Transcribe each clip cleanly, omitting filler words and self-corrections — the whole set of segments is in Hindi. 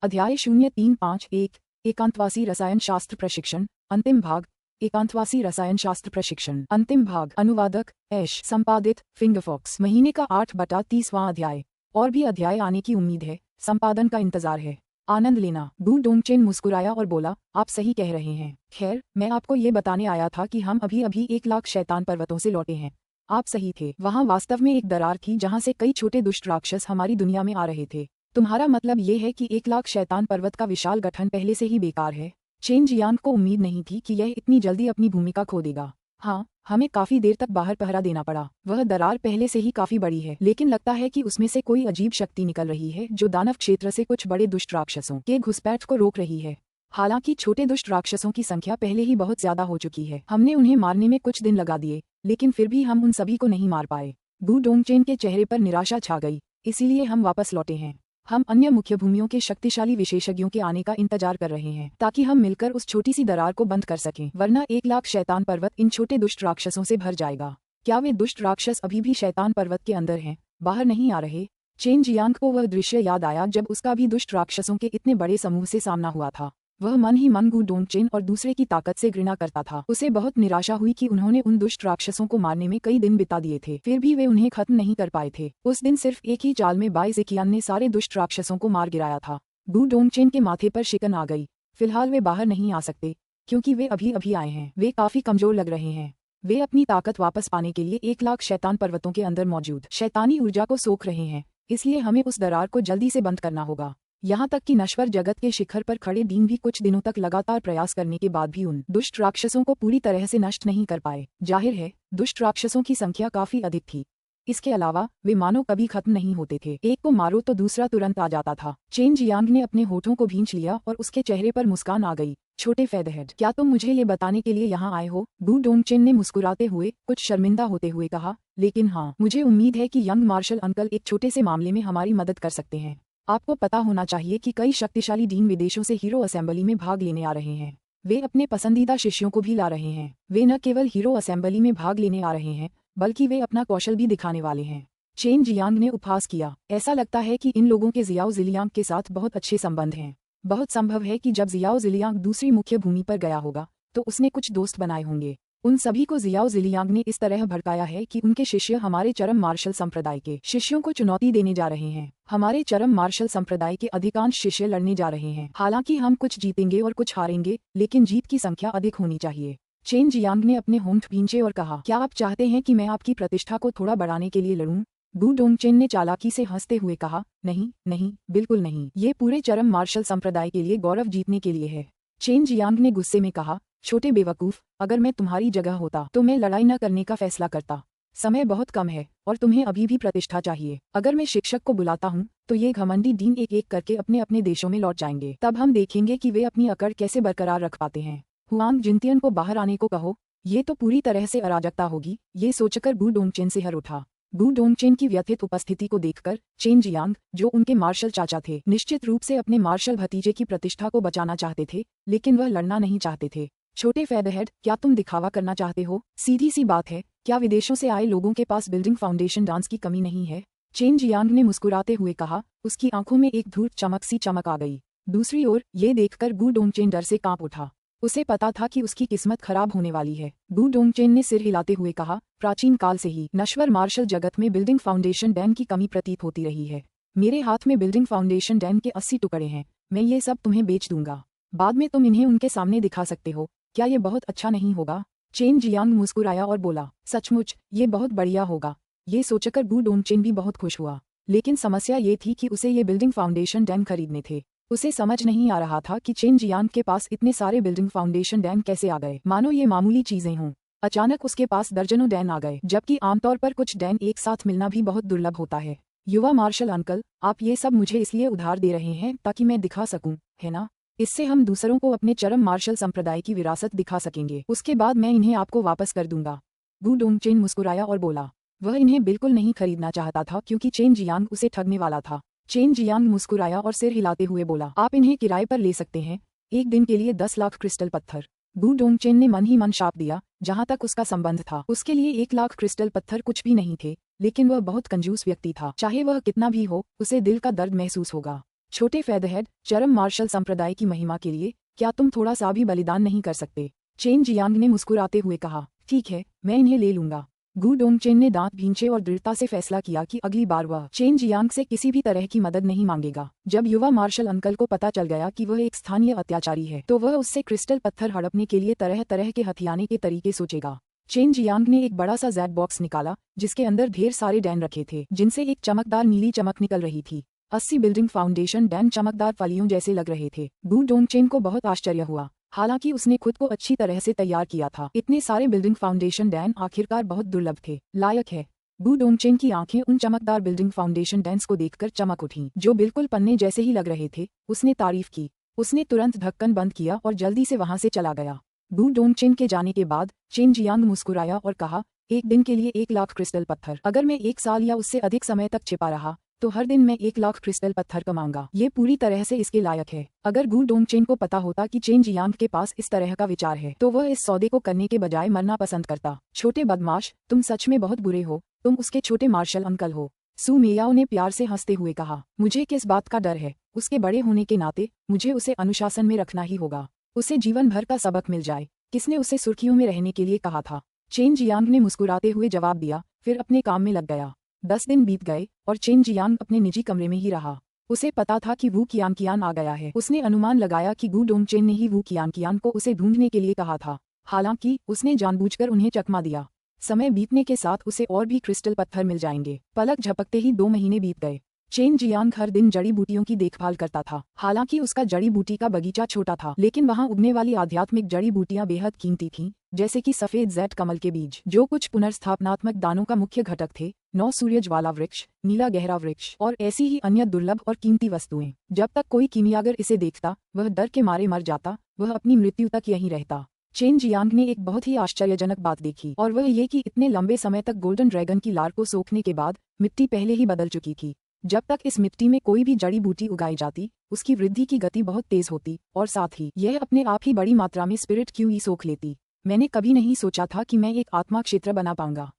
अध्याय 0351 एकांतवासी रसायन शास्त्र प्रशिक्षण अंतिम भाग। एकांतवासी रसायन शास्त्र प्रशिक्षण अंतिम भाग। अनुवादक ऐश, संपादित फिंगरफॉक्स। महीने का 8/30वां अध्याय। और भी अध्याय आने की उम्मीद है, संपादन का इंतजार है। आनंद लेना। बू डोंगचेन मुस्कुराया और बोला, आप सही कह रहे हैं। खैर, मैं आपको ये बताने आया था कि हम अभी अभी 1,00,000 शैतान पर्वतों से लौटे हैं। आप सही थे, वहाँ वास्तव में एक दरार थी जहाँ से कई छोटे दुष्ट राक्षस हमारी दुनिया में आ रहे थे। तुम्हारा मतलब ये है कि 1,00,000 शैतान पर्वत का विशाल गठन पहले से ही बेकार है। चेन जियांग को उम्मीद नहीं थी कि यह इतनी जल्दी अपनी भूमिका खो देगा। हाँ, हमें काफी देर तक बाहर पहरा देना पड़ा। वह दरार पहले से ही काफी बड़ी है, लेकिन लगता है कि उसमें से कोई अजीब शक्ति निकल रही है जो दानव क्षेत्र से कुछ बड़े दुष्ट राक्षसों के घुसपैठ को रोक रही है। हालांकि छोटे दुष्ट राक्षसों की संख्या पहले ही बहुत ज्यादा हो चुकी है। हमने उन्हें मारने में कुछ दिन लगा दिए, लेकिन फिर भी हम उन सभी को नहीं मार पाए। बू डोंगचेन के चेहरे पर निराशा छा गई। इसीलिए हम वापस लौटे हैं। हम अन्य मुख्य भूमियों के शक्तिशाली विशेषज्ञों के आने का इंतजार कर रहे हैं, ताकि हम मिलकर उस छोटी सी दरार को बंद कर सकें, वरना 1,00,000 शैतान पर्वत इन छोटे दुष्ट राक्षसों से भर जाएगा। क्या वे दुष्ट राक्षस अभी भी शैतान पर्वत के अंदर हैं, बाहर नहीं आ रहे? चेन जियांग को वह दृश्य याद आया जब उसका भी दुष्ट राक्षसों के इतने बड़े समूह से सामना हुआ था। वह मन ही मन बू डोंगचेन और दूसरे की ताकत से घृणा करता था। उसे बहुत निराशा हुई कि उन्होंने उन दुष्ट राक्षसों को मारने में कई दिन बिता दिए थे, फिर भी वे उन्हें खत्म नहीं कर पाए थे। उस दिन सिर्फ एक ही चाल में बाई ज़ेकियान ने सारे दुष्ट राक्षसों को मार गिराया था। बू डोंगचेन के माथे पर शिकन आ गई। फिलहाल वे बाहर नहीं आ सकते, क्योंकि वे अभी अभी आए हैं। वे काफी कमजोर लग रहे हैं। वे अपनी ताकत वापस पाने के लिए 1,00,000 शैतान पर्वतों के अंदर मौजूद शैतानी ऊर्जा को सोख रहे हैं। इसलिए हमें उस दरार को जल्दी से बंद करना होगा। यहाँ तक कि नश्वर जगत के शिखर पर खड़े दीन भी कुछ दिनों तक लगातार प्रयास करने के बाद भी उन दुष्ट राक्षसों को पूरी तरह से नष्ट नहीं कर पाए। जाहिर है, दुष्ट राक्षसों की संख्या काफी अधिक थी। इसके अलावा वे मानो कभी खत्म नहीं होते थे। एक को मारो तो दूसरा तुरंत आ जाता था। चेन जियांग ने अपने होठों को भींच लिया और उसके चेहरे पर मुस्कान आ गई। छोटे फेदरहेड, क्या तुम मुझे ये बताने के लिए यहाँ आए हो? बू डोंगचेन ने मुस्कुराते हुए कुछ शर्मिंदा होते हुए कहा, लेकिन हाँ, मुझे उम्मीद है कि यंग मार्शल अंकल एक छोटे से मामले में हमारी मदद कर सकते हैं। आपको पता होना चाहिए कि कई शक्तिशाली डीन विदेशों से हीरो असेंबली में भाग लेने आ रहे हैं। वे अपने पसंदीदा शिष्यों को भी ला रहे हैं। वे न केवल हीरो असेंबली में भाग लेने आ रहे हैं, बल्कि वे अपना कौशल भी दिखाने वाले हैं। चेन जियांग ने उपहास किया। ऐसा लगता है कि इन लोगों के जियाओ जिलियांग के साथ बहुत अच्छे संबंध हैं। बहुत संभव है कि जब जियाओ जिलियांग दूसरी मुख्य भूमि पर गया होगा, तो उसने कुछ दोस्त बनाए होंगे। उन सभी को जियाओ जिलियांग ने इस तरह भड़काया है कि उनके शिष्य हमारे चरम मार्शल संप्रदाय के शिष्यों को चुनौती देने जा रहे हैं। हमारे चरम मार्शल संप्रदाय के अधिकांश शिष्य लड़ने जा रहे हैं। हालांकि हम कुछ जीतेंगे और कुछ हारेंगे, लेकिन जीत की संख्या अधिक होनी चाहिए। चेन जियांग ने अपने होंठ भींचे और कहा, क्या आप चाहते हैं कि मैं आपकी प्रतिष्ठा को थोड़ा बढ़ाने के लिए लड़ूं? बू डोंगचेन ने चालाकी से हंसते हुए कहा, नहीं नहीं, बिल्कुल नहीं। ये पूरे चरम मार्शल संप्रदाय के लिए गौरव जीतने के लिए है। चेन जियांग ने गुस्से में कहा, छोटे बेवकूफ, अगर मैं तुम्हारी जगह होता तो मैं लड़ाई न करने का फैसला करता। समय बहुत कम है और तुम्हें अभी भी प्रतिष्ठा चाहिए। अगर मैं शिक्षक को बुलाता हूँ तो ये घमंडी डीन एक एक करके अपने अपने देशों में लौट जाएंगे। तब हम देखेंगे कि वे अपनी अकड़ कैसे बरकरार रख पाते हैं। हुआंग जिनतियन को बाहर आने को कहो। ये तो पूरी तरह से अराजकता होगी। ये सोचकर बू डोंगचेन से हर उठा। बू डोंगचेन की व्यथित उपस्थिति को देखकर चेन जियांग, जो उनके मार्शल चाचा थे, निश्चित रूप से अपने मार्शल भतीजे की प्रतिष्ठा को बचाना चाहते थे, लेकिन वह लड़ना नहीं चाहते थे। छोटे फेदरहेड, क्या तुम दिखावा करना चाहते हो? सीधी सी बात है, क्या विदेशों से आए लोगों के पास बिल्डिंग फाउंडेशन डांस की कमी नहीं है? चेन जियांग ने मुस्कुराते हुए कहा। उसकी आंखों में एक धूर्त चमक सी चमक आ गई। दूसरी ओर ये देखकर बू डोंगचेन डर से कांप उठा। उसे पता था कि उसकी किस्मत खराब होने वाली है। बू डोंगचेन ने सिर हिलाते हुए कहा, प्राचीन काल से ही नश्वर मार्शल जगत में बिल्डिंग फाउंडेशन डैम की कमी प्रतीत होती रही है। मेरे हाथ में बिल्डिंग फाउंडेशन डैम के 80 टुकड़े हैं। मैं ये सब तुम्हें बेच दूंगा। बाद में तुम इन्हें उनके सामने दिखा सकते हो। क्या ये बहुत अच्छा नहीं होगा? चेन जियांग मुस्कुराया और बोला, सचमुच ये बहुत बढ़िया होगा। ये सोचकर बू डोंगचेन भी बहुत खुश हुआ। लेकिन समस्या ये थी कि उसे ये बिल्डिंग फाउंडेशन डैम खरीदने थे। उसे समझ नहीं आ रहा था कि चेन जियांग के पास इतने सारे बिल्डिंग फाउंडेशन डैम कैसे आ गए, मानो ये मामूली चीजें हों। अचानक उसके पास दर्जनों डैम आ गए, जबकि आमतौर पर कुछ डैम एक साथ मिलना भी बहुत दुर्लभ होता है। युवा मार्शल अंकल, आप ये सब मुझे इसलिए उधार दे रहे हैं ताकि मैं दिखा सकूं, है ना? इससे हम दूसरों को अपने चरम मार्शल संप्रदाय की विरासत दिखा सकेंगे। उसके बाद मैं इन्हें आपको वापस कर दूंगा। बू डोंगचेन मुस्कुराया और बोला। वह इन्हें बिल्कुल नहीं खरीदना चाहता था, क्योंकि चेन जियांग उसे ठगने वाला था। चेन जियांग मुस्कुराया और सिर हिलाते हुए बोला, आप इन्हें किराए पर ले सकते हैं, एक दिन के लिए 10,00,000 क्रिस्टल पत्थर। बू डोंगचेन ने मन ही मन शाप दिया। जहाँ तक उसका संबंध था, उसके लिए 1,00,000 क्रिस्टल पत्थर कुछ भी नहीं थे, लेकिन वह बहुत कंजूस व्यक्ति था। चाहे वह कितना भी हो, उसे दिल का दर्द महसूस होगा। छोटे फेदरहेड, चरम मार्शल संप्रदाय की महिमा के लिए क्या तुम थोड़ा सा भी बलिदान नहीं कर सकते? चेन जियांग ने मुस्कुराते हुए कहा, ठीक है, मैं इन्हें ले लूंगा। गु डोंगचेन ने दांत भींचे और दृढ़ता से फैसला किया कि अगली बार वह चेन जियांग से किसी भी तरह की मदद नहीं मांगेगा। जब युवा मार्शल अंकल को पता चल गया कि वह एक स्थानीय अत्याचारी है तो वह उससे क्रिस्टल पत्थर हड़पने के लिए तरह तरह के हथियाने के तरीके सोचेगा। चेन जियांग ने एक बड़ा सा जैड बॉक्स निकाला जिसके अंदर ढेर सारे डैन रखे थे जिनसे एक चमकदार नीली चमक निकल रही थी। 80 बिल्डिंग फाउंडेशन डैन चमकदार फलियों जैसे लग रहे थे। गु डोंगचेन को बहुत आश्चर्य हुआ, हालांकि उसने खुद को अच्छी तरह से तैयार किया था। इतने सारे बिल्डिंग फाउंडेशन डैन आखिरकार बहुत दुर्लभ थे। लायक है। गु डोंगचेन की आंखें उन चमकदार बिल्डिंग फाउंडेशन डैन्स को देखकर चमक उठीं, जो बिल्कुल पन्ने जैसे ही लग रहे थे। उसने तारीफ की। उसने तुरंत ढक्कन बंद किया और जल्दी से वहां से चला गया। गु डोंगचेन के जाने के बाद चेन जियांग मुस्कुराया और कहा, एक दिन के लिए 1 लाख क्रिस्टल पत्थर। अगर मैं 1 साल या उससे अधिक समय तक छिपा रहा तो हर दिन मैं 1 लाख क्रिस्टल पत्थर कमाऊंगा। ये पूरी तरह से इसके लायक है। अगर गु डोंगचेन को पता होता कि चेन जियांग के पास इस तरह का विचार है तो वह इस सौदे को करने के बजाय मरना पसंद करता। छोटे बदमाश, तुम सच में बहुत बुरे हो। तुम उसके छोटे मार्शल अंकल हो। सू मेयाओ ने प्यार से हंसते हुए कहा, मुझे किस बात का डर है? उसके बड़े होने के नाते मुझे उसे अनुशासन में रखना ही होगा। उसे जीवन भर का सबक मिल जाए। किसने उसे सुर्खियों में रहने के लिए कहा था? चेन जियांग ने मुस्कुराते हुए जवाब दिया, फिर अपने काम में लग गया। 10 दिन बीत गए और चेन जियांग अपने निजी कमरे में ही रहा। उसे पता था कि वू कियांग आ गया है। उसने अनुमान लगाया कि गु डोंगचेन ने ही वू कियांग को उसे ढूंढने के लिए कहा था। हालांकि उसने जानबूझकर उन्हें चकमा दिया। समय बीतने के साथ उसे और भी क्रिस्टल पत्थर मिल जाएंगे। पलक झपकते ही 2 महीने बीत गए। चेन जियांग हर दिन जड़ी बूटियों की देखभाल करता था। हालांकि उसका जड़ी बूटी का बगीचा छोटा था, लेकिन वहां उगने वाली आध्यात्मिक जड़ी बूटियां बेहद कीमती थीं, जैसे कि सफेद जैड कमल के बीज, जो कुछ पुनर्स्थापनात्मक दानों का मुख्य घटक थे, 9 सूर्य ज्वाला वृक्ष, नीला गहरा वृक्ष और ऐसी ही अन्य दुर्लभ और कीमती वस्तुएं। जब तक कोई कीमियागर इसे देखता वह डर के मारे मर जाता। वह अपनी मृत्यु तक यहीं रहता। चेन जियांग ने एक बहुत ही आश्चर्यजनक बात देखी, और वह ये कि इतने लंबे समय तक गोल्डन ड्रैगन की लार को सोखने के बाद मिट्टी पहले ही बदल चुकी थी। जब तक इस मिट्टी में कोई भी जड़ी बूटी उगाई जाती उसकी वृद्धि की गति बहुत तेज होती और साथ ही यह अपने आप ही बड़ी मात्रा में स्पिरिट क्यू सोख लेती। मैंने कभी नहीं सोचा था कि मैं एक आत्मा क्षेत्र बना पाऊंगा,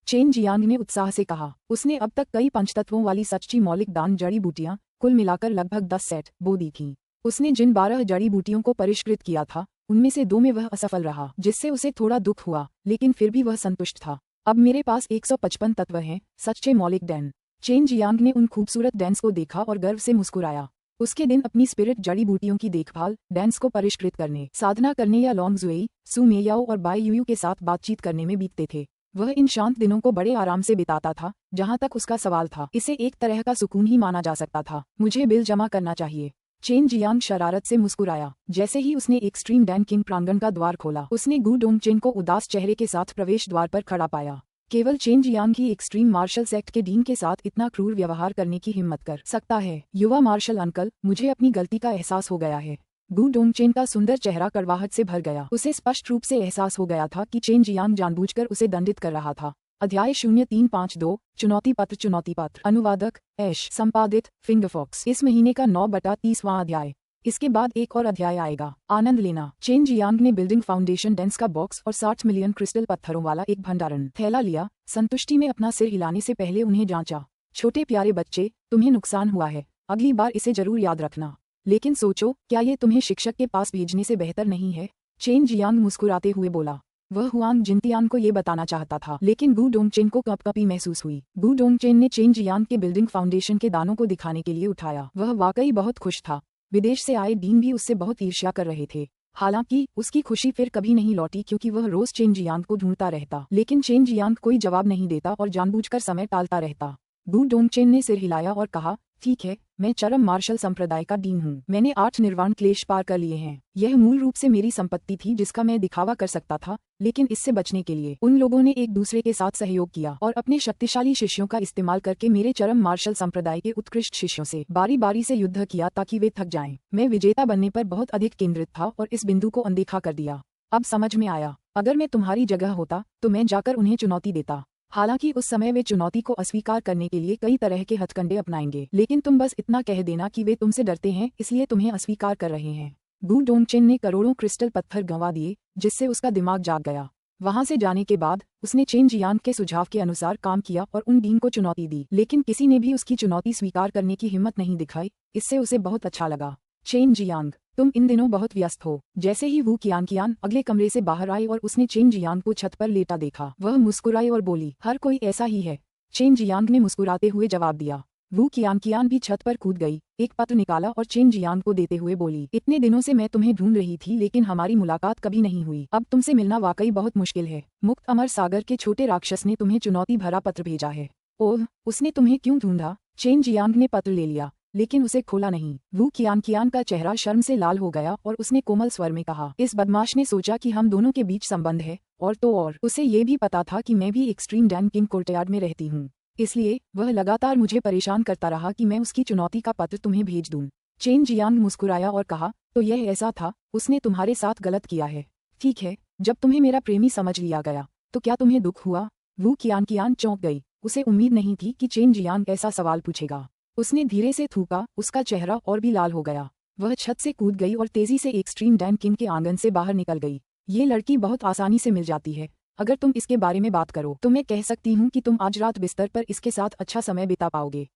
चेन जियांग ने उत्साह से कहा। उसने अब तक कई पंचतत्वों वाली सच्ची मौलिक दान जड़ी बूटियां कुल मिलाकर लगभग 10 सेट बो दी थीं। उसने जिन 12 जड़ी बूटियों को परिष्कृत किया था उनमें से 2 में वह असफल रहा, जिससे उसे थोड़ा दुख हुआ, लेकिन फिर भी वह संतुष्ट था। अब मेरे पास 155 तत्व हैं, सच्चे मौलिक डैन। चेन जियांग ने उन खूबसूरत डैंस को देखा और गर्व से मुस्कुराया। उसके दिन अपनी स्पिरिट जड़ी बूटियों की देखभाल, डैंस को परिष्कृत करने, साधना करने या लॉन्ग जुएई, सू मेयाओ और बाई यूयू के साथ बातचीत करने में बीतते थे। वह इन शांत दिनों को बड़े आराम से बिताता था। जहां तक उसका सवाल था, इसे एक तरह का सुकून ही माना जा सकता था। मुझे बिल जमा करना चाहिए। चेन जियांग शरारत से मुस्कुराया। जैसे ही उसने एक्सट्रीम डैन किंग प्रांगण का द्वार खोला उसने गु डोंगचेन को उदास चेहरे के साथ प्रवेश द्वार पर खड़ा पाया। केवल चेन जियांग ही एक्सट्रीम मार्शल सेक्ट के डीन के साथ इतना क्रूर व्यवहार करने की हिम्मत कर सकता है। युवा मार्शल अंकल, मुझे अपनी गलती का एहसास हो गया है। गु डोंगचेन का सुंदर चेहरा कड़वाहट से भर गया। उसे स्पष्ट रूप से एहसास हो गया था कि चेन जियांग जानबूझकर उसे दंडित कर रहा था। अध्याय 0352 चुनौती पत्र। अनुवादक ऐश, संपादित फिंगरफॉक्स। इस महीने का 9/30वां अध्याय। इसके बाद एक और अध्याय आएगा, आनंद लेना। चेन जियांग ने बिल्डिंग फाउंडेशन डेंस का बॉक्स और 60 मिलियन क्रिस्टल पत्थरों वाला एक भंडारण थैला लिया। संतुष्टि में अपना सिर हिलाने से पहले उन्हें जांचा। छोटे प्यारे बच्चे, तुम्हें नुकसान हुआ है। अगली बार इसे जरूर याद रखना। लेकिन सोचो, क्या ये तुम्हें शिक्षक के पास भेजने से बेहतर नहीं है? चेन जियांग मुस्कुराते हुए बोला। वह हुआंग जिनतियान को ये बताना चाहता था, लेकिन गु डोंगचेन को कपकपी महसूस हुई। गु डोंगचेन ने चेन जियांग के बिल्डिंग फाउंडेशन के दानों को दिखाने के लिए उठाया। वह वाकई बहुत खुश था। विदेश से आए डीन भी उससे बहुत ईर्ष्या कर रहे थे। हालांकि उसकी खुशी फिर कभी नहीं लौटी, क्योंकि वह रोज चेन जियांग को ढूंढता रहता, लेकिन चेन जियांग कोई जवाब नहीं देता और जानबूझकर समय टालता रहता। गु डोंगचेन ने सिर हिलाया और कहा, ठीक है, मैं चरम मार्शल संप्रदाय का डीन हूँ। मैंने 8 निर्वाण क्लेश पार कर लिए हैं। यह मूल रूप से मेरी संपत्ति थी जिसका मैं दिखावा कर सकता था, लेकिन इससे बचने के लिए उन लोगों ने एक दूसरे के साथ सहयोग किया और अपने शक्तिशाली शिष्यों का इस्तेमाल करके मेरे चरम मार्शल संप्रदाय के उत्कृष्ट शिष्यों से बारी बारी से युद्ध किया ताकि वे थक जाएं। मैं विजेता बनने पर बहुत अधिक केंद्रित था और इस बिंदु को अनदेखा कर दिया। अब समझ में आया, अगर मैं तुम्हारी जगह होता तो मैं जाकर उन्हें चुनौती देता। हालांकि उस समय वे चुनौती को अस्वीकार करने के लिए कई तरह के हथकंडे अपनाएंगे, लेकिन तुम बस इतना कह देना कि वे तुमसे डरते हैं, इसलिए तुम्हें अस्वीकार कर रहे हैं। गु डोंगचेन ने करोड़ों क्रिस्टल पत्थर गंवा दिए, जिससे उसका दिमाग जाग गया। वहां से जाने के बाद उसने चेन जियांग के सुझाव के अनुसार काम किया और उन डीन को चुनौती दी, लेकिन किसी ने भी उसकी चुनौती स्वीकार करने की हिम्मत नहीं दिखाई। इससे उसे बहुत अच्छा लगा। चेन जियांग, तुम इन दिनों बहुत व्यस्त हो। जैसे ही वू कियान अगले कमरे से बाहर आई और उसने चेन जियांग को छत पर लेटा देखा, वह मुस्कुराई और बोली, हर कोई ऐसा ही है। चेन जियांग ने मुस्कुराते हुए जवाब दिया। वू कियान भी छत पर कूद गई, एक पत्र निकाला और चेन जियांग को देते हुए बोली, इतने दिनों से मैं तुम्हें ढूंढ रही थी लेकिन हमारी मुलाकात कभी नहीं हुई। अब तुमसे मिलना वाकई बहुत मुश्किल है। मुक्त अमर सागर के छोटे राक्षस ने तुम्हें चुनौती भरा पत्र भेजा है। ओह, उसने तुम्हें क्यों ढूंढा? चेन जियांग ने पत्र ले लिया, लेकिन उसे खोला नहीं। वू कियान का चेहरा शर्म से लाल हो गया और उसने कोमल स्वर में कहा, इस बदमाश ने सोचा कि हम दोनों के बीच संबंध है, और तो और उसे ये भी पता था कि मैं भी एक्सट्रीम डैन किंग कोर्टयार्ड में रहती हूँ। इसलिए वह लगातार मुझे परेशान करता रहा कि मैं उसकी चुनौती का पत्र तुम्हें भेज दूं। चेन जियांग मुस्कुराया और कहा, तो यह ऐसा था, उसने तुम्हारे साथ गलत किया है। ठीक है, जब तुम्हें मेरा प्रेमी समझ लिया गया तो क्या तुम्हें दुख हुआ? वू कियान चौंक गई। उसे उम्मीद नहीं थी कि चेन जियांग ऐसा सवाल पूछेगा। उसने धीरे से थूका, उसका चेहरा और भी लाल हो गया। वह छत से कूद गई और तेजी से एक्सट्रीम डैन किंग के आंगन से बाहर निकल गई। ये लड़की बहुत आसानी से मिल जाती है। अगर तुम इसके बारे में बात करो तो मैं कह सकती हूँ कि तुम आज रात बिस्तर पर इसके साथ अच्छा समय बिता पाओगे।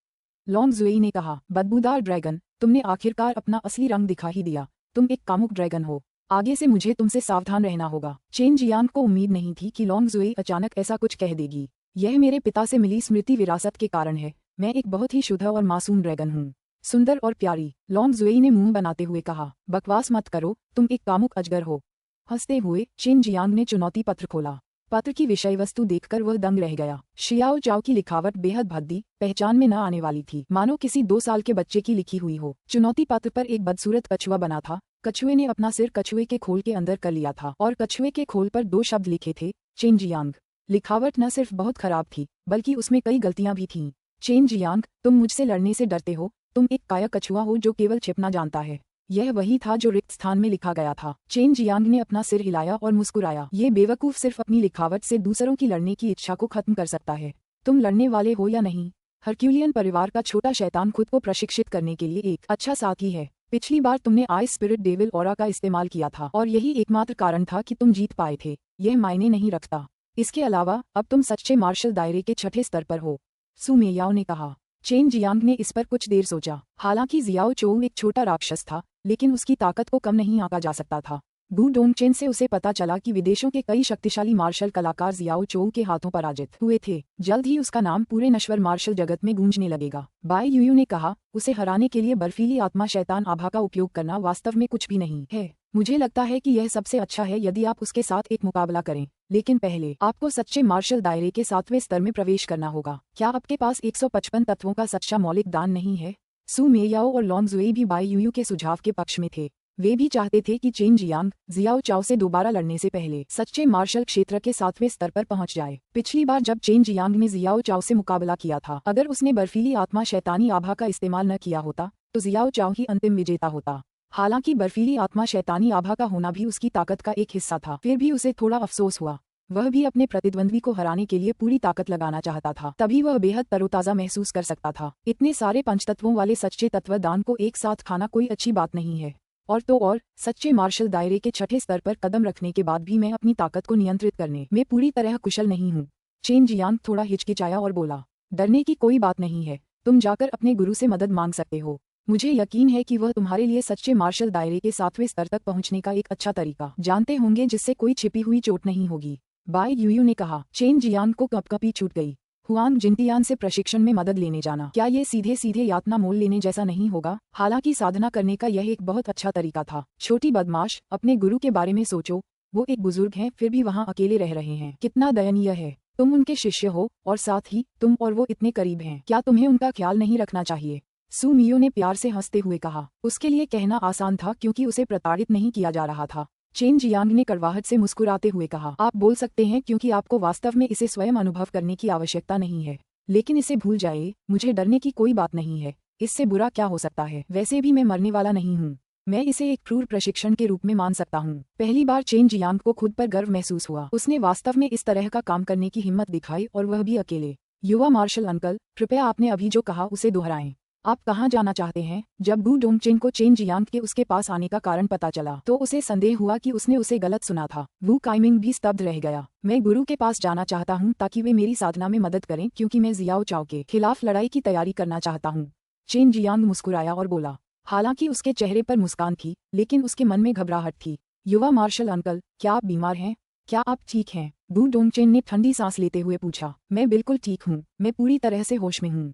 लॉन्ग जुएई ने कहा, बदबूदार ड्रैगन, तुमने आखिरकार अपना असली रंग दिखा ही दिया। तुम एक कामुक ड्रैगन हो। आगे से मुझे तुमसे सावधान रहना होगा। चेन जियांग को उम्मीद नहीं थी कि लॉन्ग जुएई अचानक ऐसा कुछ कह देगी। यह मेरे पिता से मिली स्मृति विरासत के कारण है। मैं एक बहुत ही शुद्ध और मासूम ड्रैगन हूँ। सुंदर और प्यारी, लॉन्ग जुएई ने मुंह बनाते हुए कहा, बकवास मत करो, तुम एक कामुक अजगर हो। हंसते हुए चेन जियांग ने चुनौती पत्र खोला। पत्र की विषय वस्तु देखकर वह दंग रह गया। शियाओ चाओ की लिखावट बेहद भद्दी, पहचान में न आने वाली थी, मानो किसी 2 साल के बच्चे की लिखी हुई हो। चुनौती पत्र पर एक बदसूरत कछुआ बना था। कछुए ने अपना सिर कछुए के खोल के अंदर कर लिया था और कछुए के खोल पर 2 शब्द लिखे थे, चेन जियांग। लिखावट न सिर्फ बहुत खराब थी, बल्कि उसमें कई गलतियां भी थीं। चेन जियांग, तुम मुझसे लड़ने से डरते हो। तुम एक काया कछुआ हो जो केवल छिपना जानता है। यह वही था जो रिक्त स्थान में लिखा गया था। चेन जियांग ने अपना सिर हिलाया और मुस्कुराया। ये बेवकूफ सिर्फ अपनी लिखावट से दूसरों की लड़ने की इच्छा को खत्म कर सकता है। तुम लड़ने वाले हो या नहीं? हरक्यूलियन परिवार का छोटा शैतान खुद को प्रशिक्षित करने के लिए एक अच्छा साथी है। पिछली बार तुमने आइस स्पिरिट डेविल ऑरा का इस्तेमाल किया था और यही एकमात्र कारण था कि तुम जीत पाए थे। यह मायने नहीं रखता। इसके अलावा अब तुम सच्चे मार्शल दायरे के 6ठे स्तर पर हो। सू मेयाओ ने कहा। चेन जियांग ने इस पर कुछ देर सोचा। हालांकि जियाओ चोऊ एक छोटा राक्षस था, लेकिन उसकी ताकत को कम नहीं आंका जा सकता था। गु डोंगचेन से उसे पता चला कि विदेशों के कई शक्तिशाली मार्शल कलाकार जियाओ चोऊ के हाथों पराजित हुए थे। जल्द ही उसका नाम पूरे नश्वर मार्शल जगत में गूंजने लगेगा। बाई यूयू ने कहा, उसे हराने के लिए बर्फीली आत्मा शैतान आभा का उपयोग करना वास्तव में कुछ भी नहीं है। मुझे लगता है कि यह सबसे अच्छा है यदि आप उसके साथ एक मुकाबला करें, लेकिन पहले आपको सच्चे मार्शल दायरे के 7वें स्तर में प्रवेश करना होगा। क्या आपके पास 155 तत्वों का सच्चा मौलिक दान नहीं है? सू मेयाओ और लॉन्ग जुएई भी बाई यूयू के सुझाव के पक्ष में थे। वे भी चाहते थे कि चेन जियांग जियाओ चाओ से दोबारा लड़ने से पहले सच्चे मार्शल क्षेत्र के 7वें स्तर पर पहुंच जाए। पिछली बार जब चेन जियांग ने जियाओ चाओ से मुकाबला किया था, अगर उसने बर्फीली आत्मा शैतानी आभा का इस्तेमाल न किया होता तो जियाओ चाओ ही अंतिम विजेता होता। हालांकि बर्फीली आत्मा शैतानी आभा का होना भी उसकी ताकत का एक हिस्सा था, फिर भी उसे थोड़ा अफसोस हुआ। वह भी अपने प्रतिद्वंद्वी को हराने के लिए पूरी ताकत लगाना चाहता था, तभी वह बेहद तरोताजा महसूस कर सकता था। इतने सारे पंचतत्वों वाले सच्चे तत्वदान को एक साथ खाना कोई अच्छी बात नहीं है। और तो और सच्चे मार्शल दायरे के 6ठे स्तर पर कदम रखने के बाद भी मैं अपनी ताकत को नियंत्रित करने में पूरी तरह कुशल नहीं हूँ। चेन जियांग थोड़ा हिचकिचाया और बोला, डरने की कोई बात नहीं है, तुम जाकर अपने गुरु से मदद मांग सकते हो। मुझे यकीन है कि वह तुम्हारे लिए सच्चे मार्शल दायरे के 7वें स्तर तक पहुंचने का एक अच्छा तरीका जानते होंगे जिससे कोई छिपी हुई चोट नहीं होगी। बाई यूयू ने कहा। चेन जियांग को कपकपी छूट गई। हुआंग जिनतियान से प्रशिक्षण में मदद लेने जाना, क्या ये सीधे सीधे यातना मोल लेने जैसा नहीं होगा? हालांकि साधना करने का यह एक बहुत अच्छा तरीका था। छोटी बदमाश, अपने गुरु के बारे में सोचो। वो एक बुजुर्ग हैं, फिर भी वहाँ अकेले रह रहे हैं। कितना दयनीय है। तुम उनके शिष्य हो और साथ ही तुम और वो इतने करीब हैं। क्या तुम्हें उनका ख्याल नहीं रखना चाहिए? सू मियो ने प्यार से हंसते हुए कहा। उसके लिए कहना आसान था क्योंकि उसे प्रताड़ित नहीं किया जा रहा था। चेन जियांग ने कड़वाहट से मुस्कुराते हुए कहा, आप बोल सकते हैं क्योंकि आपको वास्तव में इसे स्वयं अनुभव करने की आवश्यकता नहीं है। लेकिन इसे भूल जाइए, मुझे डरने की कोई बात नहीं है। इससे बुरा क्या हो सकता है? वैसे भी मैं मरने वाला नहीं हूँ। मैं इसे एक क्रूर प्रशिक्षण के रूप में मान सकता हूँ। पहली बार चेन जियांग को खुद पर गर्व महसूस हुआ। उसने वास्तव में इस तरह का काम करने की हिम्मत दिखाई और वह भी अकेले। युवा मार्शल अंकल, कृपया आपने अभी जो कहा उसे दोहराएं। आप कहाँ जाना चाहते हैं? जब वू डोंगचेन को चेन जियांग के उसके पास आने का कारण पता चला तो उसे संदेह हुआ कि उसने उसे गलत सुना था। वू काइमिंग भी स्तब्ध रह गया। मैं गुरु के पास जाना चाहता हूँ ताकि वे मेरी साधना में मदद करें, क्योंकि मैं जियाओ चाओ के खिलाफ लड़ाई की तैयारी करना चाहता हूँ। चेन जियांग मुस्कुराया और बोला। हालांकि उसके चेहरे पर मुस्कान थी, लेकिन उसके मन में घबराहट थी। युवा मार्शल अंकल, क्या आप बीमार हैं? क्या आप ठीक हैं? वू डोंगचेन ने ठंडी सांस लेते हुए पूछा। मैं बिल्कुल ठीक हूँ, मैं पूरी तरह से होश में हूँ।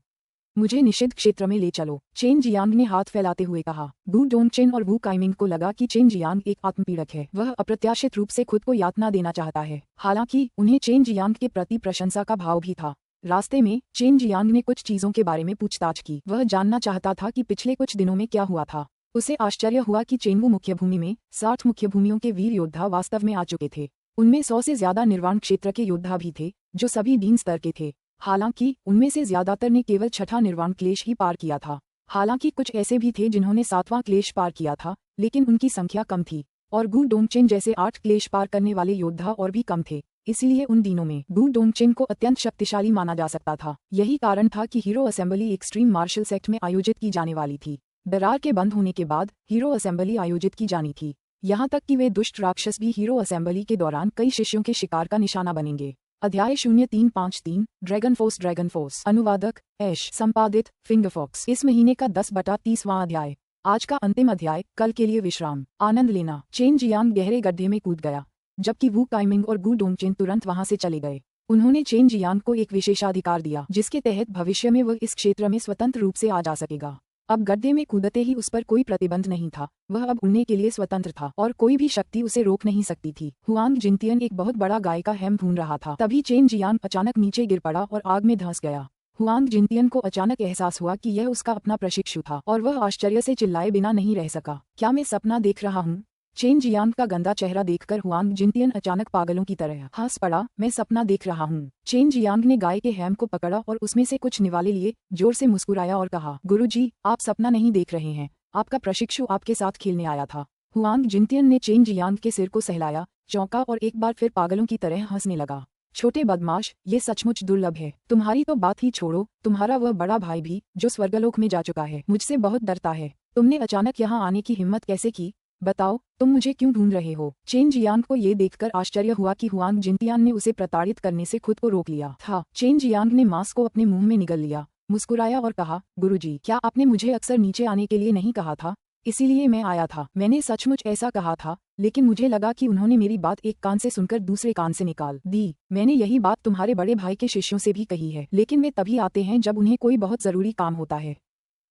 मुझे निषिद्ध क्षेत्र में ले चलो, चेन जियांग ने हाथ फैलाते हुए कहा। वू डोंगचेन और वू काइमिंग को लगा कि चेन जियांग एक आत्मपीड़क है। वह अप्रत्याशित रूप से खुद को यातना देना चाहता है। हालांकि उन्हें चेन जियांग के प्रति प्रशंसा का भाव भी था। रास्ते में चेन जियांग ने कुछ चीजों के बारे में पूछताछ की। वह जानना चाहता था कि पिछले कुछ दिनों में क्या हुआ था। उसे आश्चर्य हुआ कि चेनवू मुख्य भूमि में 60 मुख्य भूमियों के वीर योद्धा वास्तव में आ चुके थे। उनमें 100 से ज्यादा निर्वाण क्षेत्र के योद्धा भी थे, जो सभी डीन स्तर के थे। हालांकि उनमें से ज्यादातर ने केवल 6ठा निर्वाण क्लेश ही पार किया था। हालांकि कुछ ऐसे भी थे जिन्होंने 7वां क्लेश पार किया था, लेकिन उनकी संख्या कम थी। और वू डोंगचेन जैसे 8 क्लेश पार करने वाले योद्धा और भी कम थे। इसलिए उन दिनों में वू डोंगचेन को अत्यंत शक्तिशाली माना जा सकता था। यही कारण था कि hero assembly extreme martial sect में आयोजित की जाने वाली थी। दरार के बंद होने के बाद हीरो असेंबली आयोजित की जानी थी। यहाँ तक कि वे दुष्ट राक्षस भी हीरो असेंबली के दौरान कई शिष्यों के शिकार का निशाना बनेंगे। अध्याय 0353 ड्रैगन फोर्स। अनुवादक ऐश, संपादित फिंगरफॉक्स। इस महीने का 10/30वां अध्याय। आज का अंतिम अध्याय, कल के लिए विश्राम। आनंद लेना। चेन जियांग गहरे गड्ढे में कूद गया, जबकि वू काइमिंग और वू डोंगचेन तुरंत वहां से चले गए। उन्होंने चेन जियांग को एक विशेषाधिकार दिया, जिसके तहत भविष्य में वह इस क्षेत्र में स्वतंत्र रूप से आ जा सकेगा। अब गड्ढे में कूदते ही उस पर कोई प्रतिबंध नहीं था। वह अब उड़ने के लिए स्वतंत्र था और कोई भी शक्ति उसे रोक नहीं सकती थी। हुआंग जिनतियन एक बहुत बड़ा गाय का हेम भून रहा था। तभी चेन जियांग अचानक नीचे गिर पड़ा और आग में धंस गया। हुआंग जिनतियन को अचानक एहसास हुआ कि यह उसका अपना प्रशिक्षु था और वह आश्चर्य से चिल्लाए बिना नहीं रह सका। क्या मैं सपना देख रहा हूँ? चेन जियांग का गंदा चेहरा देखकर हुआंग जिनतियन अचानक पागलों की तरह हंस पड़ा। मैं सपना देख रहा हूँ। चेन जियांग ने गाय के हैम को पकड़ा और उसमें से कुछ निवाले लिए, जोर से मुस्कुराया और कहा, गुरुजी, आप सपना नहीं देख रहे हैं, आपका प्रशिक्षु आपके साथ खेलने आया था। हुआंग जिनतियन ने चेन जियांग के सिर को सहलाया, चौंका और एक बार फिर पागलों की तरह हंसने लगा। छोटे बदमाश, ये सचमुच दुर्लभ है। तुम्हारी तो बात ही छोड़ो, तुम्हारा वह बड़ा भाई भी, जो स्वर्गलोक में जा चुका है, मुझसे बहुत डरता है। तुमने अचानक यहाँ आने की हिम्मत कैसे की? बताओ, तुम मुझे क्यों ढूंढ रहे हो? चेन जियांग को ये देखकर आश्चर्य हुआ कि हुआंग जिनतियान ने उसे प्रताड़ित करने से खुद को रोक लिया था। चेन जियांग ने मांस को अपने मुंह में निगल लिया, मुस्कुराया और कहा, गुरुजी, क्या आपने मुझे अक्सर नीचे आने के लिए नहीं कहा था? इसीलिए मैं आया था। मैंने सचमुच ऐसा कहा था, लेकिन मुझे लगा कि उन्होंने मेरी बात एक कान से सुनकर दूसरे कान से निकाल दी। मैंने यही बात तुम्हारे बड़े भाई के शिष्यों से भी कही है, लेकिन वे तभी आते हैं जब उन्हें कोई बहुत जरूरी काम होता है।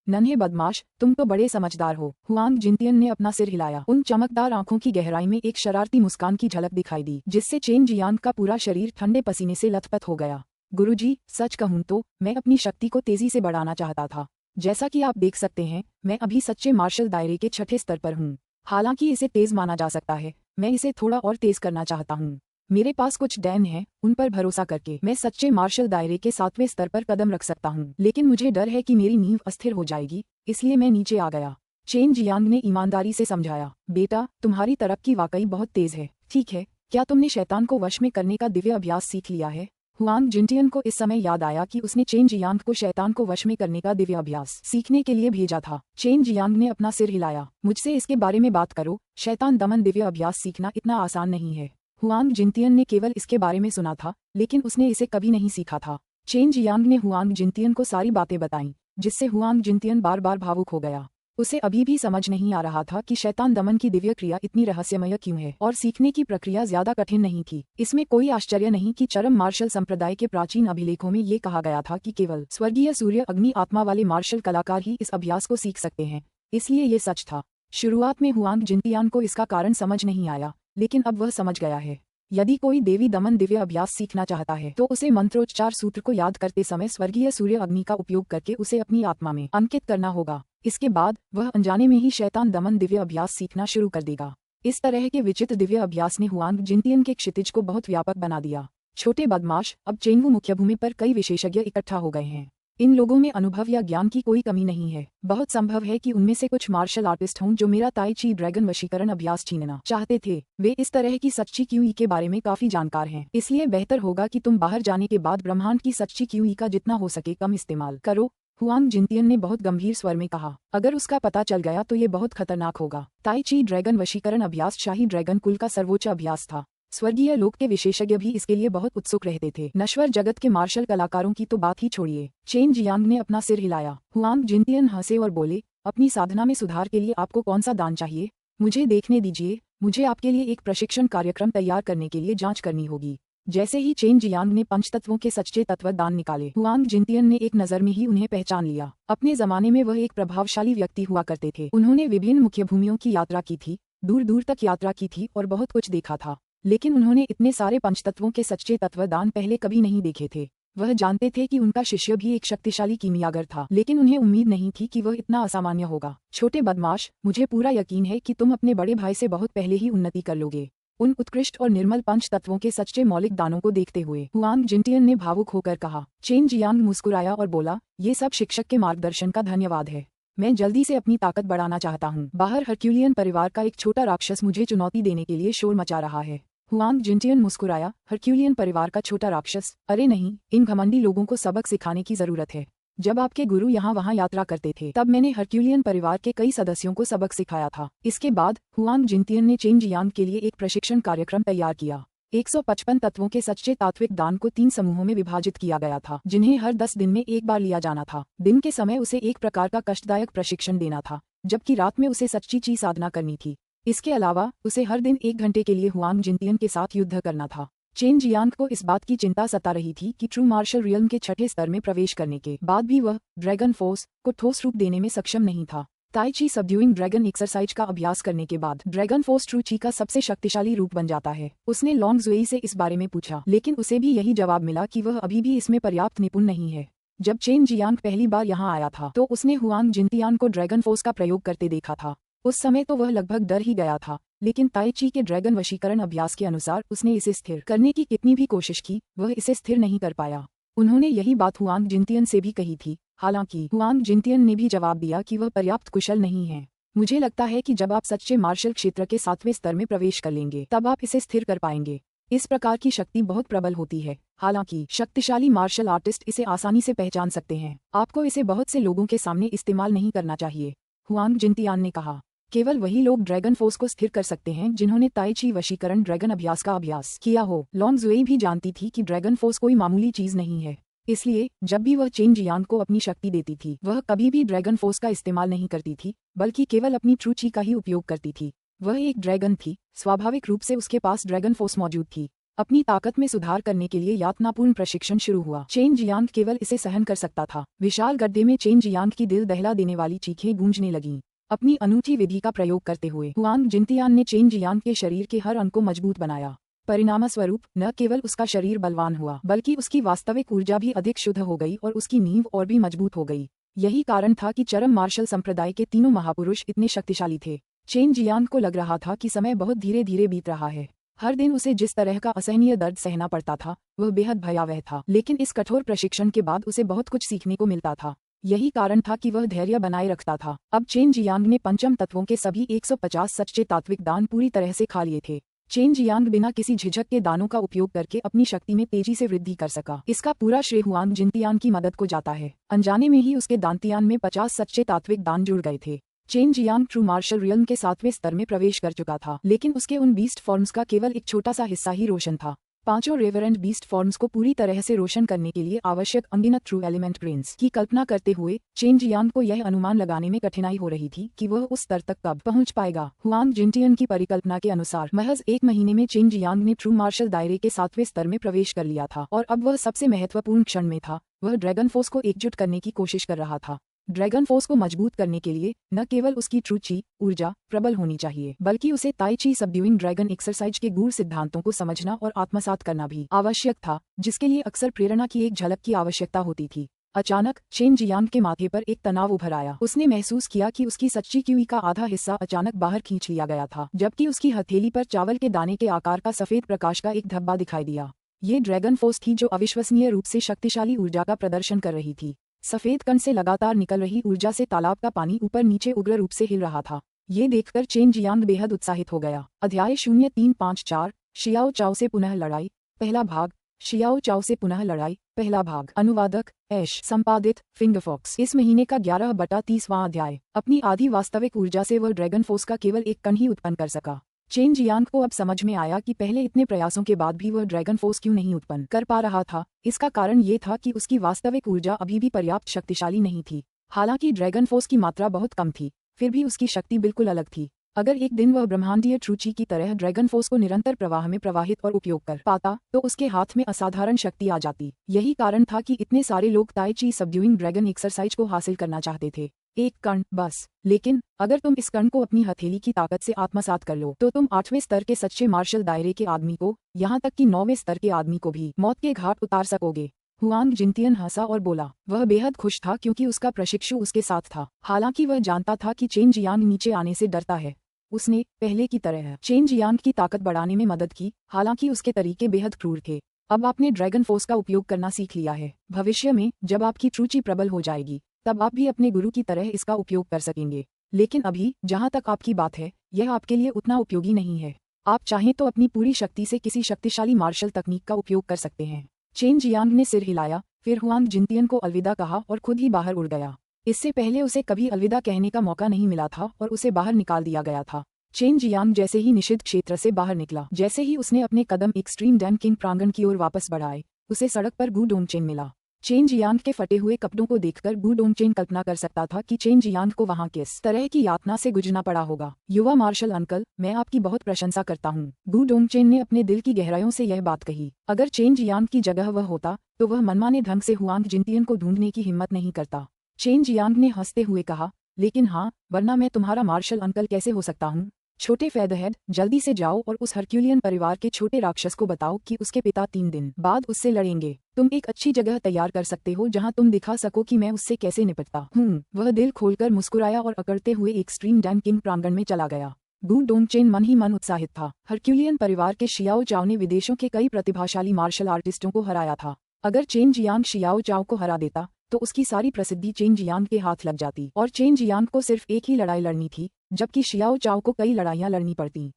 नन्हे बदमाश, तुम तो बड़े समझदार हो। हुआंग जिनतियन ने अपना सिर हिलाया। उन चमकदार आंखों की गहराई में एक शरारती मुस्कान की झलक दिखाई दी, जिससे चेन जियांग का पूरा शरीर ठंडे पसीने से लथपथ हो गया। गुरुजी, सच कहूँ तो मैं अपनी शक्ति को तेजी से बढ़ाना चाहता था। जैसा कि आप देख सकते हैं, मैं अभी सच्चे मार्शल दायरे के 6ठे स्तर पर हूँ। हालांकि इसे तेज माना जा सकता है, मैं इसे थोड़ा और तेज करना चाहता हूँ। मेरे पास कुछ डैन हैं, उन पर भरोसा करके मैं सच्चे मार्शल दायरे के 7वें स्तर पर कदम रख सकता हूँ, लेकिन मुझे डर है कि मेरी नींव अस्थिर हो जाएगी, इसलिए मैं नीचे आ गया। चेन जियांग ने ईमानदारी से समझाया, बेटा, तुम्हारी तरक्की वाकई बहुत तेज है। ठीक है, क्या तुमने शैतान को वश में करने का दिव्य अभ्यास सीख लिया है? हुआंग जिनतियन को इस समय याद आया कि उसने चेन जियांग को शैतान को वश में करने का दिव्य अभ्यास सीखने के लिए भेजा था। चेन जियांग ने अपना सिर हिलाया। मुझसे इसके बारे में बात करो। शैतान दमन दिव्य अभ्यास सीखना इतना आसान नहीं है। हुआंग जिनतियन ने केवल इसके बारे में सुना था, लेकिन उसने इसे कभी नहीं सीखा था। चेन जियांग ने हुआंग जिनतियन को सारी बातें बताईं, जिससे हुआंग जिनतियन बार बार भावुक हो गया। उसे अभी भी समझ नहीं आ रहा था कि शैतान दमन की दिव्य क्रिया इतनी रहस्यमय क्यों है, और सीखने की प्रक्रिया ज्यादा कठिन नहीं थी। इसमें कोई आश्चर्य नहीं कि चरम मार्शल संप्रदाय के प्राचीन अभिलेखों में ये कहा गया था कि केवल स्वर्गीय सूर्य अग्नि आत्मा वाले मार्शल कलाकार ही इस अभ्यास को सीख सकते हैं। इसलिए ये सच था। शुरुआत में हुआंग जिनतियान को इसका कारण समझ नहीं आया, लेकिन अब वह समझ गया है। यदि कोई देवी दमन दिव्य अभ्यास सीखना चाहता है तो उसे मंत्रोच्चार सूत्र को याद करते समय स्वर्गीय सूर्य अग्नि का उपयोग करके उसे अपनी आत्मा में अंकित करना होगा। इसके बाद वह अनजाने में ही शैतान दमन दिव्य अभ्यास सीखना शुरू कर देगा। इस तरह के विचित्र दिव्य अभ्यास ने हुआंग जिनतियन के क्षितिज को बहुत व्यापक बना दिया। छोटे बदमाश, अब चेंगवू मुख्य भूमि पर कई विशेषज्ञ इकट्ठा हो गए हैं। इन लोगों में अनुभव या ज्ञान की कोई कमी नहीं है। बहुत संभव है कि उनमें से कुछ मार्शल आर्टिस्ट हों जो मेरा ताई ची ड्रैगन वशीकरण अभ्यास छीनना चाहते थे। वे इस तरह की सच्ची क्यूई के बारे में काफी जानकार हैं। इसलिए बेहतर होगा कि तुम बाहर जाने के बाद ब्रह्मांड की सच्ची क्यूई का जितना हो सके कम इस्तेमाल करो। हुआंग जिनतियन ने बहुत गंभीर स्वर में कहा, अगर उसका पता चल गया तो ये बहुत खतरनाक होगा। ताई ची ड्रैगन वशीकरण अभ्यास शाही ड्रैगन कुल का सर्वोच्च अभ्यास था। स्वर्गीय लोक के विशेषज्ञ भी इसके लिए बहुत उत्सुक रहते थे। नश्वर जगत के मार्शल कलाकारों की तो बात ही छोड़िए। चेन जियांग ने अपना सिर हिलाया। हुआंग जिनतियन हंसे और बोले, अपनी साधना में सुधार के लिए आपको कौन सा दान चाहिए? मुझे देखने दीजिए, मुझे आपके लिए एक प्रशिक्षण कार्यक्रम तैयार करने के लिए जांच करनी होगी। जैसे ही चेन जियांग ने पंचतत्वों के सच्चे तत्व दान निकाले, हुआंग जिनतियन ने एक नजर में ही उन्हें पहचान लिया। अपने जमाने में वह एक प्रभावशाली व्यक्ति हुआ करते थे। उन्होंने विभिन्न मुख्य भूमियों की यात्रा की थी, दूर दूर तक यात्रा की थी और बहुत कुछ देखा था, लेकिन उन्होंने इतने सारे पंचतत्वों के सच्चे तत्व दान पहले कभी नहीं देखे थे। वह जानते थे कि उनका शिष्य भी एक शक्तिशाली कीमियागर था, लेकिन उन्हें उम्मीद नहीं थी कि वह इतना असामान्य होगा। छोटे बदमाश, मुझे पूरा यकीन है कि तुम अपने बड़े भाई से बहुत पहले ही उन्नति कर लोगे। उन उत्कृष्ट और निर्मल पंच तत्वों के सच्चे मौलिक दानों को देखते हुए हुआंग जिनतियन ने भावुक होकर कहा। चेन जियांग मुस्कुराया और बोला, ये सब शिक्षक के मार्गदर्शन का धन्यवाद है। मैं जल्दी से अपनी ताकत बढ़ाना चाहता हूँ। बाहर हरक्यूलियन परिवार का एक छोटा राक्षस मुझे चुनौती देने के लिए शोर मचा रहा है। हुआंग जिनतियन मुस्कुराया, हरक्यूलियन परिवार का छोटा राक्षस? अरे नहीं, इन घमंडी लोगों को सबक सिखाने की जरूरत है। जब आपके गुरु यहाँ वहाँ यात्रा करते थे तब मैंने हरक्यूलियन परिवार के कई सदस्यों को सबक सिखाया था। इसके बाद हुआंग जिनतियन ने चेन जियांग के लिए एक प्रशिक्षण कार्यक्रम तैयार किया। 155 तत्वों के सच्चे तात्विक दान को 3 समूहों में विभाजित किया गया था, जिन्हें हर 10 दिन में एक बार लिया जाना था। दिन के समय उसे एक प्रकार का कष्टदायक प्रशिक्षण देना था, जबकि रात में उसे सच्ची ची साधना करनी थी। इसके अलावा उसे हर दिन 1 घंटे के लिए हुआंग जिनतियन के साथ युद्ध करना था। चेन जियांग को इस बात की चिंता सता रही थी कि ट्रू मार्शल रियल्म के छठे स्तर में प्रवेश करने के बाद भी वह ड्रैगन फोर्स को ठोस रूप देने में सक्षम नहीं था। ताई ची सबड्यूइंग ड्रैगन एक्सरसाइज का अभ्यास करने के बाद ड्रैगन फोर्स ट्रू ची का सबसे शक्तिशाली रूप बन जाता है। उसने लॉन्ग जुएई से इस बारे में पूछा, लेकिन उसे भी यही जवाब मिला कि वह अभी भी इसमें पर्याप्त निपुण नहीं है। जब चेन जियांग पहली बार यहाँ आया था तो उसने हुआंग जिनतियान को ड्रैगन फोर्स का प्रयोग करते देखा था। उस समय तो वह लगभग डर ही गया था, लेकिन ताई ची के ड्रैगन वशीकरण अभ्यास के अनुसार उसने इसे स्थिर करने की कितनी भी कोशिश की, वह इसे स्थिर नहीं कर पाया। उन्होंने यही बात हुआंग जिनतियन से भी कही थी। हालांकि हुआंग जिनतियन ने भी जवाब दिया कि वह पर्याप्त कुशल नहीं है। मुझे लगता है कि जब आप सच्चे मार्शल क्षेत्र के 7वें स्तर में प्रवेश कर लेंगे तब आप इसे स्थिर कर पाएंगे। इस प्रकार की शक्ति बहुत प्रबल होती है। हालांकि शक्तिशाली मार्शल आर्टिस्ट इसे आसानी से पहचान सकते हैं। आपको इसे बहुत से लोगों के सामने इस्तेमाल नहीं करना चाहिए, हुआंग जिनतियान ने कहा। केवल वही लोग ड्रैगन फोर्स को स्थिर कर सकते हैं जिन्होंने ताई ची वशीकरण ड्रैगन अभ्यास का अभ्यास किया हो। लॉन्ग जुएई भी जानती थी कि ड्रैगन फोर्स कोई मामूली चीज नहीं है, इसलिए जब भी वह चेन जियांग को अपनी शक्ति देती थी वह कभी भी ड्रैगन फोर्स का इस्तेमाल नहीं करती थी, बल्कि केवल अपनी ट्रू ची का ही उपयोग करती थी। वह एक ड्रैगन थी, स्वाभाविक रूप से उसके पास ड्रैगन फोर्स मौजूद थी। अपनी ताकत में सुधार करने के लिए यातनापूर्ण प्रशिक्षण शुरू हुआ। चेन जियांग केवल इसे सहन कर सकता था। विशाल गड्ढे में चेन जियांग की दिल दहला देने वाली चीखें गूंजने लगीं। अपनी अनूठी विधि का प्रयोग करते हुए हुआंग जिनतियान ने चेन जियांग के शरीर के हर अंग को मजबूत बनाया। परिणामस्वरूप न केवल उसका शरीर बलवान हुआ, बल्कि उसकी वास्तविक ऊर्जा भी अधिक शुद्ध हो गई और उसकी नींव और भी मजबूत हो गई। यही कारण था कि चरम मार्शल संप्रदाय के तीनों महापुरुष इतने शक्तिशाली थे। चेन जियांग को लग रहा था कि समय बहुत धीरे धीरे बीत रहा है। हर दिन उसे जिस तरह का असहनीय दर्द सहना पड़ता था वह बेहद भयावह था, लेकिन इस कठोर प्रशिक्षण के बाद उसे बहुत कुछ सीखने को मिलता था। यही कारण था कि वह धैर्य बनाए रखता था। अब चेन जियांग ने पंचम तत्वों के सभी 150 सच्चे तात्विक दान पूरी तरह से खा लिए थे। चेन जियांग बिना किसी झिझक के दानों का उपयोग करके अपनी शक्ति में तेजी से वृद्धि कर सका। इसका पूरा श्रेय हुआंग जिनतियान की मदद को जाता है। अनजाने में ही उसके दांतियान में 50 सच्चे तात्विक दान जुड़ गए थे। Chen Jiang true martial realm के 7वें स्तर में प्रवेश कर चुका था, लेकिन उसके उन बीस्ट फॉर्म्स का केवल एक छोटा सा हिस्सा ही रोशन था। पांचों रेवरेंट बीस्ट फॉर्म्स को पूरी तरह से रोशन करने के लिए आवश्यक अनगिनत ट्रू एलिमेंट ग्रेन्स की कल्पना करते हुए चेन जियांग को यह अनुमान लगाने में कठिनाई हो रही थी कि वह उस स्तर तक कब पहुंच पाएगा। हुआंग जिनतियन की परिकल्पना के अनुसार महज 1 महीने में चेन जियांग ने ट्रू मार्शल दायरे के 7वें स्तर में प्रवेश कर लिया था, और अब वह सबसे महत्वपूर्ण क्षण में था। वह ड्रैगन फोर्स को एकजुट करने की कोशिश कर रहा था। ड्रैगन फोर्स को मजबूत करने के लिए न केवल उसकी ट्रू ची ऊर्जा प्रबल होनी चाहिए, बल्कि उसे ताई ची सबड्यूइंग ड्रैगन एक्सरसाइज के गूढ़ सिद्धांतों को समझना और आत्मसात करना भी आवश्यक था, जिसके लिए अक्सर प्रेरणा की एक झलक की आवश्यकता होती थी। अचानक चेन जियांग के माथे पर एक तनाव उभर आया। उसने महसूस किया कि उसकी सच्ची क्यूई का आधा हिस्सा अचानक बाहर खींच लिया गया था, जबकि उसकी हथेली पर चावल के दाने के आकार का सफेद प्रकाश का एक धब्बा दिखाई दिया। ये ड्रैगन फोर्स थी जो अविश्वसनीय रूप से शक्तिशाली ऊर्जा का प्रदर्शन कर रही थी। सफेद कण से लगातार निकल रही ऊर्जा से तालाब का पानी ऊपर नीचे उग्र रूप से हिल रहा था। ये देखकर चेन जियांग बेहद उत्साहित हो गया। अध्याय 0354 शियाओ चाओ से पुनः लड़ाई, पहला भाग। शियाओ चाओ से पुनः लड़ाई, पहला भाग। अनुवादक ऐश, संपादित फिंगरफॉक्स। इस महीने का 11/30वां अध्याय। अपनी आधी वास्तविक ऊर्जा से वह ड्रैगन फोर्स का केवल एक कण ही उत्पन्न कर सका। चेन जियांग को अब समझ में आया कि पहले इतने प्रयासों के बाद भी वह ड्रैगन फोर्स क्यों नहीं उत्पन्न कर पा रहा था। इसका कारण ये था कि उसकी वास्तविक ऊर्जा अभी भी पर्याप्त शक्तिशाली नहीं थी। हालांकि ड्रैगन फोर्स की मात्रा बहुत कम थी, फिर भी उसकी शक्ति बिल्कुल अलग थी। अगर एक दिन वह ब्रह्मांडीय ट्रूची की तरह ड्रैगन फोर्स को निरंतर प्रवाह में प्रवाहित और उपयोग कर पाता तो उसके हाथ में असाधारण शक्ति आ जाती। यही कारण था कि इतने सारे लोग ताई ची सबड्यूइंग ड्रैगन एक्सरसाइज को हासिल करना चाहते थे। एक कण बस। लेकिन अगर तुम इस कण को अपनी हथेली की ताकत से आत्मसात कर लो तो तुम 8वें स्तर के सच्चे मार्शल दायरे के आदमी को, यहाँ तक कि 9वें स्तर के आदमी को भी मौत के घाट उतार सकोगे। हुआंग जिनतियन हंसा और बोला। वह बेहद खुश था क्योंकि उसका प्रशिक्षु उसके साथ था। हालांकि वह जानता था कि चेन जियांग नीचे आने से डरता है। उसने पहले की तरह चेन जियांग की ताकत बढ़ाने में मदद की, हालांकि उसके तरीके बेहद क्रूर थे। अब आपने ड्रैगन फोर्स का उपयोग करना सीख लिया है। भविष्य में जब आपकी ट्रूची प्रबल हो जाएगी तब आप भी अपने गुरु की तरह इसका उपयोग कर सकेंगे। लेकिन अभी जहाँ तक आपकी बात है, यह आपके लिए उतना उपयोगी नहीं है। आप चाहें तो अपनी पूरी शक्ति से किसी शक्तिशाली मार्शल तकनीक का उपयोग कर सकते हैं। चेन जियांग ने सिर हिलाया, फिर हुआंग जिनतियन को अलविदा कहा और खुद ही बाहर उड़ गया। इससे पहले उसे कभी अलविदा कहने का मौका नहीं मिला था और उसे बाहर निकाल दिया गया था। चेन जियांग जैसे ही निषिद्ध क्षेत्र से बाहर निकला, जैसे ही उसने अपने कदम एक्सट्रीम डैम किंग प्रांगण की ओर वापस बढ़ाए, उसे सड़क पर गु डोंगचेन मिला। चेन जियांग के फटे हुए कपड़ों को देखकर गु डोंगचेन कल्पना कर सकता था कि चेन जियांग को वहां किस तरह की यातना से गुजरना पड़ा होगा। युवा मार्शल अंकल, मैं आपकी बहुत प्रशंसा करता हूँ। गु डोंगचेन ने अपने दिल की गहराइयों से यह बात कही। अगर चेन जियांग की जगह वह होता तो वह मनमाने ढंग से हुआंग जिनतियन को ढूंढने की हिम्मत नहीं करता। चेन जियांग ने हंसते हुए कहा, लेकिन हाँ, वरना मैं तुम्हारा मार्शल अंकल कैसे हो सकता हूँ। छोटे फेदरहेड, जल्दी से जाओ और उस हरक्यूलियन परिवार के छोटे राक्षस को बताओ कि उसके पिता 3 दिन बाद उससे लड़ेंगे। तुम एक अच्छी जगह तैयार कर सकते हो जहां तुम दिखा सको कि मैं उससे कैसे निपटता हूँ। वह दिल खोलकर मुस्कुराया और अकड़ते हुए एक्सट्रीम डैम किंग प्रांगण में चला गया। गु डोंगचेन मन ही मन उत्साहित था। हरक्यूलियन परिवार के शियाओ चाओ ने विदेशों के कई प्रतिभाशाली मार्शल आर्टिस्टों को हराया था। अगर चेन जियांग शियाओ चाओ को हरा देता तो उसकी सारी प्रसिद्धि चेन जियांग के हाथ लग जाती और चेन जियांग को सिर्फ एक ही लड़ाई लड़नी थी, जबकि शियाओ चाओ को कई लड़ाइयां लड़नी पड़ती।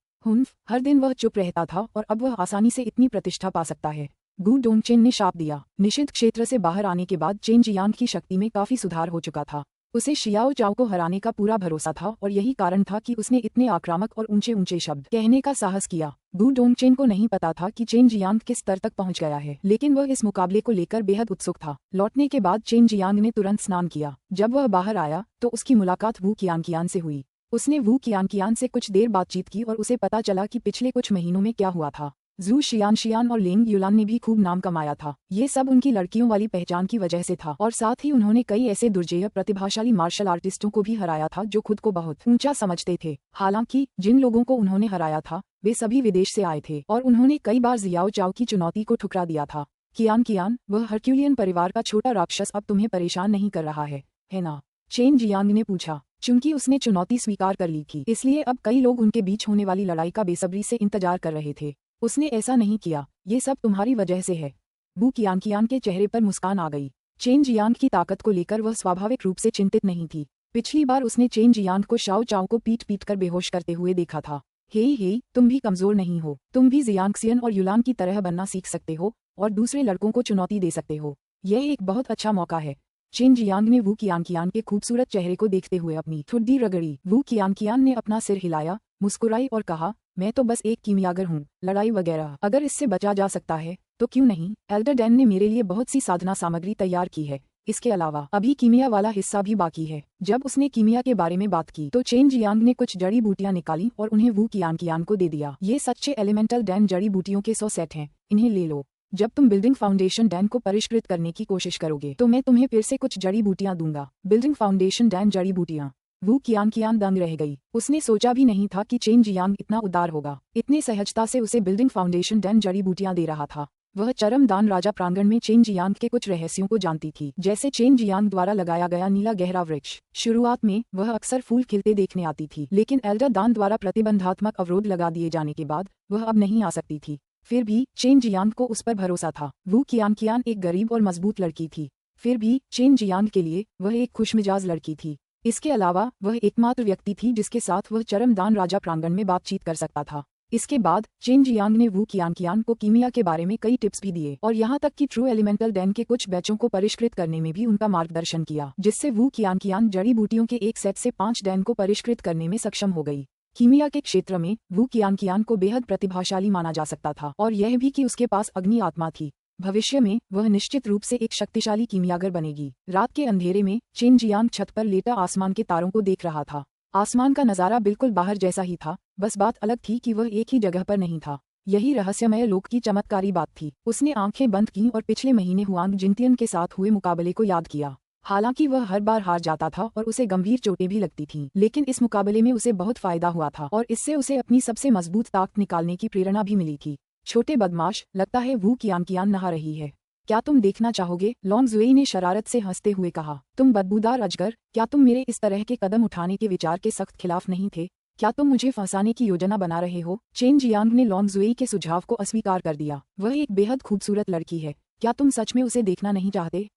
हर दिन वह चुप रहता था और अब वह आसानी से इतनी प्रतिष्ठा पा सकता है। गु डोंगचेन ने शाप दिया। निषिद्ध क्षेत्र से बाहर आने के बाद चेन जियांग की शक्ति में काफी सुधार हो चुका था। उसे शियाओ चाओ को हराने का पूरा भरोसा था और यही कारण था कि उसने इतने आक्रामक और ऊंचे ऊंचे शब्द कहने का साहस किया। गु डोंगचेन को नहीं पता था कि चेन जियांग किस स्तर तक पहुंच गया है, लेकिन वह इस मुकाबले को लेकर बेहद उत्सुक था। लौटने के बाद चेन जियांग ने तुरंत स्नान किया। जब वह बाहर आया तो उसकी मुलाकात वू कियानकियान से हुई। उसने वू कियानकियान से कुछ देर बातचीत की और उसे पता चला कि पिछले कुछ महीनों में क्या हुआ था। जू शियानशियान और लेंग युलान ने भी खूब नाम कमाया था। ये सब उनकी लड़कियों वाली पहचान की वजह से था और साथ ही उन्होंने कई ऐसे दुर्जेय प्रतिभाशाली मार्शल आर्टिस्टों को भी हराया था जो खुद को बहुत ऊंचा समझते थे। हालांकि जिन लोगों को उन्होंने हराया था वे सभी विदेश से आए थे और उन्होंने कई बार जियाओ चाओ की चुनौती को ठुकरा दिया था। कियान, वह हरक्यूलियन परिवार का छोटा राक्षस अब तुम्हें परेशान नहीं कर रहा है ना? चेन जियांग ने पूछा। चूंकि उसने चुनौती स्वीकार कर ली थी, इसलिए अब कई लोग उनके बीच होने वाली लड़ाई का बेसब्री से इंतजार कर रहे थे। उसने ऐसा नहीं किया, ये सब तुम्हारी वजह से है। वू कियानकियान के चेहरे पर मुस्कान आ गई। चेन जियांग की ताकत को लेकर वह स्वाभाविक रूप से चिंतित नहीं थी। पिछली बार उसने चेन जियांग को शाओ चाओ को पीट कर बेहोश करते हुए देखा था। हे, तुम भी कमजोर नहीं हो। तुम भी जियांगसियन और युलान की तरह बनना सीख सकते हो और दूसरे लड़कों को चुनौती दे सकते हो। यह एक बहुत अच्छा मौका है। चेन जियांग ने वू कियानकियान के खूबसूरत चेहरे को देखते हुए अपनी ठुड्डी रगड़ी। वू कियानकियान ने अपना सिर हिलाया, मुस्कुराई और कहा, मैं तो बस एक कीमियागर हूँ। लड़ाई वगैरह अगर इससे बचा जा सकता है तो क्यों नहीं। एल्डर डैन ने मेरे लिए बहुत सी साधना सामग्री तैयार की है। इसके अलावा अभी कीमिया वाला हिस्सा भी बाकी है। जब उसने कीमिया के बारे में बात की तो चेन जियांग ने कुछ जड़ी बूटियां निकाली और उन्हें वू कियानकियान को दे दिया। ये सच्चे एलिमेंटल डैन जड़ी बूटियों के 100 सेट हैं, इन्हें ले लो। जब तुम बिल्डिंग फाउंडेशन डैन को परिष्कृत करने की कोशिश करोगे तो मैं तुम्हें फिर से कुछ जड़ी बूटियां दूंगा। बिल्डिंग फाउंडेशन डैन जड़ी बूटियां। वू कियानकियान दंग रह गई। उसने सोचा भी नहीं था कि चेन जियांग इतना उदार होगा। इतने सहजता से उसे बिल्डिंग फाउंडेशन डैन जड़ी बूटियां दे रहा था। वह चरम दान राजा प्रांगण में चेन जियांग के कुछ रहस्यों को जानती थी, जैसे चेन जियांग द्वारा लगाया गया नीला गहरा वृक्ष। शुरुआत में वह अक्सर फूल खिलते देखने आती थी, लेकिन एल्डर दान द्वारा प्रतिबंधात्मक अवरोध लगा दिए जाने के बाद वह अब नहीं आ सकती थी। फिर भी चेन जियांग को उस पर भरोसा था। वू कियानकियान एक गरीब और मजबूत लड़की थी, फिर भी चेन जियांग के लिए वह एक खुशमिजाज लड़की थी। इसके अलावा वह एकमात्र व्यक्ति थी जिसके साथ वह चरम दान राजा प्रांगण में बातचीत कर सकता था। इसके बाद चेन जियांग ने वू कियानकियान को कीमिया के बारे में कई टिप्स भी दिए और यहाँ तक कि ट्रू एलिमेंटल डैन के कुछ बैचों को परिष्कृत करने में भी उनका मार्गदर्शन किया, जिससे वू कियानकियान जड़ी बूटियों के एक सेट से 5 डैन को परिष्कृत करने में सक्षम हो गई। कीमिया के क्षेत्र में वू कियानकियान को बेहद प्रतिभाशाली माना जा सकता था और यह भी कि उसके पास अग्नि आत्मा थी। भविष्य में वह निश्चित रूप से एक शक्तिशाली कीमियागर बनेगी। रात के अंधेरे में चेन जियांग छत पर लेटा आसमान के तारों को देख रहा था। आसमान का नजारा बिल्कुल बाहर जैसा ही था, बस बात अलग थी कि वह एक ही जगह पर नहीं था। यही रहस्यमय लोक की चमत्कारी बात थी। उसने आंखें बंद की और पिछले महीने हुआंग जिनतियन के साथ हुए मुकाबले को याद किया। हालांकि वह हर बार हार जाता था और उसे गंभीर चोटें भी लगती थीं, लेकिन इस मुकाबले में उसे बहुत फायदा हुआ था और इससे उसे अपनी सबसे मजबूत ताकत निकालने की प्रेरणा भी मिली थी। छोटे बदमाश, लगता है वू कियानकियान नहा रही है। क्या तुम देखना चाहोगे? लॉन्ग जुएई ने शरारत से हंसते हुए कहा। तुम बदबूदार अजगर, क्या तुम मेरे इस तरह के कदम उठाने के विचार के सख्त खिलाफ नहीं थे? क्या तुम मुझे फंसाने की योजना बना रहे हो? चेन जियांग ने लॉन्ग जुएई के सुझाव को अस्वीकार कर दिया। वह एक बेहद खूबसूरत लड़की है, क्या तुम सच में उसे देखना नहीं चाहते?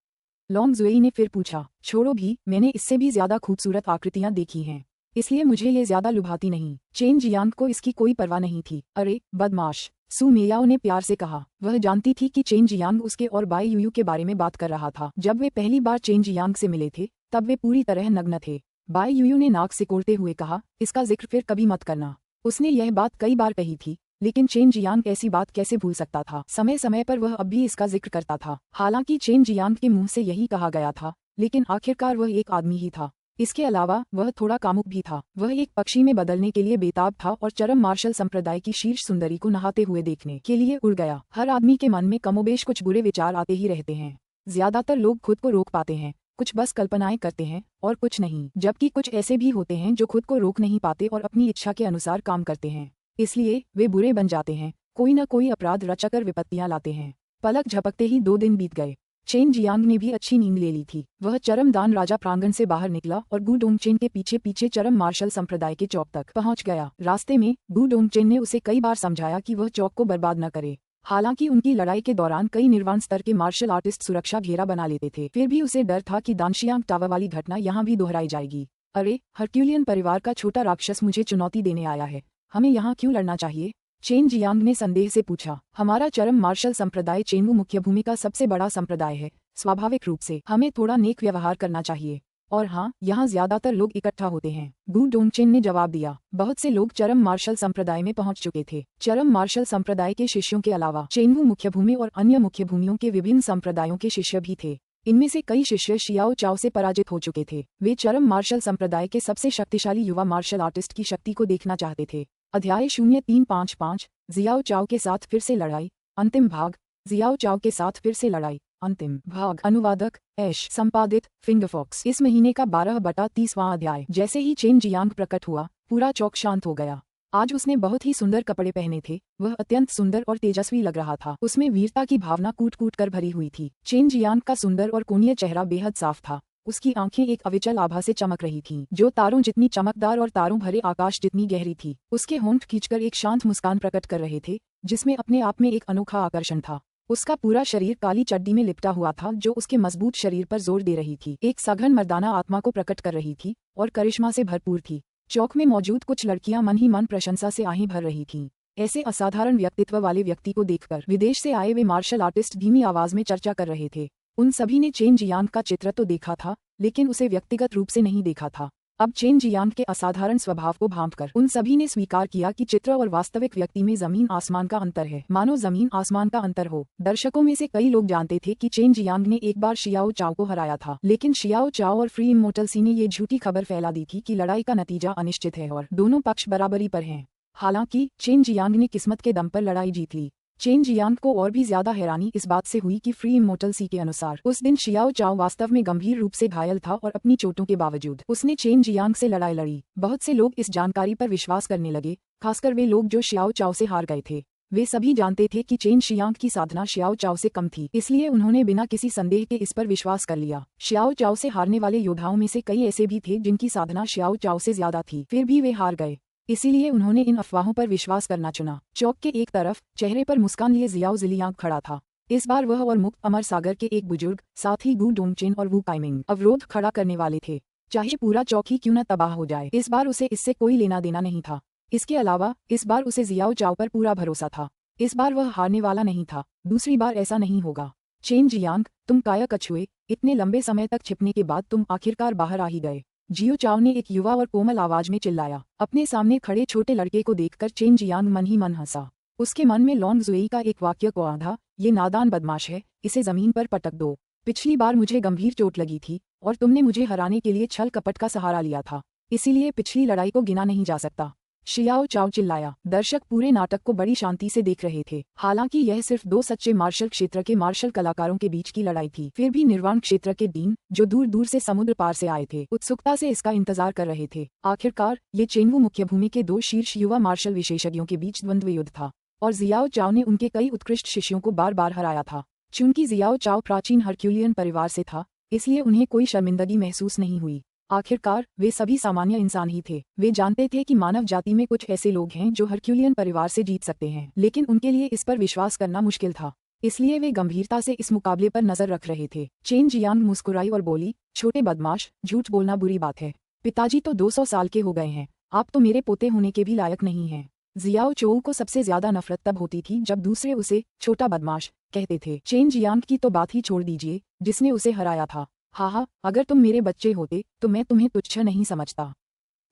लॉन्ग जुएई ने फिर पूछा। छोड़ो भी, मैंने इससे भी ज्यादा खूबसूरत आकृतियां देखी हैं, इसलिए मुझे ये ज्यादा लुभाती नहीं। चेन जियांग को इसकी कोई परवाह नहीं थी। अरे बदमाश, सू मेयाओ ने प्यार से कहा। वह जानती थी कि चेन जियांग उसके और बाई यूयू के बारे में बात कर रहा था। जब वे पहली बार चेन जियांग से मिले थे तब वे पूरी तरह नग्न थे। बाई यूयू ने नाक सिकोड़ते हुए कहा, इसका जिक्र फिर कभी मत करना। उसने यह बात कई बार कही थी, लेकिन चेन जियांग ऐसी बात कैसे भूल सकता था। समय समय पर वह अब भी इसका जिक्र करता था। हालांकि चेन जियांग के मुंह से यही कहा गया था, लेकिन आखिरकार वह एक आदमी ही था। इसके अलावा वह थोड़ा कामुक भी था। वह एक पक्षी में बदलने के लिए बेताब था और चरम मार्शल संप्रदाय की शीर्ष सुंदरी को नहाते हुए देखने के लिए उड़ गया। हर आदमी के मन में कमोबेश कुछ बुरे विचार आते ही रहते हैं। ज्यादातर लोग खुद को रोक पाते हैं, कुछ बस कल्पनाएं करते हैं और कुछ नहीं, जबकि कुछ ऐसे भी होते हैं जो खुद को रोक नहीं पाते और अपनी इच्छा के अनुसार काम करते हैं, इसलिए वे बुरे बन जाते हैं। कोई न कोई अपराध रचकर विपत्तियां लाते हैं। पलक झपकते ही 2 दिन बीत गए। चेन जियांग ने भी अच्छी नींद ले ली थी। वह चरमदान राजा प्रांगण से बाहर निकला और गु डोंगचेन के पीछे पीछे चरम मार्शल संप्रदाय के चौक तक पहुंच गया। रास्ते में गु डोंगचेन ने उसे कई बार समझाया कि वह चौक को बर्बाद न करे। हालांकि उनकी लड़ाई के दौरान कई निर्वाण स्तर के मार्शल आर्टिस्ट सुरक्षा घेरा बना लेते थे, फिर भी उसे डर था कि दानशियांग टावर वाली घटना यहाँ भी दोहराई जाएगी। अरे, हर्क्यूलियन परिवार का छोटा राक्षस मुझे चुनौती देने आया है, हमें यहाँ क्यों लड़ना चाहिए? चेन जियांग ने संदेह से पूछा। हमारा चरम मार्शल संप्रदाय चेनवू मुख्य भूमि का सबसे बड़ा संप्रदाय है, स्वाभाविक रूप से हमें थोड़ा नेक व्यवहार करना चाहिए। और हाँ, यहाँ ज्यादातर लोग इकट्ठा होते हैं, गु डोंगचेन ने जवाब दिया। बहुत से लोग चरम मार्शल संप्रदाय में पहुंच चुके थे। चरम मार्शल संप्रदाय के शिष्यों के अलावा चेनवू मुख्य भूमि और अन्य मुख्य भूमियों के विभिन्न संप्रदायों के शिष्य भी थे। इनमें से कई शिष्य शियाओ चाओ से पराजित हो चुके थे। वे चरम मार्शल संप्रदाय के सबसे शक्तिशाली युवा मार्शल आर्टिस्ट की शक्ति को देखना चाहते थे। अध्याय 0355 जियाओ चाओ के साथ फिर से लड़ाई, अंतिम भाग। जियाओ चाओ के साथ फिर से लड़ाई, अंतिम भाग। अनुवादक ऐश, संपादित फिंगरफॉक्स। इस महीने का 12/30वां अध्याय। जैसे ही चेन जियांग प्रकट हुआ, पूरा चौक शांत हो गया। आज उसने बहुत ही सुंदर कपड़े पहने थे। वह अत्यंत सुंदर और तेजस्वी लग रहा था। उसमें वीरता की भावना कूट कूट कर भरी हुई थी। चेन जियांग का सुंदर और कोणीय चेहरा बेहद साफ था। उसकी आंखें एक अविचल आभा से चमक रही थीं, जो तारों जितनी चमकदार और तारों भरे आकाश जितनी गहरी थी। उसके होंठ खींचकर एक शांत मुस्कान प्रकट कर रहे थे, जिसमें अपने आप में एक अनोखा आकर्षण था। उसका पूरा शरीर काली चड्डी में लिपटा हुआ था, जो उसके मजबूत शरीर पर जोर दे रही थी, एक सघन मर्दाना आत्मा को प्रकट कर रही थी और करिश्मा से भरपूर थी। चौक में मौजूद कुछ लड़कियां मन ही मन प्रशंसा से आहीं भर रही थीं। ऐसे असाधारण व्यक्तित्व वाले व्यक्ति को देखकर विदेश से आए वे मार्शल आर्टिस्ट धीमी आवाज में चर्चा कर रहे थे। उन सभी ने चेन जियांग का चित्र तो देखा था, लेकिन उसे व्यक्तिगत रूप से नहीं देखा था। अब चेन जियांग के असाधारण स्वभाव को भांपकर उन सभी ने स्वीकार किया कि चित्र और वास्तविक व्यक्ति में जमीन आसमान का अंतर है, मानो जमीन आसमान का अंतर हो। दर्शकों में से कई लोग जानते थे कि चेन जियांग ने एक बार शियाओ चाओ को हराया था, लेकिन शियाओ चाओ और फ्री इमोर्टल सी ने ये झूठी खबर फैला दी थी कि लड़ाई का नतीजा अनिश्चित है और दोनों पक्ष बराबरी पर हैं। हालांकि चेन जियांग ने किस्मत के दम पर लड़ाई जीत ली। चेन जियांग को और भी ज्यादा हैरानी इस बात से हुई कि फ्री इमोर्टल सी के अनुसार उस दिन शियाओ चाओ वास्तव में गंभीर रूप से घायल था और अपनी चोटों के बावजूद उसने चेन जियांग से लड़ाई लड़ी। बहुत से लोग इस जानकारी पर विश्वास करने लगे, खासकर वे लोग जो शियाओ चाओ से हार गए थे। वे सभी जानते थे कि चेन जियांग की साधना शियाओ चाओ से कम थी, इसलिए उन्होंने बिना किसी संदेह के इस पर विश्वास कर लिया। शियाओ चाओ से हारने वाले योद्धाओं में से कई ऐसे भी थे जिनकी साधना शियाओ चाओ से ज्यादा थी, फिर भी वे हार गए। इसीलिए उन्होंने इन अफवाहों पर विश्वास करना चुना। चौक के एक तरफ चेहरे पर मुस्कान लिए जियाओ जिलियांग खड़ा था। इस बार वह और मुक्त अमर सागर के एक बुजुर्ग, साथ ही गु डोंगचेन और वू काइमिंग अवरोध खड़ा करने वाले थे। चाहे पूरा चौक ही क्यों न तबाह हो जाए, इस बार उसे इससे कोई लेना देना नहीं था। इसके अलावा इस बार उसे जियाओ चाओ पर पूरा भरोसा था। इस बार वह हारने वाला नहीं था। दूसरी बार ऐसा नहीं होगा। चेन जियांग, तुम काया कछुए, इतने लंबे समय तक छिपने के बाद तुम आखिरकार बाहर आ ही गए। जियो चाओ ने एक युवा और कोमल आवाज में चिल्लाया। अपने सामने खड़े छोटे लड़के को देखकर चेन जियांग मन ही मन हंसा। उसके मन में लॉन्ग जुई का एक वाक्य को आधा, ये नादान बदमाश है, इसे जमीन पर पटक दो। पिछली बार मुझे गंभीर चोट लगी थी और तुमने मुझे हराने के लिए छल कपट का सहारा लिया था, इसीलिए पिछली लड़ाई को गिना नहीं जा सकता। शियाओ चाओ चिल्लाया। दर्शक पूरे नाटक को बड़ी शांति से देख रहे थे। हालांकि यह सिर्फ दो सच्चे मार्शल क्षेत्र के मार्शल कलाकारों के बीच की लड़ाई थी, फिर भी निर्वाण क्षेत्र के डीन, जो दूर दूर से समुद्र पार से आए थे, उत्सुकता से इसका इंतजार कर रहे थे। आखिरकार ये चेनवू मुख्य भूमि के दो शीर्ष युवा मार्शल विशेषज्ञों के बीच द्वंद्व युद्ध था और जियाओ चाओ ने उनके कई उत्कृष्ट शिष्यों को बार बार हराया था। चूंकि जियाओ चाओ प्राचीन हरक्यूलियन परिवार से था, इसलिए उन्हें कोई शर्मिंदगी महसूस नहीं हुई। आखिरकार वे सभी सामान्य इंसान ही थे। वे जानते थे कि मानव जाति में कुछ ऐसे लोग हैं जो हरक्यूलियन परिवार से जीत सकते हैं, लेकिन उनके लिए इस पर विश्वास करना मुश्किल था। इसलिए वे गंभीरता से इस मुकाबले पर नजर रख रहे थे। चेन जियांग मुस्कुराई और बोली, छोटे बदमाश, झूठ बोलना बुरी बात है। पिताजी तो 200 साल के हो गए हैं, आप तो मेरे पोते होने के भी लायक नहीं हैं। जियाओ चोऊ को सबसे ज्यादा नफरत तब होती थी जब दूसरे उसे छोटा बदमाश कहते थे। चेन जियांग की तो बात ही छोड़ दीजिए, जिसने उसे हराया था। हाँ, अगर तुम मेरे बच्चे होते तो मैं तुम्हें तुच्छ नहीं समझता।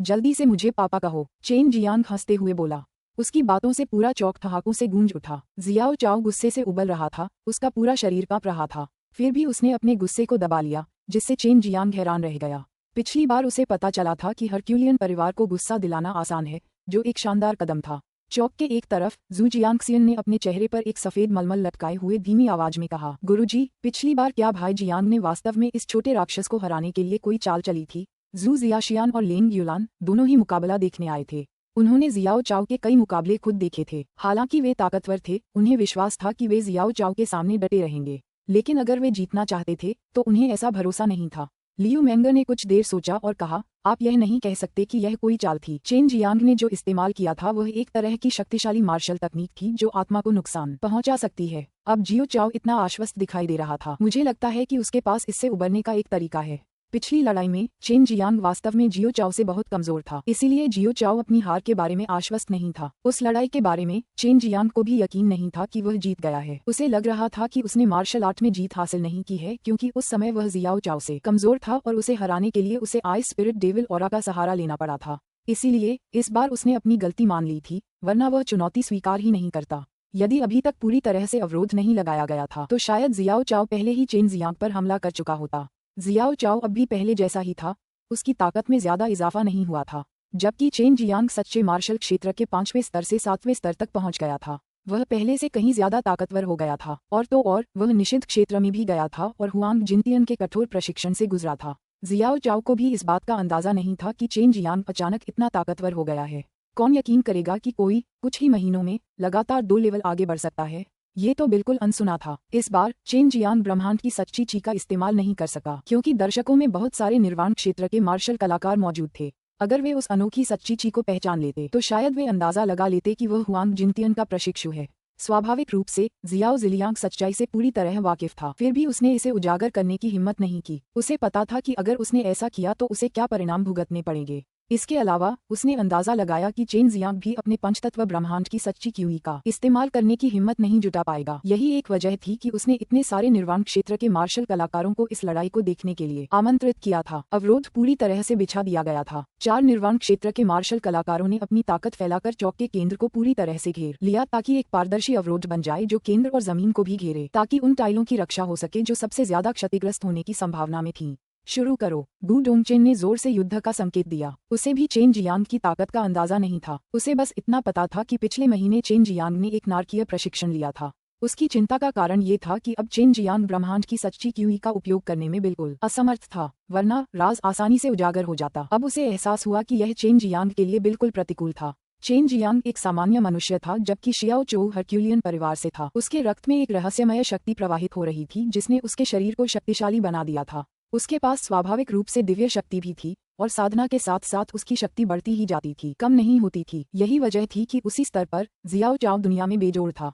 जल्दी से मुझे पापा कहो, चेन जियांग हंसते हुए बोला। उसकी बातों से पूरा चौक ठहाकों से गूंज उठा। जियाओ चाओ गुस्से से उबल रहा था, उसका पूरा शरीर कांप रहा था। फिर भी उसने अपने गुस्से को दबा लिया, जिससे चेन जियांग हैरान रह गया। पिछली बार उसे पता चला था कि हरक्यूलियन परिवार को गुस्सा दिलाना आसान है, जो एक शानदार कदम था। चौक के एक तरफ जू जियांगसियन ने अपने चेहरे पर एक सफेद मलमल लटकाए हुए धीमी आवाज में कहा, गुरुजी, पिछली बार क्या भाई जियांग ने वास्तव में इस छोटे राक्षस को हराने के लिए कोई चाल चली थी? जू जियाशियान और लेंग युलान दोनों ही मुकाबला देखने आए थे। उन्होंने जियाओ चाओ के कई मुकाबले खुद देखे थे। हालांकि वे ताकतवर थे, उन्हें विश्वास था कि वे जियाओ चाओ के सामने डटे रहेंगे, लेकिन अगर वे जीतना चाहते थे तो उन्हें ऐसा भरोसा नहीं था। लियू मैंगर ने कुछ देर सोचा और कहा, आप यह नहीं कह सकते कि यह कोई चाल थी। चेन जियांग ने जो इस्तेमाल किया था वह एक तरह की शक्तिशाली मार्शल तकनीक थी जो आत्मा को नुकसान पहुंचा सकती है। अब जियो चाओ इतना आश्वस्त दिखाई दे रहा था, मुझे लगता है कि उसके पास इससे उबरने का एक तरीका है। पिछली लड़ाई में चेन जियांग वास्तव में जियो चाओ से बहुत कमजोर था, इसीलिए जियो चाओ अपनी हार के बारे में आश्वस्त नहीं था। उस लड़ाई के बारे में चेन जियांग को भी यकीन नहीं था कि वह जीत गया है। उसे लग रहा था कि उसने मार्शल आर्ट में जीत हासिल नहीं की है, क्योंकि उस समय वह जियाओ चाओ से कमजोर था और उसे हराने के लिए उसे आइस स्पिरिट डेविल ऑरा का सहारा लेना पड़ा था। इसीलिए इस बार उसने अपनी गलती मान ली थी, वरना वह चुनौती स्वीकार ही नहीं करता। यदि अभी तक पूरी तरह से अवरोध नहीं लगाया गया था तो शायद जियाओ चाओ पहले ही चेन जियांग पर हमला कर चुका होता। जियाओ चाओ अब भी पहले जैसा ही था, उसकी ताकत में ज्यादा इजाफा नहीं हुआ था। जबकि चेन जियांग सच्चे मार्शल क्षेत्र के 5वें स्तर से 7वें स्तर तक पहुंच गया था। वह पहले से कहीं ज्यादा ताकतवर हो गया था, और तो और वह निषिद्ध क्षेत्र में भी गया था और हुआंग जिनतियन के कठोर प्रशिक्षण से गुजरा था। जियाओ चाओ को भी इस बात का अंदाजा नहीं था कि चेन जियांग अचानक इतना ताकतवर हो गया है। कौन यकीन करेगा कि कोई कुछ ही महीनों में लगातार 2 लेवल आगे बढ़ सकता है? ये तो बिल्कुल अनसुना था। इस बार चेन जियांग ब्रह्मांड की सच्ची ची का इस्तेमाल नहीं कर सका, क्योंकि दर्शकों में बहुत सारे निर्वाण क्षेत्र के मार्शल कलाकार मौजूद थे। अगर वे उस अनोखी सच्ची ची को पहचान लेते तो शायद वे अंदाजा लगा लेते कि वह हुआंग जिनतियन का प्रशिक्षु है। स्वाभाविक रूप से जियाओ जिलियांग सच्चाई से पूरी तरह वाकिफ था, फिर भी उसने इसे उजागर करने की हिम्मत नहीं की। उसे पता था कि अगर उसने ऐसा किया तो उसे क्या परिणाम भुगतने पड़ेंगे। इसके अलावा उसने अंदाजा लगाया कि चेन जियांग भी अपने पंचतत्व ब्रह्मांड की सच्ची क्यूई का इस्तेमाल करने की हिम्मत नहीं जुटा पाएगा। यही एक वजह थी कि उसने इतने सारे निर्वाण क्षेत्र के मार्शल कलाकारों को इस लड़ाई को देखने के लिए आमंत्रित किया था। अवरोध पूरी तरह से बिछा दिया गया था। 4 निर्वाण क्षेत्र के मार्शल कलाकारों ने अपनी ताकत फैलाकर चौक के केंद्र को पूरी तरह से घेर लिया, ताकि एक पारदर्शी अवरोध बन जाए जो केंद्र और जमीन को भी घेरे, ताकि उन टाइलों की रक्षा हो सके जो सबसे ज्यादा क्षतिग्रस्त होने की संभावना में थी। शुरू करो। गु डोंगचेन ने जोर से युद्ध का संकेत दिया। उसे भी चेन जियांग की ताकत का अंदाजा नहीं था। उसे बस इतना पता था कि पिछले महीने चेन जियांग ने एक नारकीय प्रशिक्षण लिया था। उसकी चिंता का कारण ये था कि अब चेन जियांग ब्रह्मांड की सच्ची क्यूई का उपयोग करने में बिल्कुल असमर्थ था, वरना राज आसानी से उजागर हो जाता। अब उसे एहसास हुआ कि यह चेन जियांग के लिए बिल्कुल प्रतिकूल था। चेन जियांग एक सामान्य मनुष्य था, जबकि शियाओ चोऊ हरक्यूलियन परिवार से था। उसके रक्त में एक रहस्यमय शक्ति प्रवाहित हो रही थी, जिसने उसके शरीर को शक्तिशाली बना दिया था। उसके पास स्वाभाविक रूप से दिव्य शक्ति भी थी, और साधना के साथ साथ उसकी शक्ति बढ़ती ही जाती थी, कम नहीं होती थी। यही वजह थी कि उसी स्तर पर जियाओ चाओ दुनिया में बेजोड़ था,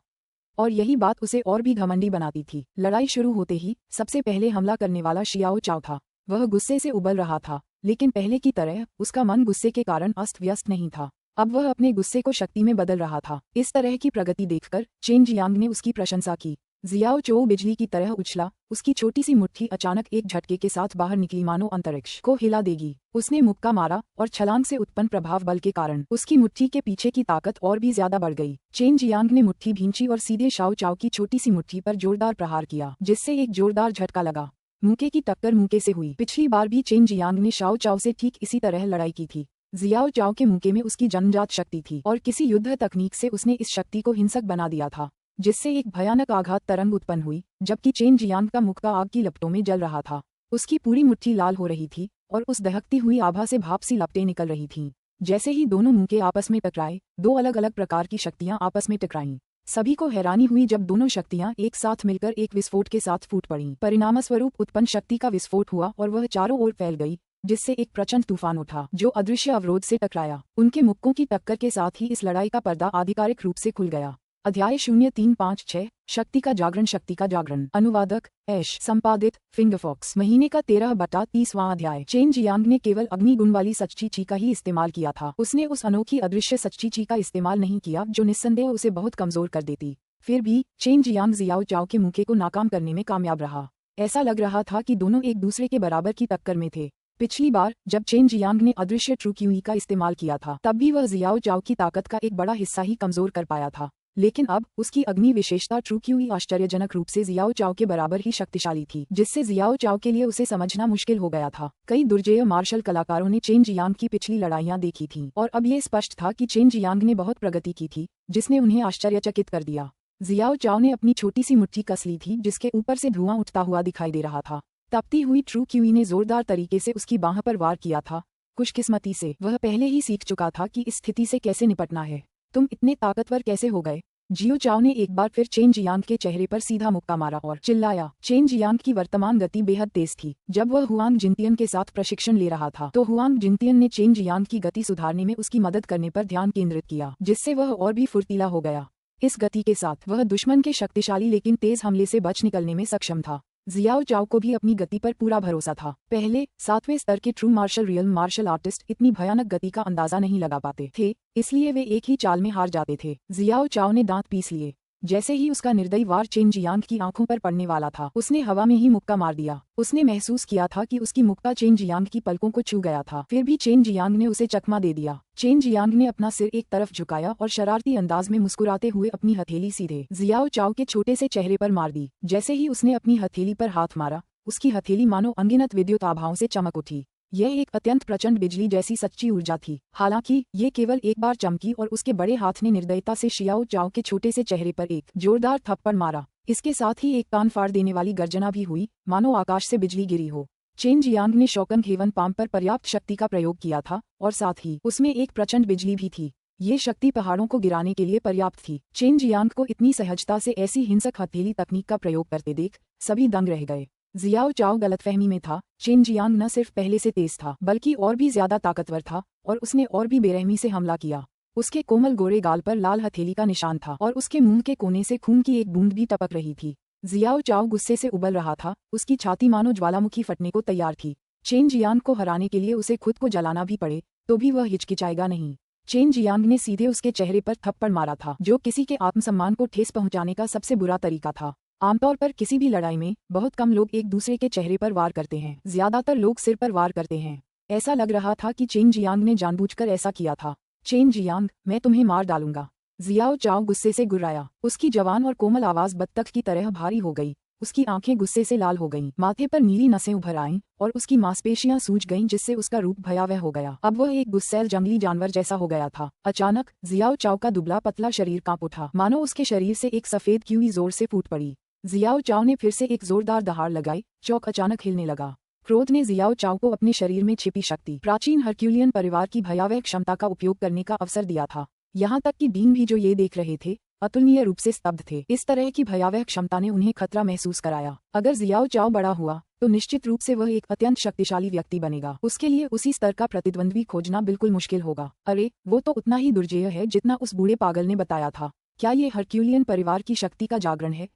और यही बात उसे और भी घमंडी बनाती थी। लड़ाई शुरू होते ही सबसे पहले हमला करने वाला शियाओ चाओ था। वह गुस्से से उबल रहा था, लेकिन पहले की तरह उसका मन गुस्से के कारण अस्त व्यस्त नहीं था। अब वह अपने गुस्से को शक्ति में बदल रहा था। इस तरह की प्रगति देखकर चेन जियांग ने उसकी प्रशंसा की। जियाओ चोउ बिजली की तरह उछला, उसकी छोटी सी मुट्ठी अचानक एक झटके के साथ बाहर निकली मानो अंतरिक्ष को हिला देगी। उसने मुक्का मारा और छलांग से उत्पन्न प्रभाव बल के कारण उसकी मुट्ठी के पीछे की ताकत और भी ज्यादा बढ़ गई। चेन जियांग ने मुट्ठी भींची और सीधे शाओ चाओ की छोटी सी मुट्ठी पर जोरदार प्रहार किया, जिससे एक जोरदार झटका लगा। मुक्के की टक्कर मुक्के से हुई। पिछली बार भी चेन जियांग ने शाओ चाओ से ठीक इसी तरह लड़ाई की थी। जियाओ चाओ के मुक्के में उसकी जन्मजात शक्ति थी और किसी युद्ध तकनीक से उसने इस शक्ति को हिंसक बना दिया था, जिससे एक भयानक आघात तरंग उत्पन्न हुई। जबकि चेन जियांग का मुक्का आग की लपटों में जल रहा था, उसकी पूरी मुट्ठी लाल हो रही थी और उस दहकती हुई आभा से भाप सी लपटें निकल रही थीं। जैसे ही दोनों मुक्के आपस में टकराए, दो अलग अलग प्रकार की शक्तियां आपस में टकराईं। सभी को हैरानी हुई जब दोनों शक्तियां एक साथ मिलकर एक विस्फोट के साथ फूट पड़ीं। परिणामस्वरूप उत्पन्न शक्ति का विस्फोट हुआ और वह चारों ओर फैल गई, जिससे एक प्रचंड तूफान उठा जो अदृश्य अवरोध से टकराया। उनके मुक्कों की टक्कर के साथ ही इस लड़ाई का पर्दा आधिकारिक रूप से खुल गया। अध्याय 0356 शक्ति का जागरण। शक्ति का जागरण। अनुवादक ऐश। संपादित फिंगरफॉक्स। महीने का 13/30वां अध्याय। चेन जियांग ने केवल अग्नि गुण वाली सच्ची ची का ही इस्तेमाल किया था। उसने उस अनोखी अदृश्य सच्ची ची का इस्तेमाल नहीं किया जो निस्संदेह उसे बहुत कमजोर कर देती। फिर भी चेन जियांग जियाओ चाओ के मुक्के को नाकाम करने में कामयाब रहा। ऐसा लग रहा था कि दोनों एक दूसरे के बराबर की टक्कर में थे। पिछली बार जब चेन जियांग ने अदृश्य ट्रू क्यूई का इस्तेमाल किया था, तब भी वह जियाओ चाओ की ताकत का एक बड़ा हिस्सा ही कमजोर कर पाया था। लेकिन अब उसकी अग्नि विशेषता ट्रू क्यूई आश्चर्यजनक रूप से जियाओ चाओ के बराबर ही शक्तिशाली थी, जिससे जियाओ चाओ के लिए उसे समझना मुश्किल हो गया था। कई दुर्जेय मार्शल कलाकारों ने चेन जियांग की पिछली लड़ाइयां देखी थीं और अब ये स्पष्ट था कि चेन जियांग ने बहुत प्रगति की थी, जिसने उन्हें आश्चर्यचकित कर दिया। जियाओ चाओ ने अपनी छोटी सी मुट्ठी कस ली थी, जिसके ऊपर से धुआं उठता हुआ दिखाई दे रहा था। तपती हुई ट्रू क्यूई ने जोरदार तरीके से उसकी बाह पर वार किया था। खुशकिस्मती से वह पहले ही सीख चुका था कि इस स्थिति से कैसे निपटना है। तुम इतने ताकतवर कैसे हो गए? जियो चाओ ने एक बार फिर चेन जियांग के चेहरे पर सीधा मुक्का मारा और चिल्लाया। चेन जियांग की वर्तमान गति बेहद तेज थी। जब वह हुआंग जिनतियन के साथ प्रशिक्षण ले रहा था, तो हुआंग जिनतियन ने चेन जियांग की गति सुधारने में उसकी मदद करने पर ध्यान केंद्रित किया, जिससे वह और भी फुर्तीला हो गया। इस गति के साथ वह दुश्मन के शक्तिशाली लेकिन तेज हमले से बच निकलने में सक्षम था। जियाओ चाओ को भी अपनी गति पर पूरा भरोसा था। पहले 7वें स्तर के ट्रू रियल मार्शल आर्टिस्ट इतनी भयानक गति का अंदाजा नहीं लगा पाते थे, इसलिए वे एक ही चाल में हार जाते थे। जियाओ चाओ ने दांत पीस लिए। जैसे ही उसका निर्दयी वार चेन जियांग की आंखों पर पड़ने वाला था, उसने हवा में ही मुक्का मार दिया। उसने महसूस किया था कि उसकी मुक्का चेन जियांग की पलकों को छू गया था। फिर भी चेन जियांग ने उसे चकमा दे दिया। चेन जियांग ने अपना सिर एक तरफ झुकाया और शरारती अंदाज में मुस्कुराते हुए अपनी हथेली सीधे जियाओ चाओ के छोटे से चेहरे पर मार दी। जैसे ही उसने अपनी हथेली पर हाथ मारा, उसकी हथेली मानो अनगिनत विद्युत आभाओं से चमक उठी। यह एक अत्यंत प्रचंड बिजली जैसी सच्ची ऊर्जा थी। हालांकि ये केवल एक बार चमकी और उसके बड़े हाथ ने निर्दयता से जियाओ चाओ के छोटे से चेहरे पर एक जोरदार थप्पड़ मारा। इसके साथ ही एक कान फाड़ देने वाली गर्जना भी हुई, मानो आकाश से बिजली गिरी हो। चेन जियांग ने शोकन हेवन पाम पर पर्याप्त शक्ति का प्रयोग किया था और साथ ही उसमें एक प्रचंड बिजली भी थी। ये शक्ति पहाड़ों को गिराने के लिए पर्याप्त थी। चेन जियांग को इतनी सहजता से ऐसी हिंसक हथेली तकनीक का प्रयोग करते देख सभी दंग रह गए। जियाओ चाओ गलतफहमी में था। चेन जियांग न सिर्फ पहले से तेज था, बल्कि और भी ज्यादा ताकतवर था और उसने और भी बेरहमी से हमला किया। उसके कोमल गोरे गाल पर लाल हथेली का निशान था और उसके मुंह के कोने से खून की एक बूंद भी टपक रही थी। जियाओ चाओ गुस्से से उबल रहा था, उसकी छाती मानो ज्वालामुखी फटने को तैयार थी। चेन जियांग को हराने के लिए उसे खुद को जलाना भी पड़े तो भी वह हिचकिचाएगा नहीं। चेन जियांग ने सीधे उसके चेहरे पर थप्पड़ मारा था, जो किसी के आत्मसम्मान को ठेस पहुंचाने का सबसे बुरा तरीका था। आमतौर पर किसी भी लड़ाई में बहुत कम लोग एक दूसरे के चेहरे पर वार करते हैं, ज्यादातर लोग सिर पर वार करते हैं। ऐसा लग रहा था कि चेन जियांग ने जानबूझकर ऐसा किया था। चेन जियांग, मैं तुम्हें मार डालूंगा। जियाओ चाओ गुस्से से गुर्राया। उसकी जवान और कोमल आवाज बत्तख की तरह भारी हो गई। उसकी आंखें गुस्से से लाल हो गईं, माथे पर नीली नसें उभर आईं और उसकी मांसपेशियां सूज गईं, जिससे उसका रूप भयावह हो गया। अब वह एक गुस्सैल जंगली जानवर जैसा हो गया था। अचानक जियाओ चाओ का दुबला पतला शरीर कांप उठा, मानो उसके शरीर से एक सफेद क्यूई जोर से फूट पड़ी। जियाओ चाओ ने फिर से एक जोरदार दहाड़ लगाई। चौक अचानक हिलने लगा। क्रोध ने जियाओ चाओ को अपने शरीर में छिपी शक्ति, प्राचीन हरक्यूलियन परिवार की भयावह क्षमता का उपयोग करने का अवसर दिया था। यहाँ तक कि डीन भी जो ये देख रहे थे, अतुलनीय रूप से स्तब्ध थे। इस तरह की भयावह क्षमता ने उन्हें खतरा महसूस कराया। अगर जियाओ चाओ बड़ा हुआ तो निश्चित रूप से वह एक अत्यंत शक्तिशाली व्यक्ति बनेगा। उसके लिए उसी स्तर का प्रतिद्वंद्वी खोजना बिल्कुल मुश्किल होगा। अरे, वो तो उतना ही दुर्जेय है जितना उस बूढ़े पागल ने बताया था। क्या ये हरक्यूलियन परिवार की शक्ति का जागरण है?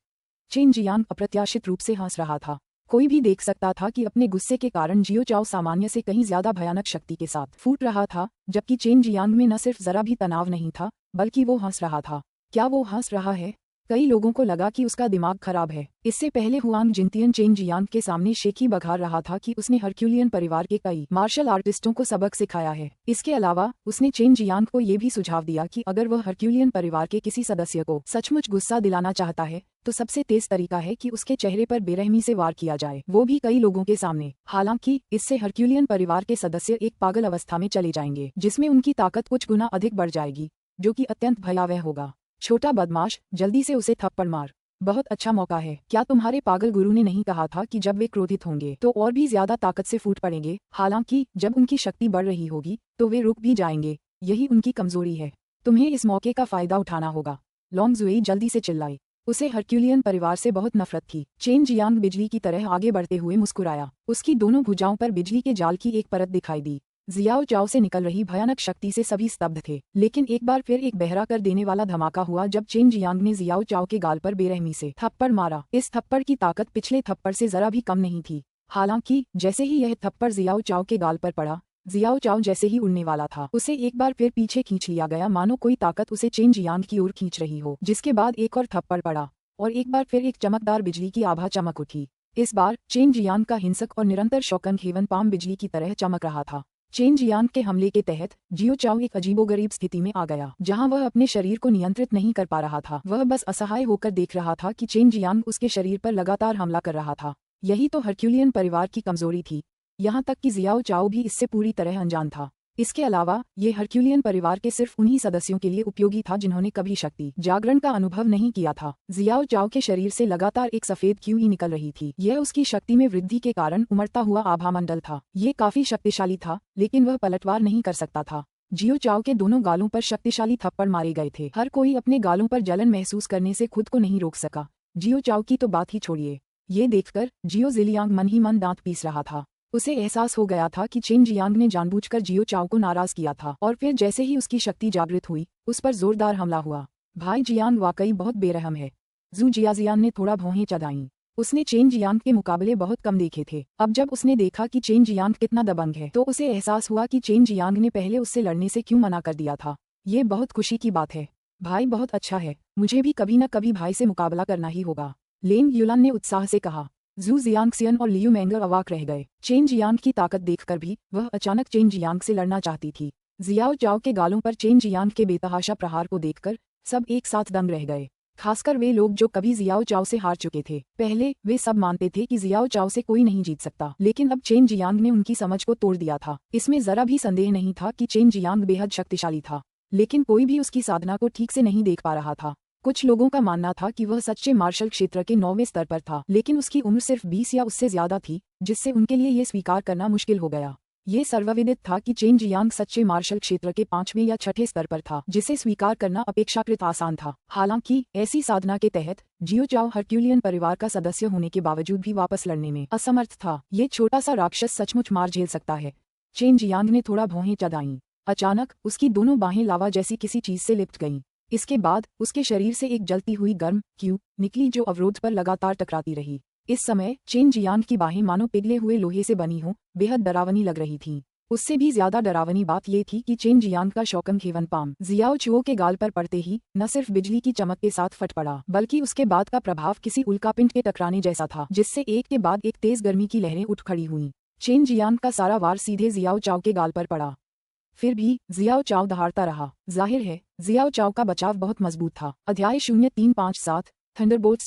चेन जियांग अप्रत्याशित रूप से हंस रहा था। कोई भी देख सकता था कि अपने गुस्से के कारण जियो चाओ सामान्य से कहीं ज्यादा भयानक शक्ति के साथ फूट रहा था, जबकि चेन जियांग में न सिर्फ जरा भी तनाव नहीं था, बल्कि वो हंस रहा था। क्या वो हंस रहा है? कई लोगों को लगा कि उसका दिमाग खराब है। इससे पहले हुआंग जिनतियन चेन जियांग के सामने शेखी बघार रहा था कि उसने हरक्यूलियन परिवार के कई मार्शल आर्टिस्टों को सबक सिखाया है। इसके अलावा उसने चेन जियांग को ये भी सुझाव दिया कि अगर वह हरक्यूलियन परिवार के किसी सदस्य को सचमुच गुस्सा दिलाना चाहता है तो सबसे तेज तरीका है कि उसके चेहरे पर बेरहमी से वार किया जाए, वो भी कई लोगों के सामने। हालांकि इससे हरक्यूलियन परिवार के सदस्य एक पागल अवस्था में चले जाएंगे, जिसमें उनकी ताकत कुछ गुना अधिक बढ़ जाएगी, जो कि अत्यंत भयावह होगा। छोटा बदमाश, जल्दी से उसे थप्पड़ मार। बहुत अच्छा मौका है। क्या तुम्हारे पागल गुरु ने नहीं कहा था कि जब वे क्रोधित होंगे तो और भी ज्यादा ताकत से फूट पड़ेंगे? हालांकि जब उनकी शक्ति बढ़ रही होगी तो वे रुक भी जाएंगे, यही उनकी कमजोरी है। तुम्हें इस मौके का फायदा उठाना होगा। लॉन्ग जुई जल्दी से चिल्लाई। उसे हरक्यूलियन परिवार से बहुत नफरत थी। चेन जियांग बिजली की तरह आगे बढ़ते हुए मुस्कुराया। उसकी दोनों भुजाओं पर बिजली के जाल की एक परत दिखाई दी। जियाओ चाओ से निकल रही भयानक शक्ति से सभी स्तब्ध थे, लेकिन एक बार फिर एक बहरा कर देने वाला धमाका हुआ जब चेन जियांग ने जियाओ चाओ के गाल पर बेरहमी से थप्पड़ मारा। इस थप्पड़ की ताकत पिछले थप्पड़ से जरा भी कम नहीं थी। हालांकि जैसे ही यह थप्पड़ जियाओ चाओ के गाल पर पड़ा, जियाओ चाओ जैसे ही उड़ने वाला था, उसे एक बार फिर पीछे खींच लिया गया, मानो कोई ताकत उसे चेन जियांग की ओर खींच रही हो। जिसके बाद एक और थप्पड़ पड़ा और एक बार फिर एक चमकदार बिजली की आभा चमक उठी। इस बार चेन जियांग का हिंसक और निरंतर शौकन हेवन पाम बिजली की तरह चमक रहा था। चेन जियांग के हमले के तहत जियो चाओ एक अजीबोगरीब स्थिति में आ गया, जहां वह अपने शरीर को नियंत्रित नहीं कर पा रहा था। वह बस असहाय होकर देख रहा था कि चेन जियांग उसके शरीर पर लगातार हमला कर रहा था। यही तो हरक्यूलियन परिवार की कमजोरी थी। यहाँ तक कि जियाओ चाओ भी इससे पूरी तरह अनजान था। इसके अलावा ये हरक्यूलियन परिवार के सिर्फ उन्हीं सदस्यों के लिए उपयोगी था जिन्होंने कभी शक्ति जागरण का अनुभव नहीं किया था। जियाओ चाओ के शरीर से लगातार एक सफेद क्यूई निकल रही थी। यह उसकी शक्ति में वृद्धि के कारण उमड़ता हुआ आभामंडल था। ये काफी शक्तिशाली था, लेकिन वह पलटवार नहीं कर सकता था। जियो चाओ के दोनों गालों पर शक्तिशाली थप्पड़ मारे गए थे। हर कोई अपने गालों पर जलन महसूस करने से खुद को नहीं रोक सका। जियो चाओ की तो बात ही छोड़िए। ये देखकर जियो जिलियांग मन ही मन दांत पीस रहा था। उसे एहसास हो गया था कि चेन जियांग ने जानबूझकर जियो चाओ को नाराज किया था, और फिर जैसे ही उसकी शक्ति जागृत हुई, उस पर जोरदार हमला हुआ। भाई जियांग वाकई बहुत बेरहम है। जू जियाजियान ने थोड़ा भौहें चढ़ाईं। उसने चेन जियांग के मुकाबले बहुत कम देखे थे। अब जब उसने देखा कि चेन जियांग कितना दबंग है, तो उसे एहसास हुआ कि चेन जियांग ने पहले उससे लड़ने से क्यों मना कर दिया था। ये बहुत खुशी की बात है। भाई बहुत अच्छा है, मुझे भी कभी न कभी भाई से मुकाबला करना ही होगा, लेंग युलान ने उत्साह से कहा। जू जियांगसियन और लियू मैंगर अवाक रह गए। चेन जियांग की ताकत देखकर भी वह अचानक चेन जियांग से लड़ना चाहती थी। जियाओ चाओ के गालों पर चेन जियांग के बेतहाशा प्रहार को देखकर सब एक साथ दंग रह गए, खासकर वे लोग जो कभी जियाओ चाओ से हार चुके थे। पहले वे सब मानते थे कि जियाओ चाओ से कोई नहीं जीत सकता, लेकिन अब चेन जियांग ने उनकी समझ को तोड़ दिया था। इसमें जरा भी संदेह नहीं था कि चेन जियांग बेहद शक्तिशाली था, लेकिन कोई भी उसकी साधना को ठीक से नहीं देख पा रहा था। कुछ लोगों का मानना था कि वह सच्चे मार्शल क्षेत्र के 9वें स्तर पर था, लेकिन उसकी उम्र सिर्फ 20 या उससे ज्यादा थी, जिससे उनके लिए ये स्वीकार करना मुश्किल हो गया। ये सर्वविदित था कि चेन जियांग सच्चे मार्शल क्षेत्र के 5वें या 6ठे स्तर पर था, जिसे स्वीकार करना अपेक्षाकृत आसान था। हालांकि ऐसी साधना के तहत जियो चाओ हरक्यूलियन परिवार का सदस्य होने के बावजूद भी वापस लड़ने में असमर्थ था। ये छोटा सा राक्षस सचमुच मार झेल सकता है। चेन जियांग ने थोड़ा भौहें चढ़ाईं। अचानक उसकी दोनों बाहें लावा जैसी किसी चीज से लिपट गईं। इसके बाद उसके शरीर से एक जलती हुई गर्म क्यू निकली जो अवरोध पर लगातार टकराती रही। इस समय चेन जियांग की बाहें मानो पिघले हुए लोहे से बनी हों, बेहद डरावनी लग रही थीं। उससे भी ज्यादा डरावनी बात ये थी कि चेन जियांग का शौकन हेवन पाम जियाओ चुओ के गाल पर पड़ते ही न सिर्फ बिजली की चमक के साथ फट पड़ा, बल्कि उसके बाद का प्रभाव किसी उल्कापिंड के टकराने जैसा था, जिससे एक के बाद एक तेज गर्मी की लहरें उठ खड़ी हुईं। चेन जियांग का सारा वार सीधे जियाओ चाओ के गाल पर पड़ा। फिर भी जियाओ चाओ दहाड़ता रहा। जाहिर है जियाओ चाओ का बचाव बहुत मजबूत था। अध्याय 0357 थंडरबोल्ट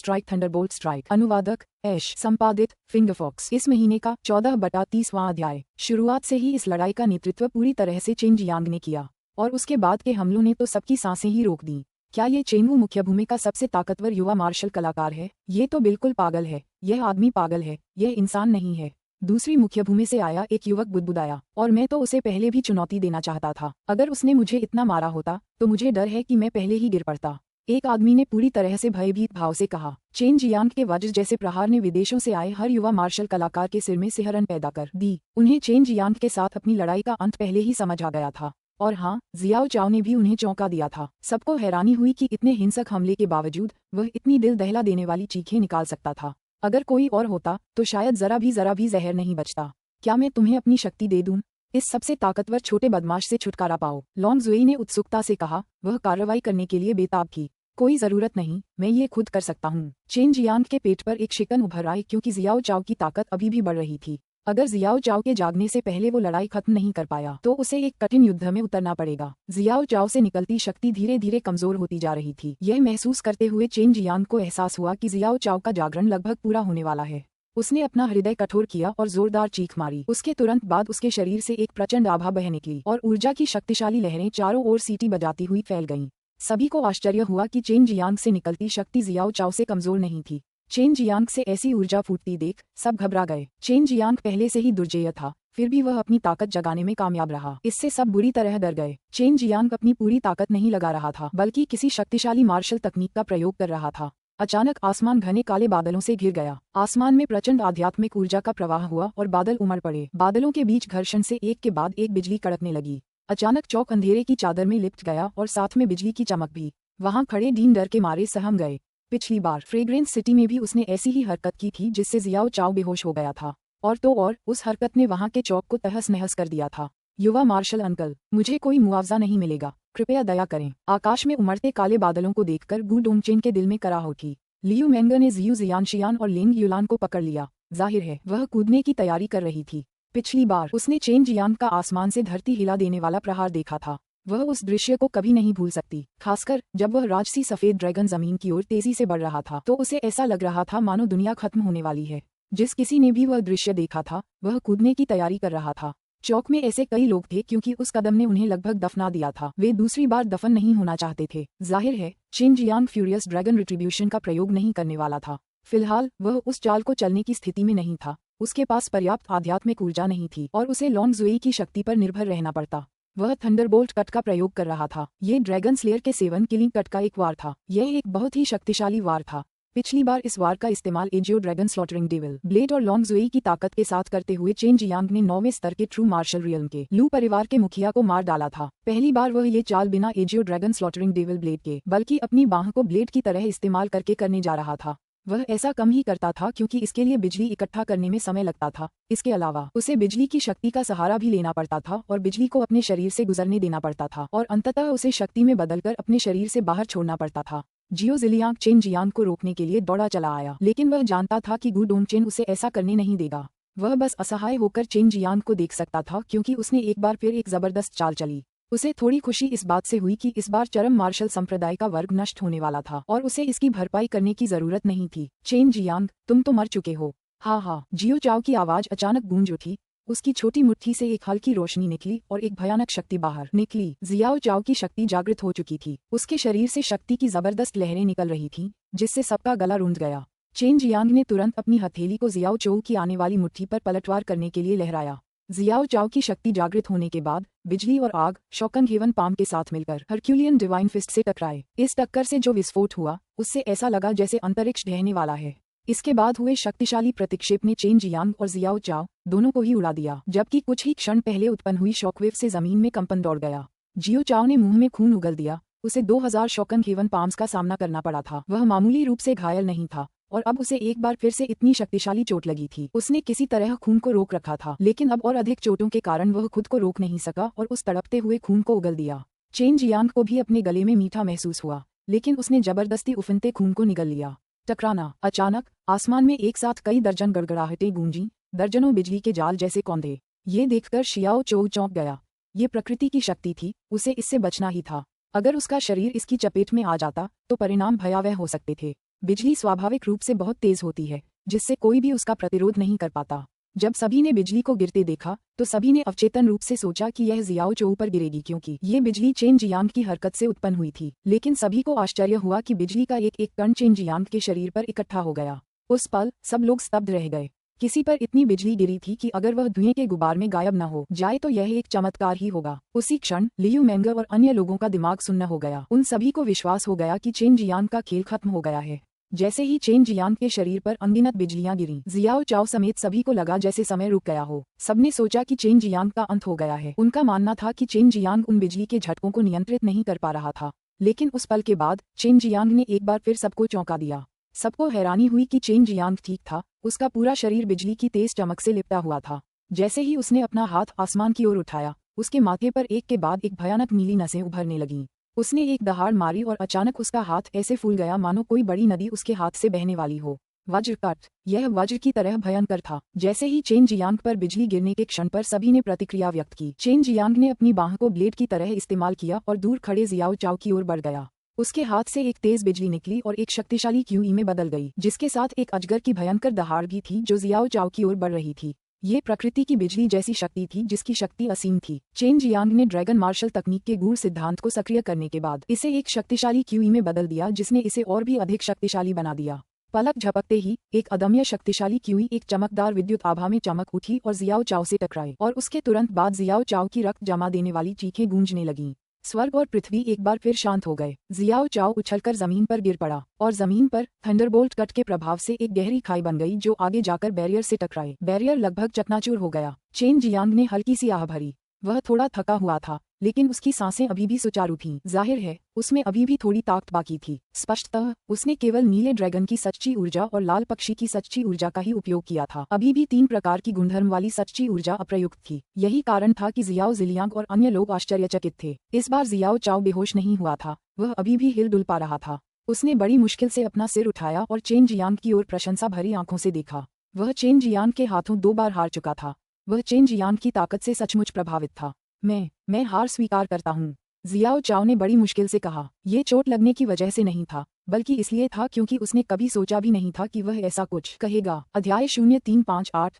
स्ट्राइक। अनुवादक ऐश। संपादित फिंगरफॉक्स। इस महीने का 14/30वां अध्याय। शुरुआत से ही इस लड़ाई का नेतृत्व पूरी तरह से चेन जियांग ने किया, और उसके बाद के हमलों ने तो सबकी सांसें ही रोक दी। क्या ये चेनवू मुख्य भूमि का सबसे ताकतवर युवा मार्शल कलाकार है? ये तो बिल्कुल पागल है। यह आदमी पागल है, यह इंसान नहीं है। दूसरी मुख्य भूमि से आया एक युवक बुदबुदाया, और मैं तो उसे पहले भी चुनौती देना चाहता था। अगर उसने मुझे इतना मारा होता तो मुझे डर है कि मैं पहले ही गिर पड़ता। एक आदमी ने पूरी तरह से भयभीत भाव से कहा। चेन जियांग के वज्र जैसे प्रहार ने विदेशों से आए हर युवा मार्शल कलाकार के सिर में सिहरन पैदा कर दी। उन्हें चेन जियांग के साथ अपनी लड़ाई का अंत पहले ही समझ आ गया था, और हाँ, जियाओ चाओ ने भी उन्हें चौंका दिया था। सबको हैरानी हुई कि इतने हिंसक हमले के बावजूद वह इतनी दिल दहला देने वाली चीखें निकाल सकता था। अगर कोई और होता तो शायद जरा भी जहर नहीं बचता। क्या मैं तुम्हें अपनी शक्ति दे दूं? इस सबसे ताकतवर छोटे बदमाश से छुटकारा पाओ। लॉन्ग जुई ने उत्सुकता से कहा। वह कार्रवाई करने के लिए बेताब की। कोई जरूरत नहीं, मैं ये खुद कर सकता हूँ। चेन जियांग के पेट पर एक शिकन उभर आई क्योंकि जियाओ चाओ की ताकत अभी भी बढ़ रही थी। अगर जियाओ चाओ के जागने से पहले वो लड़ाई खत्म नहीं कर पाया तो उसे एक कठिन युद्ध में उतरना पड़ेगा। जियाओ चाओ से निकलती शक्ति धीरे धीरे कमजोर होती जा रही थी। यह महसूस करते हुए चेन जियांग को एहसास हुआ कि जियाओ चाओ का जागरण लगभग पूरा होने वाला है। उसने अपना हृदय कठोर किया और जोरदार चीख मारी। उसके तुरंत बाद उसके शरीर से एक प्रचंड आभा बह निकली और ऊर्जा की शक्तिशाली लहरें चारों ओर सीटी बजाती हुई फैल गईं। सभी को आश्चर्य हुआ कि चेन जियांग से निकलती शक्ति जियाओ चाओ से कमजोर नहीं थी। चेन जियांग से ऐसी ऊर्जा फूटती देख सब घबरा गए। चेन जियांग पहले से ही दुर्जेय था, फिर भी वह अपनी ताकत जगाने में कामयाब रहा। इससे सब बुरी तरह डर गए। चेन जियांग अपनी पूरी ताकत नहीं लगा रहा था, बल्कि किसी शक्तिशाली मार्शल तकनीक का प्रयोग कर रहा था। अचानक आसमान घने काले बादलों से घिर गया। आसमान में प्रचंड आध्यात्मिक ऊर्जा का प्रवाह हुआ और बादल उमड़ पड़े। बादलों के बीच घर्षण से एक के बाद एक बिजली कड़कने लगी। अचानक चौक अंधेरे की चादर में लिपट गया और साथ में बिजली की चमक भी। वहां खड़े डीन डर के मारे सहम गए। पिछली बार फ्रेग्रेंस सिटी में भी उसने ऐसी ही हरकत की थी जिससे जियाओ चाओ बेहोश हो गया था। और तो और उस हरकत ने वहां के चौक को तहस नहस कर दिया था। युवा मार्शल अंकल, मुझे कोई मुआवजा नहीं मिलेगा, कृपया दया करें। आकाश में उमड़ते काले बादलों को देखकर गु डोंगचेन के दिल में कराह उठी। लियू मेंगर ने जियू जियानशियान और लिंग युलान को पकड़ लिया। जाहिर है वह कूदने की तैयारी कर रही थी। पिछली बार उसने चेन जियांग का आसमान से धरती हिला देने वाला प्रहार देखा था। वह उस दृश्य को कभी नहीं भूल सकती, खासकर जब वह राजसी सफेद ड्रैगन जमीन की ओर तेजी से बढ़ रहा था तो उसे ऐसा लग रहा था मानो दुनिया खत्म होने वाली है। जिस किसी ने भी वह दृश्य देखा था वह कूदने की तैयारी कर रहा था। चौक में ऐसे कई लोग थे क्योंकि उस कदम ने उन्हें लगभग दफना दिया था। वे दूसरी बार दफन नहीं होना चाहते थे। जाहिर है chain Jiang furious dragon retribution का प्रयोग नहीं करने वाला था। फिलहाल वह उस चाल को चलने की स्थिति में नहीं था। उसके पास पर्याप्त आध्यात्मिक ऊर्जा नहीं थी और उसे लॉन्ग जुई की शक्ति पर निर्भर रहना पड़ता। वह थंडरबोल्ट कट का प्रयोग कर रहा था। ये ड्रैगन स्लेयर के 7 किलिंग कट का एक वार था। यह एक बहुत ही शक्तिशाली वार था। पिछली बार इस वार का इस्तेमाल AJIO dragon slaughtering devil blade और लॉन्ग जुई की ताकत के साथ करते हुए चेन जियांग ने 9वें स्तर के ट्रू मार्शल रियल्म के लू परिवार के मुखिया को मार डाला था। पहली बार वह ये चाल बिना AJIO dragon slaughtering devil blade के बल्कि अपनी बाह को ब्लेड की तरह इस्तेमाल करके करने जा रहा था। वह ऐसा कम ही करता था क्योंकि इसके लिए बिजली इकट्ठा करने में समय लगता था। इसके अलावा उसे बिजली की शक्ति का सहारा भी लेना पड़ता था और बिजली को अपने शरीर से गुजरने देना पड़ता था और अंततः उसे शक्ति में बदलकर अपने शरीर से बाहर छोड़ना पड़ता था। जियो जिलियांग चेन जियांग को रोकने के लिए दौड़ा चला आया, लेकिन वह जानता था कि गु डोंगचेन उसे ऐसा करने नहीं देगा। वह बस असहाय होकर चेन जियांग को देख सकता था क्योंकि उसने एक बार फिर एक जबरदस्त चाल चली। उसे थोड़ी खुशी इस बात से हुई कि इस बार चरम मार्शल संप्रदाय का वर्ग नष्ट होने वाला था और उसे इसकी भरपाई करने की जरूरत नहीं थी। चेन जियांग, तुम तो मर चुके हो। हाँ हाँ, जियो चाओ की आवाज अचानक गूंज उठी। उसकी छोटी मुट्ठी से एक हल्की रोशनी निकली और एक भयानक शक्ति बाहर निकली। जियाओ चाओ की शक्ति जागृत हो चुकी थी। उसके शरीर से शक्ति की जबरदस्त लहरें निकल रही थीं, जिससे सबका गला रुंध गया। चेन जियांग ने तुरंत अपनी हथेली को जियाओ चाओ की आने वाली मुट्ठी पर पलटवार करने के लिए लहराया। जियाओ चाओ की शक्ति जागृत होने के बाद बिजली और आग शॉकन हेवन पाम के साथ मिलकर हरक्यूलियन डिवाइन फिस्ट से टकराए। इस टक्कर से जो विस्फोट हुआ उससे ऐसा लगा जैसे अंतरिक्ष ढहने वाला है। इसके बाद हुए शक्तिशाली प्रतिक्षेप ने चेन जियांग और जियाओ चाओ दोनों को ही उड़ा दिया, जबकि कुछ ही क्षण पहले उत्पन्न हुई शॉकवेव से जमीन में कंपन दौड़ गया। जियो चाओ ने मुंह में खून उगल दिया। उसे 2000 शॉकन हेवन पाम्स का सामना करना पड़ा था। वह मामूली रूप से घायल नहीं था और अब उसे एक बार फिर से इतनी शक्तिशाली चोट लगी थी। उसने किसी तरह खून को रोक रखा था, लेकिन अब और अधिक चोटों के कारण वह खुद को रोक नहीं सका और उस तड़पते हुए खून को उगल दिया। चेन जियांग को भी अपने गले में मीठा महसूस हुआ, लेकिन उसने जबरदस्ती उफनते खून को निगल लिया। टकराना। अचानक आसमान में एक साथ कई दर्जन गड़गड़ाहटें गूंजी, दर्जनों बिजली के जाल जैसे कौंधे। ये देखकर शियाओ चोउ चौंक गया। ये प्रकृति की शक्ति थी, उसे इससे बचना ही था। अगर उसका शरीर इसकी चपेट में आ जाता तो परिणाम भयावह हो सकते थे। बिजली स्वाभाविक रूप से बहुत तेज होती है, जिससे कोई भी उसका प्रतिरोध नहीं कर पाता। जब सभी ने बिजली को गिरते देखा तो सभी ने अवचेतन रूप से सोचा कि यह जियाओ चोउ पर गिरेगी, क्योंकि ये बिजली चेन जियांग की हरकत से उत्पन्न हुई थी। लेकिन सभी को आश्चर्य हुआ कि बिजली का एक एक कण चेन जियांग के शरीर पर इकट्ठा हो गया। उस पल सब लोग स्तब्ध रह गए। किसी पर इतनी बिजली गिरी थी कि अगर वह धुएं के गुबार में गायब न हो जाए तो यह एक चमत्कार ही होगा। उसी क्षण लियू मेंगर और अन्य लोगों का दिमाग सुन्न हो गया। उन सभी को विश्वास हो गया कि चेन जियांग का खेल खत्म हो गया है। जैसे ही चेन जियांग के शरीर पर अनगिनत बिजलियां गिरीं, जियाओ चाओ समेत सभी को लगा जैसे समय रुक गया हो। सबने सोचा कि चेन जियांग का अंत हो गया है। उनका मानना था कि चेन जियांग उन बिजली के झटकों को नियंत्रित नहीं कर पा रहा था। लेकिन उस पल के बाद चेन जियांग ने एक बार फिर सबको चौंका दिया। सबको हैरानी हुई कि चेन जियांग ठीक था, उसका पूरा शरीर बिजली की तेज चमक से लिपटा हुआ था। जैसे ही उसने अपना हाथ आसमान की ओर उठाया, उसके माथे पर एक के बाद एक भयानक नीली नसें उभरने लगीं। उसने एक दहाड़ मारी और अचानक उसका हाथ ऐसे फूल गया मानो कोई बड़ी नदी उसके हाथ से बहने वाली हो। वज्र कट, यह वज्र की तरह भयंकर था। जैसे ही चेन जियांग पर बिजली गिरने के क्षण पर सभी ने प्रतिक्रिया व्यक्त की। चेन जियांग ने अपनी बाह को ब्लेड की तरह इस्तेमाल किया और दूर खड़े जियाओ चाओ की ओर बढ़ गया। उसके हाथ से एक तेज बिजली निकली और एक शक्तिशाली क्यूई में बदल गई, जिसके साथ एक अजगर की भयंकर दहाड़ भी थी जो जियाओ चाओ की ओर बढ़ रही थी। ये प्रकृति की बिजली जैसी शक्ति थी जिसकी शक्ति असीम थी। चेन जियांग ने ड्रैगन मार्शल तकनीक के गूढ़ सिद्धांत को सक्रिय करने के बाद इसे एक शक्तिशाली क्यूई में बदल दिया, जिसने इसे और भी अधिक शक्तिशाली बना दिया। पलक झपकते ही एक अदम्य शक्तिशाली क्यूई एक चमकदार विद्युत आभा में चमक उठी और जियाओ चाओ से टकराए, और उसके तुरंत बाद जियाओ चाओ की रक्त जमा देने वाली चीखें गूंजने लगीं। स्वर्ग और पृथ्वी एक बार फिर शांत हो गए। जियाओ चाओ उछलकर जमीन पर गिर पड़ा और जमीन पर थंडरबोल्ट कट के प्रभाव से एक गहरी खाई बन गई जो आगे जाकर बैरियर से टकराए। बैरियर लगभग चकनाचूर हो गया। चेन जियांग ने हल्की सी आह भरी। वह थोड़ा थका हुआ था, लेकिन उसकी सांसें अभी भी सुचारू थीं। जाहिर है उसमें अभी भी थोड़ी ताकत बाकी थी। स्पष्टतः उसने केवल नीले ड्रैगन की सच्ची ऊर्जा और लाल पक्षी की सच्ची ऊर्जा का ही उपयोग किया था। अभी भी 3 प्रकार की गुणधर्म वाली सच्ची ऊर्जा अप्रयुक्त थी। यही कारण था कि जियाओ जिलियांग और अन्य लोग आश्चर्यचकित थे। इस बार जियाओ चाओ बेहोश नहीं हुआ था, वह अभी भी हिल डुल पा रहा था। उसने बड़ी मुश्किल से अपना सिर उठाया और चेन जियांग की ओर प्रशंसा भरी आंखों से देखा। वह चेन जियांग के हाथों 2 बार हार चुका था। वह चेन जियांग की ताकत से सचमुच प्रभावित था। मैं हार स्वीकार करता हूँ, जियाओ चाओ ने बड़ी मुश्किल से कहा। ये चोट लगने की वजह से नहीं था, बल्कि इसलिए था क्योंकि उसने कभी सोचा भी नहीं था कि वह ऐसा कुछ कहेगा। अध्याय 0358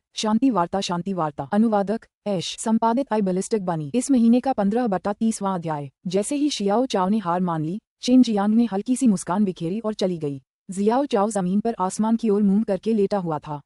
शांति वार्ता। अनुवादक ऐश, संपादित आई बैलिस्टिक बनी। इस महीने का 15/30वां अध्याय। जैसे ही शियाओ चाओ ने हार मान ली, चेन जियांग ने हल्की सी मुस्कान बिखेरी और चली गई। जियाओ चाओ जमीन पर आसमान की ओर मुंह करके लेटा हुआ था।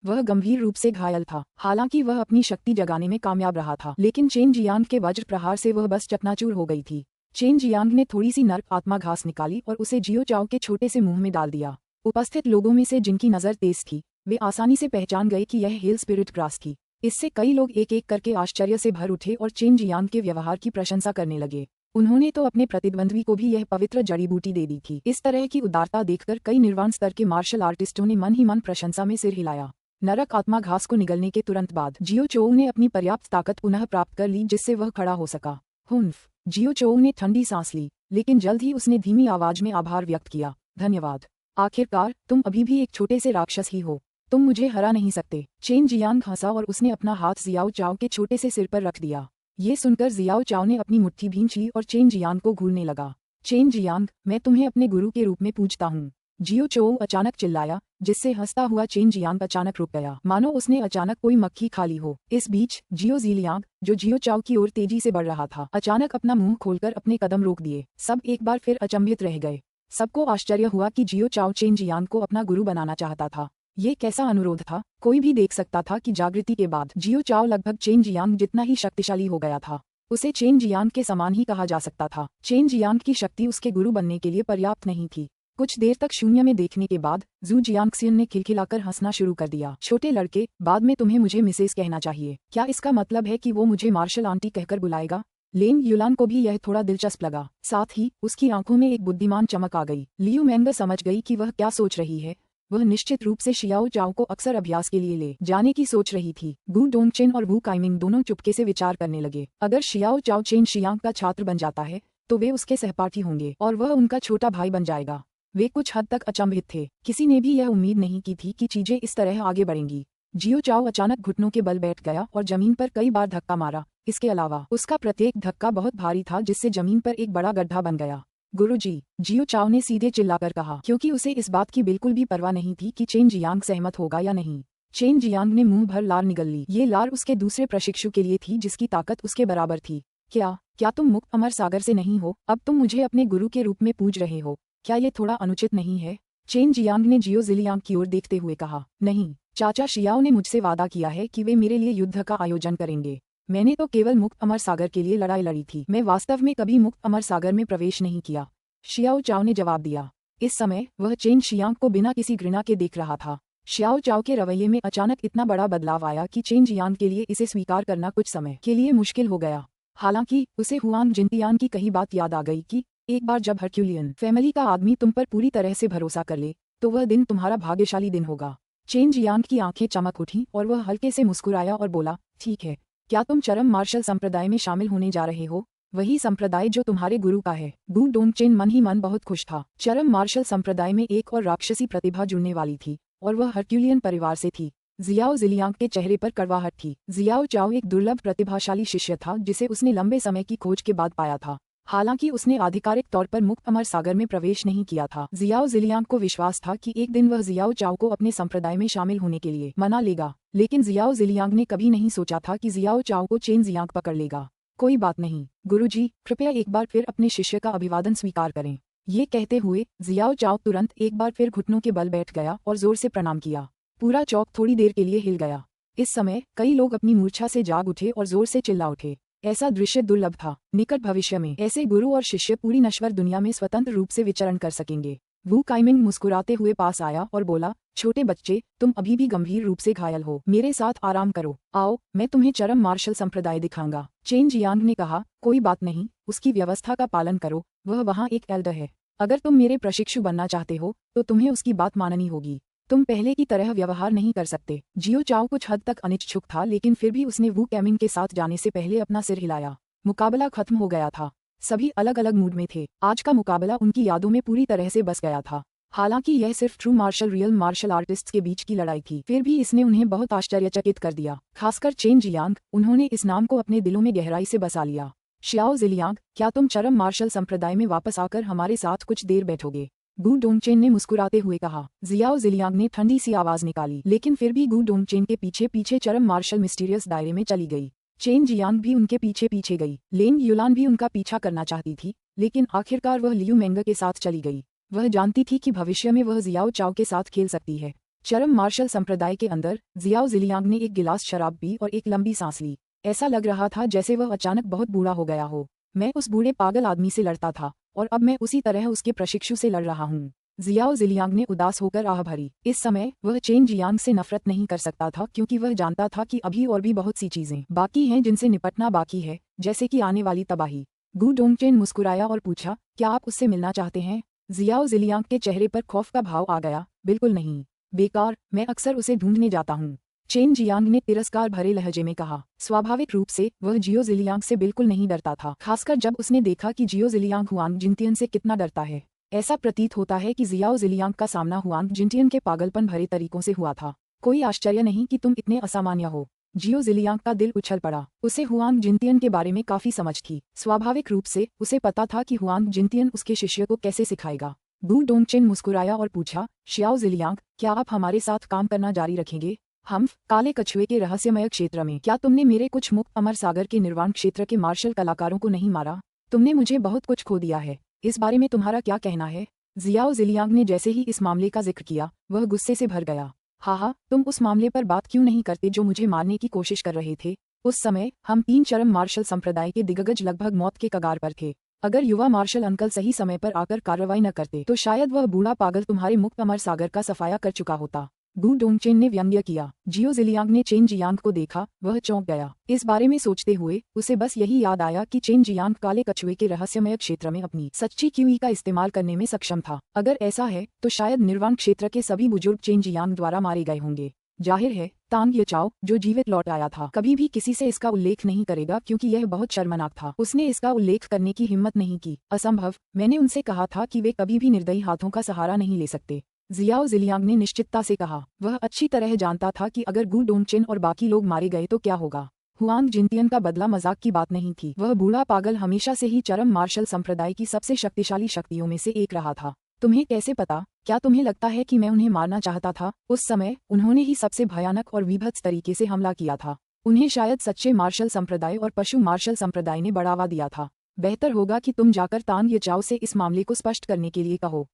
वह गंभीर रूप से घायल था। हालांकि वह अपनी शक्ति जगाने में कामयाब रहा था, लेकिन चेन जियांग के वज्र प्रहार से वह बस चकनाचूर हो गई थी। चेन जियांग ने थोड़ी सी नर्क आत्मा घास निकाली और उसे जियो चाओ के छोटे से मुंह में डाल दिया। उपस्थित लोगों में से जिनकी नजर तेज थी, वे आसानी से पहचान गए कि यह हेल स्पिरिट ग्रास थी। इससे कई लोग एक एक करके आश्चर्य से भर उठे और चेन जियांग के व्यवहार की प्रशंसा करने लगे। उन्होंने तो अपने प्रतिद्वंद्वी को भी यह पवित्र जड़ी बूटी दे दी थी। इस तरह की उदारता देखकर कई निर्वाण स्तर के मार्शल आर्टिस्टों ने मन ही मन प्रशंसा में सिर हिलाया। नरक आत्मा घास को निगलने के तुरंत बाद जियो चोऊ ने अपनी पर्याप्त ताकत पुनः प्राप्त कर ली, जिससे वह खड़ा हो सका। हुन्फ, जियो चोऊ ने ठंडी सांस ली, लेकिन जल्द ही उसने धीमी आवाज में आभार व्यक्त किया। धन्यवाद। आखिरकार तुम अभी भी एक छोटे से राक्षस ही हो, तुम मुझे हरा नहीं सकते। चेन जियांग हंसा और उसने अपना हाथ जियाओ चाओ के छोटे से सिर पर रख दिया। ये सुनकर जियाओ चाओ ने अपनी मुट्ठी भींच ली और चेन जियांग को घूरने लगा। चेन जियांग, मैं तुम्हें अपने गुरु के रूप में पूजता हूँ, जियो चोऊ अचानक चिल्लाया, जिससे हंसता हुआ चेन जियांग अचानक रुक गया, मानो उसने अचानक कोई मक्खी खा ली हो। इस बीच जियो जिलियांग, जो जियो चाओ की ओर तेजी से बढ़ रहा था, अचानक अपना मुंह खोलकर अपने कदम रोक दिए। सब एक बार फिर अचंभित रह गए। सबको आश्चर्य हुआ कि जियो चाओ चेन जियांग को अपना गुरु बनाना चाहता था। ये कैसा अनुरोध था? कोई भी देख सकता था कि जागृति के बाद जियो चाओ लगभग चेन जियांग जितना ही शक्तिशाली हो गया था। उसे चेन जियांग के समान ही कहा जा सकता था। चेन जियांग की शक्ति उसके गुरु बनने के लिए पर्याप्त नहीं थी। कुछ देर तक शून्य में देखने के बाद जू जियांगसियन ने खिलखिलाकर हंसना शुरू कर दिया। छोटे लड़के, बाद में तुम्हें मुझे मिसेस कहना चाहिए। क्या इसका मतलब है कि वो मुझे मार्शल आंटी कहकर बुलाएगा? लेन युलान को भी यह थोड़ा दिलचस्प लगा। साथ ही उसकी आंखों में एक बुद्धिमान चमक आ गई। लियू मैंगर समझ गई कि वह क्या सोच रही है। वह निश्चित रूप से शियाओ चाओ को अक्सर अभ्यास के लिए ले जाने की सोच रही थी। गु डोंगचेन और वू काइमिंग दोनों चुपके से विचार करने लगे। अगर शियाओ चाओ चेन शियांग का छात्र बन जाता है तो वे उसके सहपाठी होंगे और वह उनका छोटा भाई बन जाएगा। वे कुछ हद तक अचंभित थे। किसी ने भी यह उम्मीद नहीं की थी कि चीजें इस तरह आगे बढ़ेंगी। जियो चाओ अचानक घुटनों के बल बैठ गया और जमीन पर कई बार धक्का मारा। इसके अलावा उसका प्रत्येक धक्का बहुत भारी था, जिससे जमीन पर एक बड़ा गड्ढा बन गया। गुरुजी, जियो चाओ ने सीधे चिल्लाकर कहा, क्योंकि उसे इस बात की बिल्कुल भी परवाह नहीं थी कि चेन जियांग सहमत होगा या नहीं। चेन जियांग ने मुंह भर लार निगल ली। ये लार उसके दूसरे प्रशिक्षु के लिए थी जिसकी ताकत उसके बराबर थी। क्या तुम मुक्त अमर सागर से नहीं हो? अब तुम मुझे अपने गुरु के रूप में पूज रहे हो? क्या ये थोड़ा अनुचित नहीं है? चेन जियांग ने जियो जिलियांग की ओर देखते हुए कहा। नहीं, चाचा शियाओ ने मुझसे वादा किया है कि वे मेरे लिए युद्ध का आयोजन करेंगे। मैंने तो केवल मुक्त अमर सागर के लिए लड़ाई लड़ी थी। मैं वास्तव में कभी मुक्त अमर सागर में प्रवेश नहीं किया, शियाओ चाओ ने जवाब दिया। इस समय वह चेन शियांग को बिना किसी घृणा के देख रहा था। शियाओ चाओ के रवैये में अचानक इतना बड़ा बदलाव आया कि चेन जियांग के लिए इसे स्वीकार करना कुछ समय के लिए मुश्किल हो गया। हालांकि उसे हुआंग जिनतियान की कही बात याद आ गई कि एक बार जब हरक्यूलियन फैमिली का आदमी तुम पर पूरी तरह से भरोसा कर ले तो वह दिन तुम्हारा भाग्यशाली दिन होगा। चेन जियांग की आंखें चमक उठी और वह हल्के से मुस्कुराया और बोला, ठीक है, क्या तुम चरम मार्शल संप्रदाय में शामिल होने जा रहे हो? वही संप्रदाय जो तुम्हारे गुरु का है। गु डोंगचेन मन ही मन बहुत खुश था। चरम मार्शल संप्रदाय में एक और राक्षसी प्रतिभा जुड़ने वाली थी और वह हर्क्यूलियन परिवार से थी। जियाओ जिलियांग के चेहरे पर कड़वाहट थी। जियाओ चाओ एक दुर्लभ प्रतिभाशाली शिष्य था जिसे उसने लंबे समय की खोज के बाद पाया था। हालांकि उसने आधिकारिक तौर पर मुक्त अमर सागर में प्रवेश नहीं किया था। जियाओ जिलियांग को विश्वास था कि एक दिन वह जियाओ चाओ को अपने संप्रदाय में शामिल होने के लिए मना लेगा, लेकिन जियाओ जिलियांग ने कभी नहीं सोचा था कि जियाओ चाओ को चेन जियांग पकड़ लेगा। कोई बात नहीं गुरुजी, कृपया एक बार फिर अपने शिष्य का अभिवादन स्वीकार करें। ये कहते हुए जियाओ चाओ तुरंत एक बार फिर घुटनों के बल बैठ गया और जोर से प्रणाम किया। पूरा चौक थोड़ी देर के लिए हिल गया। इस समय कई लोग अपनी मूर्छा से जाग उठे और जोर से चिल्ला उठे। ऐसा दृश्य दुर्लभ था। निकट भविष्य में ऐसे गुरु और शिष्य पूरी नश्वर दुनिया में स्वतंत्र रूप से विचरण कर सकेंगे। वू काइमिंग मुस्कुराते हुए पास आया और बोला, छोटे बच्चे, तुम अभी भी गंभीर रूप से घायल हो, मेरे साथ आराम करो। आओ, मैं तुम्हें चरम मार्शल संप्रदाय दिखाऊंगा। चेन जियांग ने कहा, कोई बात नहीं, उसकी व्यवस्था का पालन करो, वह वहाँ एक एल्डर है। अगर तुम मेरे प्रशिक्षु बनना चाहते हो तो तुम्हें उसकी बात माननी होगी। तुम पहले की तरह व्यवहार नहीं कर सकते। जियो चाओ कुछ हद तक अनिच्छुक था, लेकिन फिर भी उसने वू कैमिंग के साथ जाने से पहले अपना सिर हिलाया। मुकाबला खत्म हो गया था। सभी अलग अलग मूड में थे। आज का मुकाबला उनकी यादों में पूरी तरह से बस गया था। हालांकि यह सिर्फ true martial real martial artists के बीच की लड़ाई थी, फिर भी इसने उन्हें बहुत आश्चर्यचकित कर दिया, खासकर चेन जियांग। उन्होंने इस नाम को अपने दिलों में गहराई से बसा लिया। शियाओ जिलियांग, क्या तुम चरम मार्शल संप्रदाय में वापस आकर हमारे साथ कुछ देर बैठोगे? गु डोंगचेन ने मुस्कुराते हुए कहा। जियाओ जिलियांग ने ठंडी सी आवाज निकाली, लेकिन फिर भी गु डोंगचेन के पीछे पीछे चरम मार्शल मिस्टीरियस दायरे में चली गई। चेन जियांग भी उनके पीछे पीछे गई। लेंग युलान भी उनका पीछा करना चाहती थी, लेकिन आखिरकार वह लियू मेंग के साथ चली गई। वह जानती थी कि भविष्य में वह जियाओ चाओ के साथ खेल सकती है। चरम मार्शल संप्रदाय के अंदर जियाओ जिलियांग ने एक गिलास शराब पी और एक लंबी सांस ली। ऐसा लग रहा था जैसे वह अचानक बहुत बूढ़ा हो गया हो। मैं उस बूढ़े पागल आदमी से लड़ता था और अब मैं उसी तरह उसके प्रशिक्षु से लड़ रहा हूँ। जियाओ जिलियांग ने उदास होकर आह भरी। इस समय वह चेन जियांग से नफरत नहीं कर सकता था, क्योंकि वह जानता था कि अभी और भी बहुत सी चीजें बाकी हैं जिनसे निपटना बाकी है, जैसे कि आने वाली तबाही। गु डोंगचेन मुस्कुराया और पूछा, क्या आप उससे मिलना चाहते हैं? जियाओ जिलियांग के चेहरे पर खौफ का भाव आ गया। बिल्कुल नहीं, बेकार, मैं अक्सर उसे ढूंढने जाता हूँ। चेन जियांग ने तिरस्कार भरे लहजे में कहा। स्वाभाविक रूप से वह जियो जिलियांग से बिल्कुल नहीं डरता था, खासकर जब उसने देखा कि जियो जिलियांग हुआंग जिनतियन से कितना डरता है। ऐसा प्रतीत होता है कि जियाओ जिलियांग का सामना हुआंग जिनतियन के पागलपन भरे तरीकों से हुआ था। कोई आश्चर्य नहीं कि तुम इतने असामान्य हो। जियो जिलियांग का दिल उछल पड़ा। उसे हुआंग जिनतियन के बारे में काफी समझ थी। स्वाभाविक रूप से उसे पता था कि हुआंग जिनतियन उसके शिष्य को कैसे सिखाएगा। गु डोंगचेन मुस्कुराया और पूछा, शियाओ जिलियांग, क्या आप हमारे साथ काम करना जारी रखेंगे? हम काले कछुए के रहस्यमय क्षेत्र में। क्या तुमने मेरे कुछ मुक्त अमर सागर के निर्वाण क्षेत्र के मार्शल कलाकारों को नहीं मारा? तुमने मुझे बहुत कुछ खो दिया है। इस बारे में तुम्हारा क्या कहना है? जियाओ जिलियांग ने जैसे ही इस मामले का जिक्र किया, वह गुस्से से भर गया। हाँ, तुम उस मामले पर बात क्यों नहीं करते जो मुझे मारने की कोशिश कर रहे थे? उस समय हम 3 चरम मार्शल संप्रदाय के दिग्गज लगभग मौत के कगार पर थे। अगर युवा मार्शल अंकल सही समय पर आकर कार्रवाई न करते तो शायद वह बूढ़ा पागल तुम्हारे मुक्त अमर सागर का सफाया कर चुका होता। गु डोंगचेन ने व्यंग्य किया। जियो जिलियांग ने चेन जियांग को देखा, वह चौंक गया। इस बारे में सोचते हुए उसे बस यही याद आया कि चेन जियांग काले कछुए के रहस्यमय क्षेत्र में अपनी सच्ची क्यूई का इस्तेमाल करने में सक्षम था। अगर ऐसा है तो शायद निर्वाण क्षेत्र के सभी बुजुर्ग चेन जियांग द्वारा मारे गए होंगे। जाहिर है तांग याचाओ, जो जीवित लौट आया था, कभी भी किसी से इसका उल्लेख नहीं करेगा, क्योंकि यह बहुत शर्मनाक था। उसने इसका उल्लेख करने की हिम्मत नहीं की। असंभव, मैंने उनसे कहा था कि वे कभी भी निर्दयी हाथों का सहारा नहीं ले सकते। जियाओ जिलियांग ने निश्चितता से कहा। वह अच्छी तरह जानता था कि अगर गु डोंगचेन और बाकी लोग मारे गए तो क्या होगा। हुआंग जिनतियन का बदला मजाक की बात नहीं थी। वह बूढ़ा पागल हमेशा से ही चरम मार्शल संप्रदाय की सबसे शक्तिशाली शक्तियों में से एक रहा था। तुम्हें कैसे पता? क्या तुम्हें लगता है कि मैं उन्हें मारना चाहता था? उस समय उन्होंने ही सबसे भयानक और विभत्स तरीके से हमला किया था। उन्हें शायद सच्चे मार्शल संप्रदाय और पशु मार्शल संप्रदाय ने बढ़ावा दिया था। बेहतर होगा कि तुम जाकर तांग याचाओ से इस मामले को स्पष्ट करने के लिए कहो,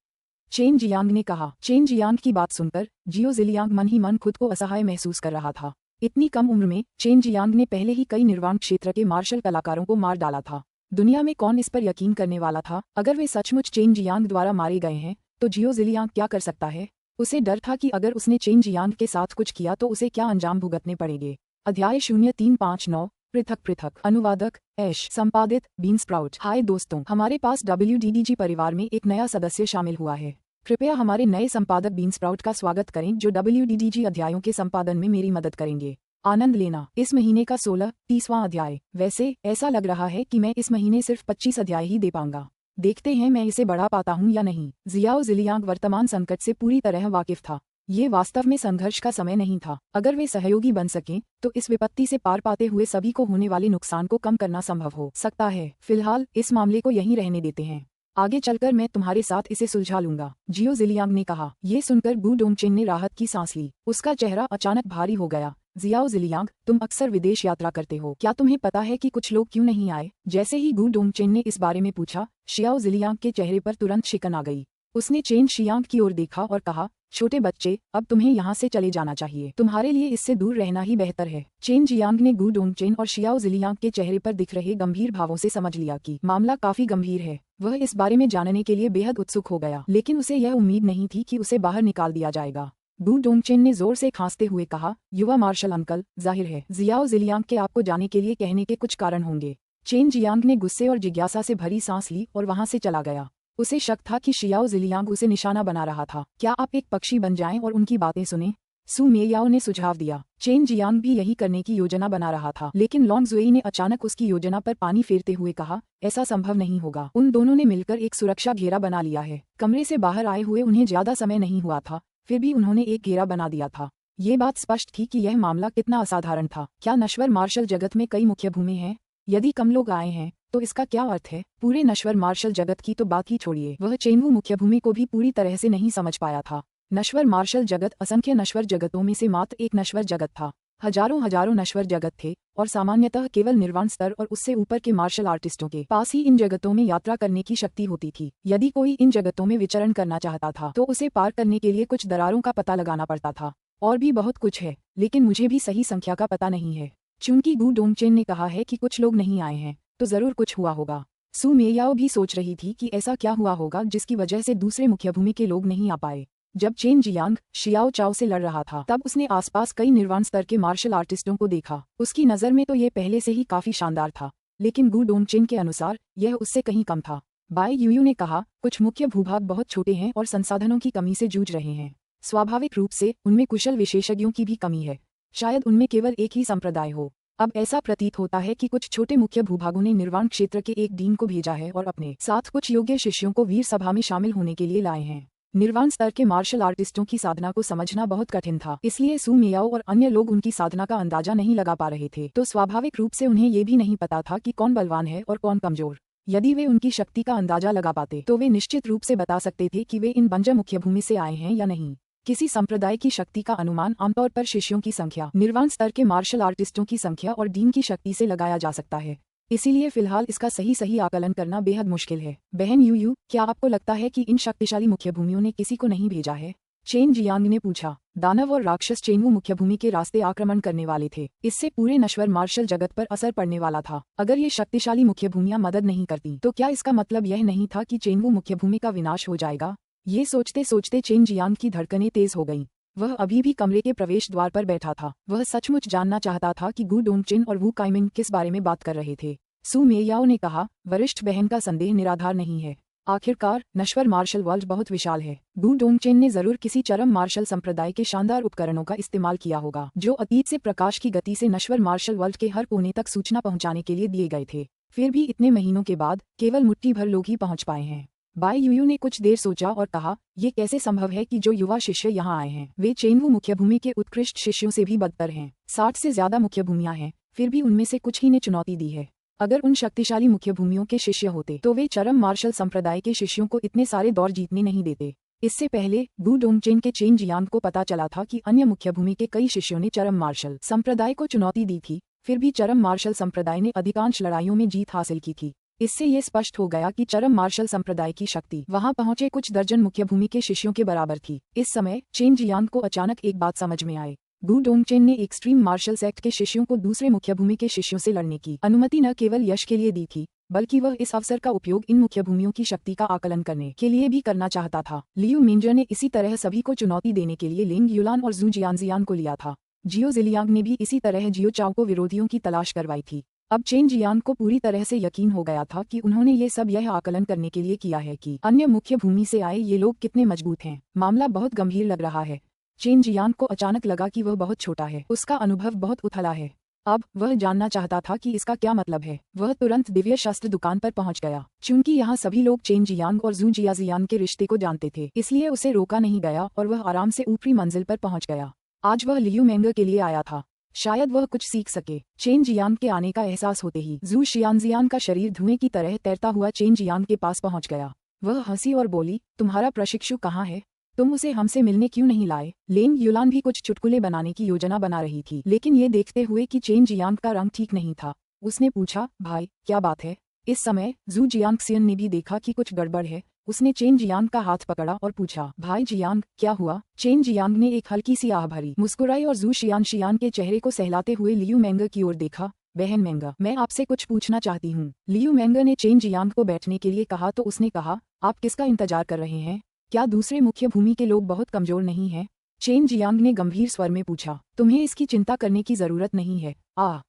चेन जियांग ने कहा। चेन जियांग की बात सुनकर जियो जिलियांग मन ही मन खुद को असहाय महसूस कर रहा था। इतनी कम उम्र में चेन जियांग ने पहले ही कई निर्वाण क्षेत्र के मार्शल कलाकारों को मार डाला था। दुनिया में कौन इस पर यकीन करने वाला था? अगर वे सचमुच चेन जियांग द्वारा मारे गए हैं तो जियो जिलियांग क्या कर सकता है? उसे डर था कि अगर उसने चेन जियांग के साथ कुछ किया तो उसे क्या अंजाम भुगतने पड़ेंगे। अध्याय 0359 पृथक पृथक। अनुवादक ऐश। संपादित बीन स्प्राउट। हाय दोस्तों, हमारे पास WDDG परिवार में एक नया सदस्य शामिल हुआ है। कृपया हमारे नए संपादक बीनस्प्राउट का स्वागत करें जो WDDG अध्यायों के संपादन में मेरी मदद करेंगे। आनंद लेना। इस महीने का 30वां अध्याय। वैसे ऐसा लग रहा है कि मैं इस महीने सिर्फ 25 अध्याय ही दे पाऊंगा। देखते हैं मैं इसे बढ़ा पाता हूं या नहीं। जियाओ जिलियांग वर्तमान संकट से पूरी तरह वाकिफ था। ये वास्तव में संघर्ष का समय नहीं था। अगर वे सहयोगी बन सकें तो इस विपत्ति से पार पाते हुए सभी को होने वाले नुकसान को कम करना संभव हो सकता है। फिलहाल इस मामले को यहीं रहने देते हैं। आगे चलकर मैं तुम्हारे साथ इसे सुलझा लूंगा, जियो जिलियांग ने कहा। ये सुनकर गु डोंगचेन ने राहत की सांस ली। उसका चेहरा अचानक भारी हो गया। जियाओ जिलियांग, तुम अक्सर विदेश यात्रा करते हो, क्या तुम्हें पता है कि कुछ लोग क्यों नहीं आए? जैसे ही गु डोंगचेन ने इस बारे में पूछा, शियाओ जिलियांग के चेहरे पर तुरंत शिकन आ गई। उसने चेन शियांग की ओर देखा और कहा, छोटे बच्चे, अब तुम्हें यहाँ से चले जाना चाहिए। तुम्हारे लिए इससे दूर रहना ही बेहतर है। चेन जियांग ने गु डोंगचेन और शियाओ जिलियांग के चेहरे पर दिख रहे गंभीर भावों से समझ लिया कि मामला काफी गंभीर है। वह इस बारे में जानने के लिए बेहद उत्सुक हो गया, लेकिन उसे यह उम्मीद नहीं थी कि उसे बाहर निकाल दिया जाएगा। गु डोंगचेन ने जोर से खांसते हुए कहा, युवा मार्शल अंकल, जाहिर है जियाओ जिलियांग के आपको जाने के लिए कहने के कुछ कारण होंगे। चेन जियांग ने गुस्से और जिज्ञासा से भरी सांस ली और वहां से चला गया। उसे शक था कि शियाओ जिलियांग उसे निशाना बना रहा था। क्या आप एक पक्षी बन जाएं और उनकी बातें सुनें? सु मेयाओ ने सुझाव दिया। चेन जियांग भी यही करने की योजना बना रहा था, लेकिन लॉन्ग जुई ने अचानक उसकी योजना पर पानी फेरते हुए कहा, ऐसा संभव नहीं होगा। उन दोनों ने मिलकर एक सुरक्षा घेरा बना लिया है। कमरे से बाहर आए हुए उन्हें ज्यादा समय नहीं हुआ था, फिर भी उन्होंने एक घेरा बना दिया था। ये बात स्पष्ट थी कि यह मामला कितना असाधारण था। क्या नश्वर मार्शल जगत में कई मुख्य भूमि हैं? यदि कम लोग आए हैं तो इसका क्या अर्थ है? पूरे नश्वर मार्शल जगत की तो बात ही छोड़िए, वह चेनवू मुख्य भूमि को भी पूरी तरह से नहीं समझ पाया था। नश्वर मार्शल जगत असंख्य नश्वर जगतों में से मात्र एक नश्वर जगत था। हजारों हजारों नश्वर जगत थे और सामान्यतः केवल निर्वाण स्तर और उससे ऊपर के मार्शल आर्टिस्टों के पास ही इन जगतों में यात्रा करने की शक्ति होती थी। यदि कोई इन जगतों में विचरण करना चाहता था तो उसे पार करने के लिए कुछ दरारों का पता लगाना पड़ता था। और भी बहुत कुछ है, लेकिन मुझे भी सही संख्या का पता नहीं है। चूंकि गु डोंगचेन ने कहा है कि कुछ लोग नहीं आए हैं, तो जरूर कुछ हुआ होगा। सु मेयाओ भी सोच रही थी कि ऐसा क्या हुआ होगा जिसकी वजह से दूसरे मुख्य भूमि के लोग नहीं आ पाए। जब चेन जियांग शियाओ चाओ से लड़ रहा था तब उसने आसपास कई निर्वाण स्तर के मार्शल आर्टिस्टों को देखा। उसकी नजर में तो ये पहले से ही काफी शानदार था, लेकिन गु डोंगचेन के अनुसार यह उससे कहीं कम था। बाय यूयू ने कहा, कुछ मुख्य भूभाग बहुत छोटे हैं और संसाधनों की कमी से जूझ रहे हैं। स्वाभाविक रूप से उनमें कुशल विशेषज्ञों की भी कमी है। शायद उनमें केवल एक ही संप्रदाय हो। अब ऐसा प्रतीत होता है कि कुछ छोटे मुख्य भूभागों ने निर्वाण क्षेत्र के एक डीन को भेजा है और अपने साथ कुछ योग्य शिष्यों को वीर सभा में शामिल होने के लिए लाए हैं। निर्वाण स्तर के मार्शल आर्टिस्टों की साधना को समझना बहुत कठिन था, इसलिए सु मेयाओ और अन्य लोग उनकी साधना का अंदाजा नहीं लगा पा रहे थे। तो स्वाभाविक रूप से उन्हें ये भी नहीं पता था कि कौन बलवान है और कौन कमजोर। यदि वे उनकी शक्ति का अंदाजा लगा पाते तो वे निश्चित रूप से बता सकते थे कि वे इन बंजर मुख्य भूमि से आए हैं या नहीं। किसी संप्रदाय की शक्ति का अनुमान आमतौर पर शिष्यों की संख्या, निर्वाण स्तर के मार्शल आर्टिस्टों की संख्या और डीन की शक्ति से लगाया जा सकता है। इसीलिए फिलहाल इसका सही आकलन करना बेहद मुश्किल है। बहन यूयू, क्या आपको लगता है कि इन शक्तिशाली मुख्य भूमियों ने किसी को नहीं भेजा है? चेन जियांग ने पूछा। दानव और राक्षस चेनवू मुख्य भूमि के रास्ते आक्रमण करने वाले थे। इससे पूरे नश्वर मार्शल जगत पर असर पड़ने वाला था। अगर ये शक्तिशाली मुख्य भूमियां मदद नहीं करती तो क्या इसका मतलब यह नहीं था कि चेनवू मुख्य भूमि का विनाश हो जाएगा? ये सोचते सोचते चेन जियांग की धड़कनें तेज हो गईं। वह अभी भी कमरे के प्रवेश द्वार पर बैठा था। वह सचमुच जानना चाहता था कि गु डोंगचेन और वू काइमिंग किस बारे में बात कर रहे थे। सु मेयाओ ने कहा, वरिष्ठ बहन का संदेह निराधार नहीं है। आखिरकार नश्वर मार्शल वर्ल्ड बहुत विशाल है। गु डोंगचेन ने जरूर किसी चरम मार्शल संप्रदाय के शानदार उपकरणों का इस्तेमाल किया होगा, जो अतीत से प्रकाश की गति से नश्वर मार्शल वर्ल्ड के हर कोने तक सूचना पहुंचाने के लिए दिए गए थे। फिर भी इतने महीनों के बाद केवल मुट्ठी भर लोग ही पहुंच पाए हैं। बाय यूयू ने कुछ देर सोचा और कहा, ये कैसे संभव है कि जो युवा शिष्य यहाँ आए हैं वे चेनवू मुख्य भूमि के उत्कृष्ट शिष्यों से भी बदतर हैं। 60 से ज्यादा मुख्य भूमियां हैं, फिर भी उनमें से कुछ ही ने चुनौती दी है। अगर उन शक्तिशाली मुख्य भूमियों के शिष्य होते तो वे चरम मार्शल संप्रदाय के शिष्यों को इतने सारे दौर जीतने नहीं देते। इससे पहले गु डोंगचेन के चेन जियांग को पता चला था कि अन्य मुख्य भूमि के कई शिष्यों ने चरम मार्शल संप्रदाय को चुनौती दी थी, फिर भी चरम मार्शल संप्रदाय ने अधिकांश लड़ाइयों में जीत हासिल की थी। इससे ये स्पष्ट हो गया कि चरम मार्शल संप्रदाय की शक्ति वहां पहुंचे कुछ दर्जन मुख्य भूमि के शिष्यों के बराबर थी। इस समय चेन जियांग को अचानक एक बात समझ में आई। गु डोंगचेन ने एक्सट्रीम मार्शल सेक्ट के शिष्यों को दूसरे मुख्य भूमि के शिष्यों से लड़ने की अनुमति न केवल यश के लिए दी थी, बल्कि वह इस अवसर का उपयोग इन मुख्य भूमियों की शक्ति का आकलन करने के लिए भी करना चाहता था। लियू मिंजर ने इसी तरह सभी को चुनौती देने के लिए लिंग युलान और जू जियानजियान को लिया था। जियो जिलियांग ने भी इसी तरह जियो चाओ को विरोधियों की तलाश करवाई थी। अब चेन जियांग को पूरी तरह से यकीन हो गया था कि उन्होंने ये सब यह आकलन करने के लिए किया है कि अन्य मुख्य भूमि से आए ये लोग कितने मजबूत हैं। मामला बहुत गंभीर लग रहा है। चेन जियांग को अचानक लगा कि वह बहुत छोटा है, उसका अनुभव बहुत उथला है। अब वह जानना चाहता था कि इसका क्या मतलब है। वह तुरंत दिव्य शस्त्र दुकान पर पहुंच गया। चूंकि यहाँ सभी लोग चेन जियांग और जू जियाजियान के रिश्ते को जानते थे, इसलिए उसे रोका नहीं गया और वह आराम से ऊपरी मंजिल पर पहुंच गया। आज वह लियू मेंगर के लिए आया था, शायद वह कुछ सीख सके। चेन जियांग के आने का एहसास होते ही जू शियानजियान का शरीर धुएं की तरह तैरता हुआ चेन जियांग के पास पहुंच गया। वह हंसी और बोली, तुम्हारा प्रशिक्षु कहाँ है? तुम उसे हमसे मिलने क्यों नहीं लाए? लेंग युलान भी कुछ चुटकुले बनाने की योजना बना रही थी, लेकिन ये देखते हुए कि चेन जियांग का रंग ठीक नहीं था, उसने पूछा, भाई क्या बात है? इस समय जू जियांगसियन ने भी देखा कि कुछ गड़बड़ है। उसने चेन जियांग का हाथ पकड़ा और पूछा, भाई जियांग क्या हुआ? चेन जियांग ने एक हल्की सी आह भरी मुस्कुराई और जू शियान के चेहरे को सहलाते हुए लियू मेंगर की ओर देखा। बहन मेंगा, मैं आपसे कुछ पूछना चाहती हूँ। लियू मेंगर ने चेन जियांग को बैठने के लिए कहा तो उसने कहा, आप किसका इंतजार कर रहे हैं? क्या दूसरे मुख्य भूमि के लोग बहुत कमजोर नहीं हैं? चेन जियांग ने गंभीर स्वर में पूछा। तुम्हें इसकी चिंता करने की जरूरत नहीं है।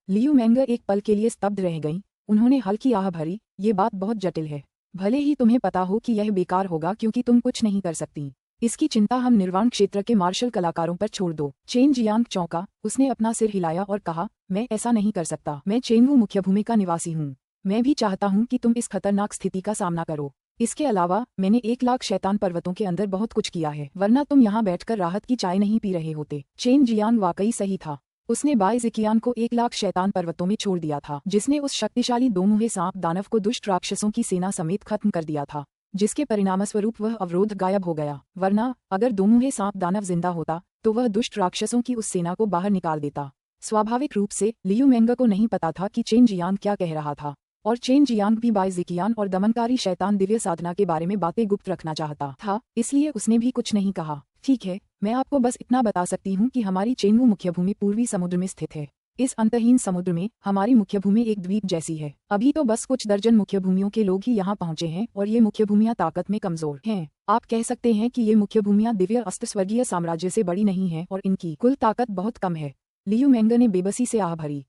लियू मेंगर एक पल के लिए स्तब्ध रह गईं। उन्होंने हल्की आह भरी, ये बात बहुत जटिल है। भले ही तुम्हें पता हो कि यह बेकार होगा क्योंकि तुम कुछ नहीं कर सकती। इसकी चिंता हम निर्वाण क्षेत्र के मार्शल कलाकारों पर छोड़ दो। चेन जियांग चौंका, उसने अपना सिर हिलाया और कहा, मैं ऐसा नहीं कर सकता। मैं चेनवू मुख्य भूमि का निवासी हूँ। मैं भी चाहता हूँ कि तुम इस खतरनाक स्थिति का सामना करो। इसके अलावा मैंने 1,00,000 शैतान पर्वतों के अंदर बहुत कुछ किया है, वरना तुम यहाँ बैठकर राहत की चाय नहीं पी रहे होते। चेन जियांग वाकई सही था। उसने बाई जिकियान को 1,00,000 शैतान पर्वतों में छोड़ दिया था, जिसने उस शक्तिशाली दोमुहे सांप दानव को दुष्ट राक्षसों की सेना समेत खत्म कर दिया था, जिसके परिणामस्वरूप वह अवरोध गायब हो गया। वरना अगर दोमुहे सांप दानव जिंदा होता तो वह दुष्ट राक्षसों की उस सेना को बाहर निकाल देता। स्वाभाविक रूप से लियू मेंगा को नहीं पता था कि चेन जियांग क्या कह रहा था, और चेन जियांग भी बाई जिकियान और दमनकारी शैतान दिव्य साधना के बारे में बातें गुप्त रखना चाहता था, इसलिए उसने भी कुछ नहीं कहा। ठीक है, मैं आपको बस इतना बता सकती हूँ कि हमारी चेनवू मुख्य भूमि पूर्वी समुद्र में स्थित है। इस अंतहीन समुद्र में हमारी मुख्य भूमि एक द्वीप जैसी है। अभी तो बस कुछ दर्जन मुख्य भूमियों के लोग ही यहाँ पहुँचे हैं और ये मुख्य भूमियाँ ताकत में कमजोर हैं। आप कह सकते हैं कि ये मुख्य भूमियाँ दिव्य अस्त्रस्वर्गीय साम्राज्य से बड़ी नहीं है और इनकी कुल ताकत बहुत कम है। लियू मेंगा ने बेबसी से आह भरी।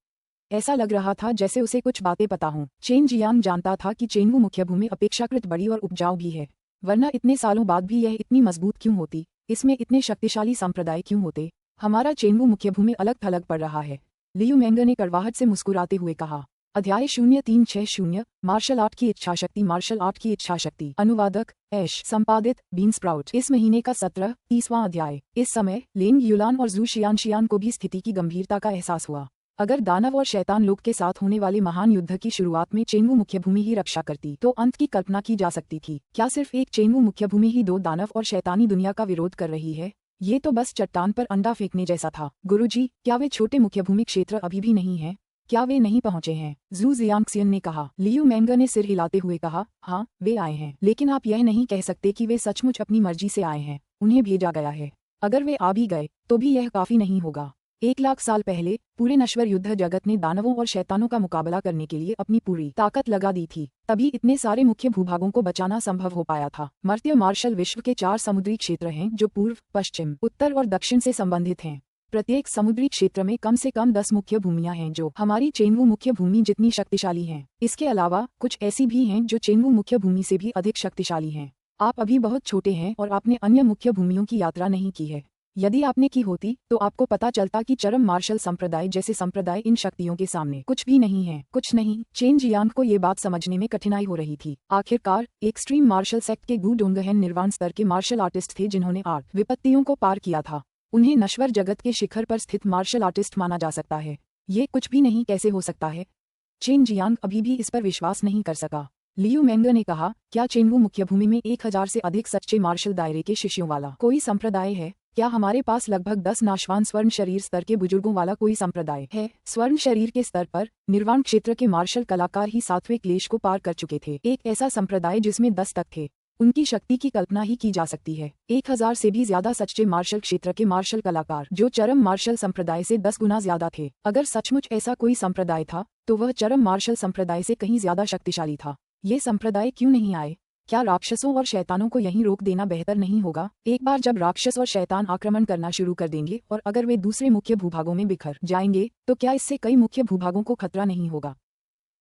ऐसा लग रहा था जैसे उसे कुछ बातें पता हों। चेन जियांग जानता था कि चेनवू मुख्य भूमि अपेक्षाकृत बड़ी और उपजाऊ भी है, वरना इतने सालों बाद भी यह इतनी मजबूत क्यों होती? इसमें इतने शक्तिशाली संप्रदाय क्यों होते? हमारा चेनवू मुख्य भूमि अलग थलग पड़ रहा है। लियू मेंगा ने कड़वाहट से मुस्कुराते हुए कहा। अध्याय 0360 मार्शल आर्ट की इच्छाशक्ति। मार्शल आर्ट की इच्छाशक्ति। अनुवादक ऐश। संपादित बीन स्प्राउट। इस महीने का 30वां अध्याय। इस समय लेंग युलान और जू शियान को भी स्थिति की गंभीरता का एहसास हुआ। अगर दानव और शैतान लोग के साथ होने वाले महान युद्ध की शुरुआत में चेनवू मुख्य भूमि ही रक्षा करती तो अंत की कल्पना की जा सकती थी। क्या सिर्फ एक चेनवू मुख्य भूमि ही दो दानव और शैतानी दुनिया का विरोध कर रही है? ये तो बस चट्टान पर अंडा फेंकने जैसा था। गुरुजी, क्या वे छोटे मुख्य भूमि क्षेत्र अभी भी नहीं है? क्या वे नहीं पहुंचे हैं? जू जियांगसियन ने कहा। लियू मेंगा ने सिर हिलाते हुए कहा, हाँ वे आए हैं, लेकिन आप यह नहीं कह सकते कि वे सचमुच अपनी मर्जी से आए हैं। उन्हें भेजा गया है। अगर वे आ भी गए तो भी यह काफी नहीं होगा। 1,00,000 साल पहले पूरे नश्वर युद्ध जगत ने दानवों और शैतानों का मुकाबला करने के लिए अपनी पूरी ताकत लगा दी थी, तभी इतने सारे मुख्य भूभागों को बचाना संभव हो पाया था। मर्त्य मार्शल विश्व के 4 समुद्री क्षेत्र हैं जो पूर्व, पश्चिम, उत्तर और दक्षिण से संबंधित हैं। प्रत्येक समुद्री क्षेत्र में कम से कम 10 मुख्य भूमियां हैं जो हमारी चेनवू मुख्य भूमि जितनी शक्तिशाली हैं। इसके अलावा कुछ ऐसी भी हैं जो चेनवू मुख्य भूमि से भी अधिक शक्तिशाली हैं। आप अभी बहुत छोटे हैं और आपने अन्य मुख्य भूमियों की यात्रा नहीं की है। यदि आपने की होती तो आपको पता चलता कि चरम मार्शल संप्रदाय जैसे संप्रदाय इन शक्तियों के सामने कुछ भी नहीं है। कुछ नहीं। चेन जियांग को ये बात समझने में कठिनाई हो रही थी। आखिरकार एक्सट्रीम मार्शल सेक्ट के गु डोंगहेन निर्वाण स्तर के मार्शल आर्टिस्ट थे जिन्होंने 8 विपत्तियों को पार किया था। उन्हें नश्वर जगत के शिखर पर स्थित मार्शल आर्टिस्ट माना जा सकता है। ये कुछ भी नहीं कैसे हो सकता है? चेन जियांग अभी भी इस पर विश्वास नहीं कर सका। लियू मेंगा ने कहा, क्या चेनवू मुख्य भूमि में 1000 से अधिक सच्चे मार्शल दायरे के शिष्यों वाला कोई संप्रदाय है? क्या हमारे पास लगभग 10 नाशवान स्वर्ण शरीर स्तर के बुजुर्गों वाला कोई संप्रदाय है? स्वर्ण शरीर के स्तर पर निर्वाण क्षेत्र के मार्शल कलाकार ही 7वें क्लेश को पार कर चुके थे। एक ऐसा संप्रदाय जिसमें 10 तक थे। उनकी शक्ति की कल्पना ही की जा सकती है। 1000 से भी ज्यादा सच्चे मार्शल क्षेत्र के मार्शल कलाकार जो चरम मार्शल संप्रदाय से 10 गुना ज्यादा थे। अगर सचमुच ऐसा कोई संप्रदाय था तो वह चरम मार्शल संप्रदाय से कहीं ज्यादा शक्तिशाली था। ये संप्रदाय क्यों नहीं आए? क्या राक्षसों और शैतानों को यहीं रोक देना बेहतर नहीं होगा? एक बार जब राक्षस और शैतान आक्रमण करना शुरू कर देंगे और अगर वे दूसरे मुख्य भूभागों में बिखर जाएंगे तो क्या इससे कई मुख्य भूभागों को खतरा नहीं होगा?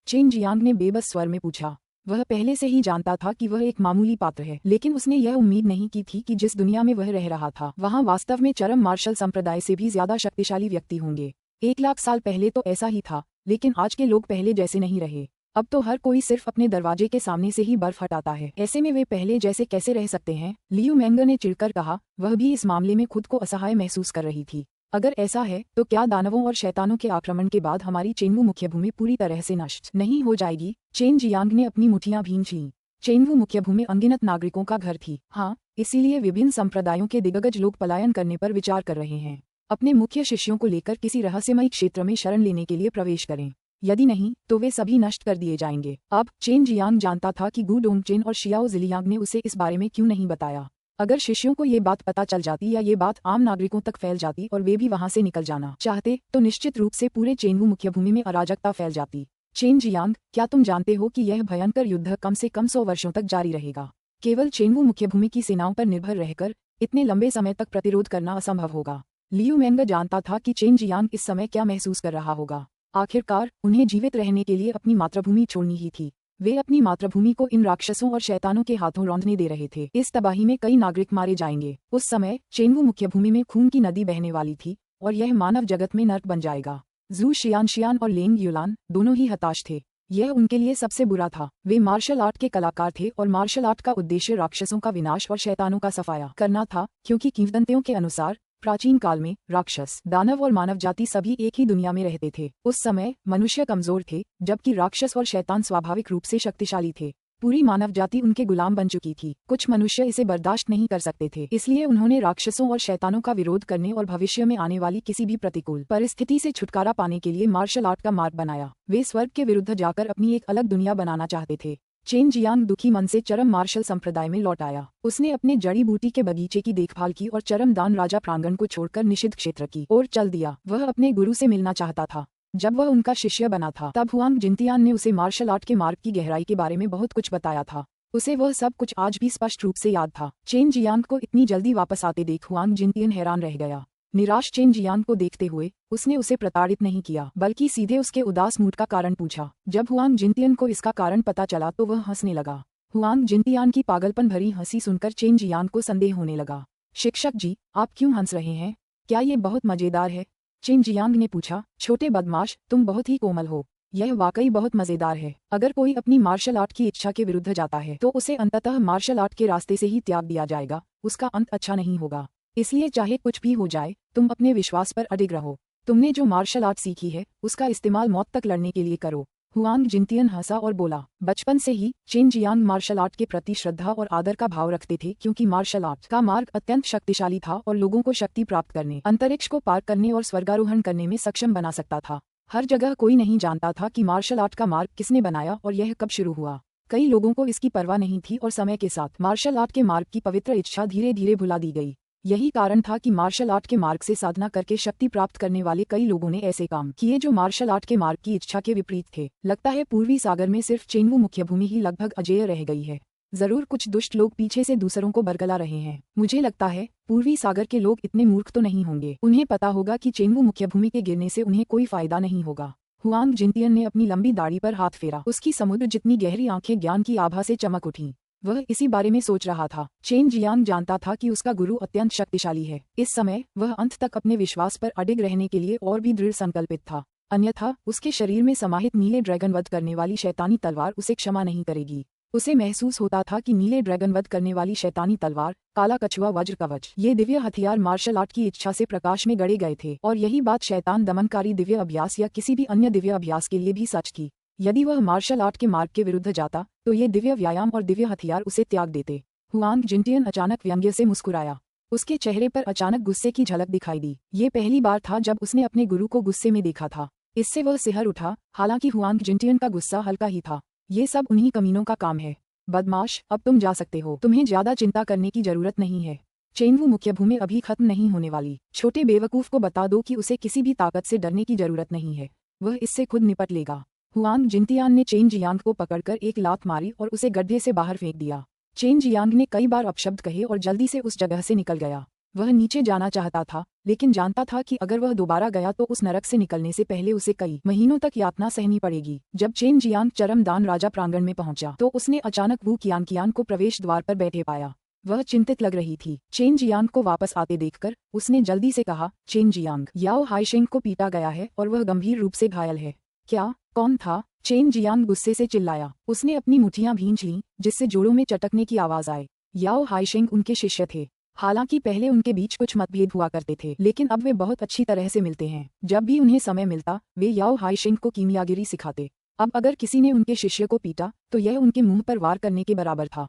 चेन जियांग ने बेबस स्वर में पूछा। वह पहले से ही जानता था कि वह एक मामूली पात्र है, लेकिन उसने यह उम्मीद नहीं की थी कि जिस दुनिया में वह रह रहा था वहाँ वास्तव में चरम मार्शल संप्रदाय से भी ज्यादा शक्तिशाली व्यक्ति होंगे। 1 लाख साल पहले तो ऐसा ही था, लेकिन आज के लोग पहले जैसे नहीं रहे। अब तो हर कोई सिर्फ अपने दरवाजे के सामने से ही बर्फ हटाता है। ऐसे में वे पहले जैसे कैसे रह सकते हैं? लियू मैंगर ने चिढ़कर कहा। वह भी इस मामले में खुद को असहाय महसूस कर रही थी। अगर ऐसा है तो क्या दानवों और शैतानों के आक्रमण के बाद हमारी चेनवू मुख्य भूमि पूरी तरह से नष्ट नहीं हो जाएगी? चेन जियांग ने अपनी मुठियां भींच लीं। चेनवू मुख्य भूमि अनगिनत नागरिकों का घर थी। हाँ, इसीलिए विभिन्न संप्रदायों के दिग्गज लोग पलायन करने पर विचार कर रहे हैं। अपने मुख्य शिष्यों को लेकर किसी रहस्यमयी क्षेत्र में शरण लेने के लिए प्रवेश करें। यदि नहीं तो वे सभी नष्ट कर दिए जाएंगे। अब चेन जियांग जानता था कि गु डोंगचेन और शियाओ जिलियांग ने उसे इस बारे में क्यों नहीं बताया। अगर शिष्यों को ये बात पता चल जाती या ये बात आम नागरिकों तक फैल जाती और वे भी वहां से निकल जाना चाहते तो निश्चित रूप से पूरे चेनवू मुख्य भूमि में अराजकता फैल जाती। चेन जियांग, क्या तुम जानते हो कि यह भयंकर युद्ध कम से कम 100 वर्षों तक जारी रहेगा? केवल चेनवू मुख्य भूमि की सेनाओं पर निर्भर रहकर इतने लंबे समय तक प्रतिरोध करना असंभव होगा। लियू मैंगर जानता था कि चेन जियांग इस समय क्या महसूस कर रहा होगा। आखिरकार उन्हें जीवित रहने के लिए अपनी मातृभूमि छोड़नी ही थी। वे अपनी मातृभूमि को इन राक्षसों और शैतानों के हाथों रौंदने दे रहे थे। इस तबाही में कई नागरिक मारे जाएंगे। उस समय चेनवू मुख्य भूमि में खून की नदी बहने वाली थी और यह मानव जगत में नर्क बन जाएगा। जू शियानशियान और लेंग युलान दोनों ही हताश थे। यह उनके लिए सबसे बुरा था। वे मार्शल आर्ट के कलाकार थे और मार्शल आर्ट का उद्देश्य राक्षसों का विनाश और शैतानों का सफाया करना था, क्योंकि किंवदंतियों के अनुसार प्राचीन काल में राक्षस, दानव और मानव जाति सभी एक ही दुनिया में रहते थे। उस समय मनुष्य कमजोर थे, जबकि राक्षस और शैतान स्वाभाविक रूप से शक्तिशाली थे। पूरी मानव जाति उनके गुलाम बन चुकी थी। कुछ मनुष्य इसे बर्दाश्त नहीं कर सकते थे, इसलिए उन्होंने राक्षसों और शैतानों का विरोध करने और भविष्य में आने वाली किसी भी प्रतिकूल परिस्थिति से छुटकारा पाने के लिए मार्शल आर्ट का मार्ग बनाया। वे स्वर्ग के विरुद्ध जाकर अपनी एक अलग दुनिया बनाना चाहते थे। चेन जियांग दुखी मन से चरम मार्शल संप्रदाय में लौट आया। उसने अपने जड़ी बूटी के बगीचे की देखभाल की और चरम दान राजा प्रांगण को छोड़कर निषिद्ध क्षेत्र की ओर चल दिया। वह अपने गुरु से मिलना चाहता था। जब वह उनका शिष्य बना था तब हुआंग जिनतियान ने उसे मार्शल आर्ट के मार्ग की गहराई के बारे में बहुत कुछ बताया था। उसे वह सब कुछ आज भी स्पष्ट रूप से याद था। चेन जियांग को इतनी जल्दी वापस आते देख हुआंग जिनतियान हैरान रह गया। निराश चेन जियांग को देखते हुए उसने उसे प्रताड़ित नहीं किया, बल्कि सीधे उसके उदास मूड का कारण पूछा। जब हुआंग जिनतियान को इसका कारण पता चला तो वह हंसने लगा। हुआंग जिनतियान की पागलपन भरी हंसी सुनकर चेन जियांग को संदेह होने लगा। शिक्षक जी, आप क्यों हंस रहे हैं? क्या ये बहुत मजेदार है? चेन जियांग ने पूछा। छोटे बदमाश, तुम बहुत ही कोमल हो। यह वाकई बहुत मजेदार है। अगर कोई अपनी मार्शल आर्ट की इच्छा के विरुद्ध जाता है तो उसे अंततः मार्शल आर्ट के रास्ते से ही त्याग दिया जाएगा। उसका अंत अच्छा नहीं होगा। इसलिए चाहे कुछ भी हो जाए, तुम अपने विश्वास पर अडिग रहो। तुमने जो मार्शल आर्ट सीखी है उसका इस्तेमाल मौत तक लड़ने के लिए करो। हुआंग जिनतियान हंसा और बोला। बचपन से ही चेन जियांग मार्शल आर्ट के प्रति श्रद्धा और आदर का भाव रखते थे, क्योंकि मार्शल आर्ट का मार्ग अत्यंत शक्तिशाली था और लोगों को शक्ति प्राप्त करने, अंतरिक्ष को पार करने और स्वर्गारोहण करने में सक्षम बना सकता था। हर जगह कोई नहीं जानता था कि मार्शल आर्ट का मार्ग किसने बनाया और यह कब शुरू हुआ। कई लोगों को इसकी परवाह नहीं थी और समय के साथ मार्शल आर्ट के मार्ग की पवित्र इच्छा धीरे धीरे भुला दी गई। यही कारण था कि मार्शल आर्ट के मार्ग से साधना करके शक्ति प्राप्त करने वाले कई लोगों ने ऐसे काम किए जो मार्शल आर्ट के मार्ग की इच्छा के विपरीत थे। लगता है पूर्वी सागर में सिर्फ चेनवू मुख्य भूमि ही लगभग अजेय रह गई है। जरूर कुछ दुष्ट लोग पीछे से दूसरों को बरगला रहे हैं। मुझे लगता है पूर्वी सागर के लोग इतने मूर्ख तो नहीं होंगे। उन्हें पता होगा कि चेनवू मुख्य भूमि के गिरने से उन्हें कोई फायदा नहीं होगा। हुआंग जिनतियान ने अपनी लंबी दाढ़ी पर हाथ फेरा। उसकी समुद्र जितनी गहरी आंखें ज्ञान की आभा से चमक उठीं। वह इसी बारे में सोच रहा था। चेन जियांग जानता था कि उसका गुरु अत्यंत शक्तिशाली है। इस समय वह अंत तक अपने विश्वास पर अडिग रहने के लिए और भी दृढ़ संकल्पित था। अन्यथा उसके शरीर में समाहित नीले ड्रैगन वध करने वाली शैतानी तलवार उसे क्षमा नहीं करेगी। उसे महसूस होता था कि नीले ड्रैगन वध करने वाली शैतानी तलवार, काला कछुआ, वज्र कवच, ये दिव्य हथियार मार्शल आर्ट की इच्छा से प्रकाश में गड़े गए थे। और यही बात शैतान दमनकारी दिव्य अभ्यास या किसी भी अन्य दिव्य अभ्यास के लिए भी सच थी। यदि वह मार्शल आर्ट के मार्ग के विरुद्ध जाता तो ये दिव्य व्यायाम और दिव्य हथियार उसे त्याग देते। हुआंग जिनतियान अचानक व्यंग्य से मुस्कुराया। उसके चेहरे पर अचानक गुस्से की झलक दिखाई दी। ये पहली बार था जब उसने अपने गुरु को गुस्से में देखा था। इससे वह सिहर उठा। हालांकि हुआंग जिनतियान का गुस्सा हल्का ही था। ये सब उन्हीं कमीनों का काम है। बदमाश, अब तुम जा सकते हो। तुम्हें ज्यादा चिंता करने की जरूरत नहीं है। चेनवू मुख्य भूमि अभी खत्म नहीं होने वाली। छोटे बेवकूफ को बता दो कि उसे किसी भी ताकत से डरने की जरूरत नहीं है। वह इससे खुद निपट लेगा। हुआंग जिनतियान ने चेन जियांग को पकड़कर एक लात मारी और उसे गड्ढे से बाहर फेंक दिया। चेन जियांग ने कई बार अपशब्द कहे और जल्दी से उस जगह से निकल गया। वह नीचे जाना चाहता था, लेकिन जानता था कि अगर वह दोबारा गया तो उस नरक से निकलने से पहले उसे कई महीनों तक यातना सहनी पड़ेगी। जब चेन जियांग चरमदान राजा प्रांगण में पहुंचा तो उसने अचानक वू कियान को प्रवेश द्वार पर बैठे पाया। वह चिंतित लग रही थी। चेन जियांग को वापस आते देखकर उसने जल्दी से कहा, चेन जियांग, याओ हाईशेंग को पीटा गया है और वह गंभीर रूप से घायल है। क्या? कौन था? चेन जियांग गुस्से से चिल्लाया। उसने अपनी मुठ्ठियां भींच लीं, जिससे जोड़ों में चटकने की आवाज आए। याओ हाईशेंग उनके शिष्य थे। हालांकि पहले उनके बीच कुछ मतभेद हुआ करते थे, लेकिन अब वे बहुत अच्छी तरह से मिलते हैं। जब भी उन्हें समय मिलता वे याओ हाईशेंग को कीमियागिरी सिखाते। अब अगर किसी ने उनके शिष्य को पीटा तो यह उनके मुंह पर वार करने के बराबर था।